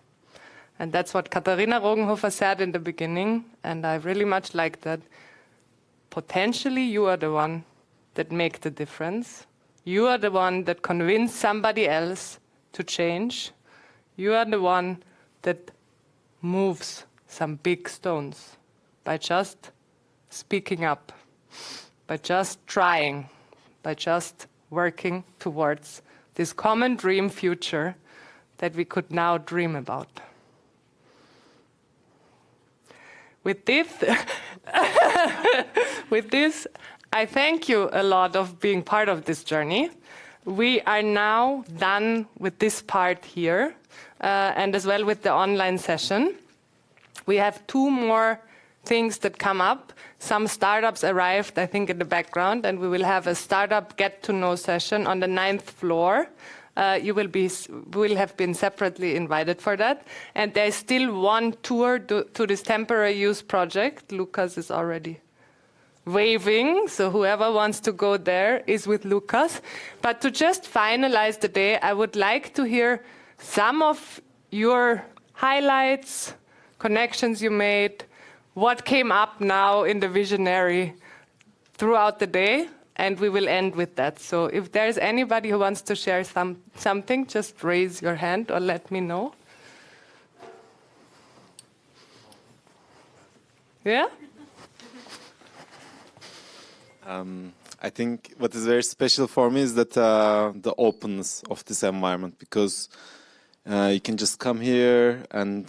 And that's what Katharina Rogenhofer said in the beginning, and I really much like that. Potentially you are the one that make the difference. You are the one that convince somebody else to change. You are the one that moves some big stones by just speaking up, by just trying, by just working towards this common dream future that we could now dream about. With this, I thank you a lot of being part of this journey. We are now done with this part here, and as well with the online session. We have 2 more things that come up. Some startups arrived, I think, in the background, and we will have a startup get-to-know session on the 9th floor. You will have been separately invited for that. And there's still one tour to this temporary use project. Lucas is already waving, so whoever wants to go there is with Lucas. But to just finalize the day, I would like to hear some of your highlights, connections you made, what came up now in the visionary throughout the day, and we will end with that. So if there's anybody who wants to share something, just raise your hand or let me know. Yeah? I think what is very special for me is that the openness of this environment, because you can just come here and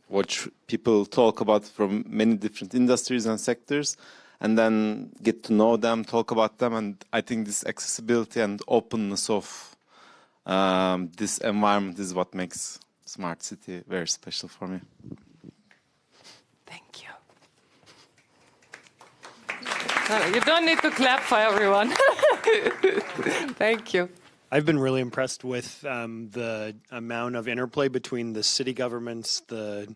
watch people talk about from many different industries and sectors, and then get to know them, talk about them. And I think this accessibility and openness of this environment is what makes Smart City very special for me. Thank you. You don't need to clap for everyone. Thank you. I've been really impressed with the amount of interplay between the city governments, the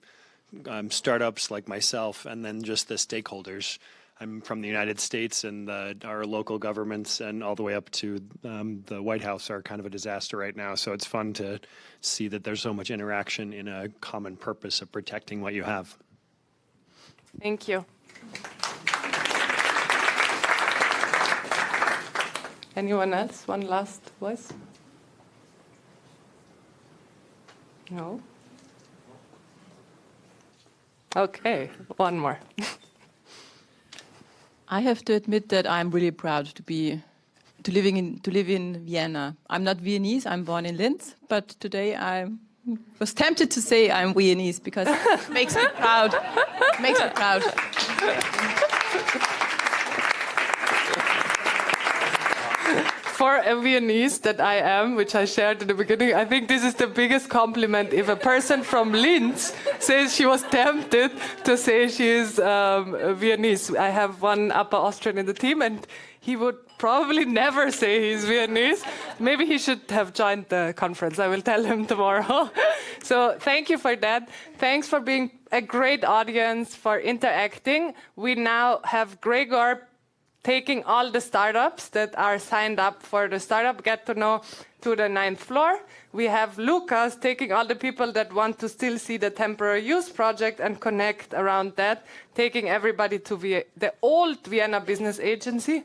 startups like myself, and then just the stakeholders. I'm from the United States, and our local governments and all the way up to the White House are kind of a disaster right now. So it's fun to see that there's so much interaction in a common purpose of protecting what you have. Thank you. Anyone else? One last voice? No? Okay, one more. I have to admit that I'm really proud to live in Vienna. I'm not Viennese, I'm born in Linz, but today I was tempted to say I'm Viennese because it makes me proud. It makes me proud. For a Viennese that I am, which I shared in the beginning, I think this is the biggest compliment if a person from Linz says she was tempted to say she is Viennese. I have one Upper Austrian in the team, and he would probably never say he's Viennese. Maybe he should have joined the conference. I will tell him tomorrow. So thank you for that. Thanks for being a great audience, for interacting. We now have Gregor taking all the startups that are signed up for the Startup Get to Know to the 9th floor. We have Lucas taking all the people that want to still see the temporary use project and connect around that, taking everybody to the old Vienna Business Agency,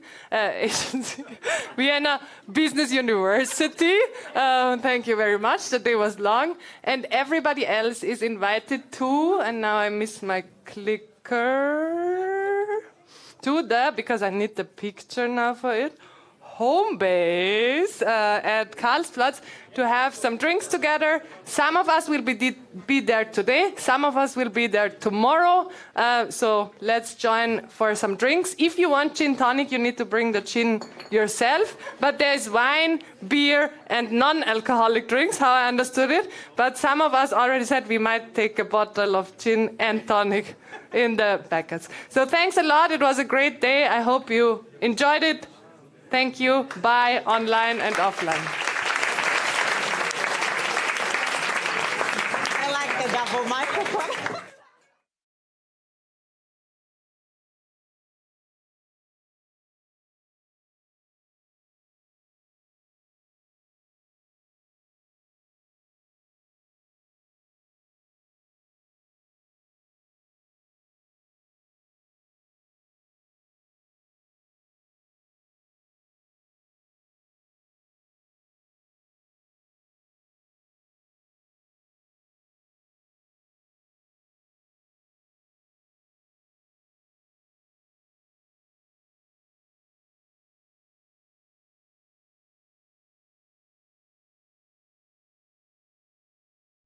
Vienna Business University. Thank you very much. The day was long. And everybody else is invited to, and now I miss my clicker, because I need the picture now for it, home base at Karlsplatz to have some drinks together. Some of us will be there today. Some of us will be there tomorrow. So let's join for some drinks. If you want gin tonic, you need to bring the gin yourself. But there's wine, beer, and non-alcoholic drinks, how I understood it. But some of us already said we might take a bottle of gin and tonic in the packets. So thanks a lot. It was a great day. I hope you enjoyed it. Thank you. Bye, online and offline. I like the double microphone.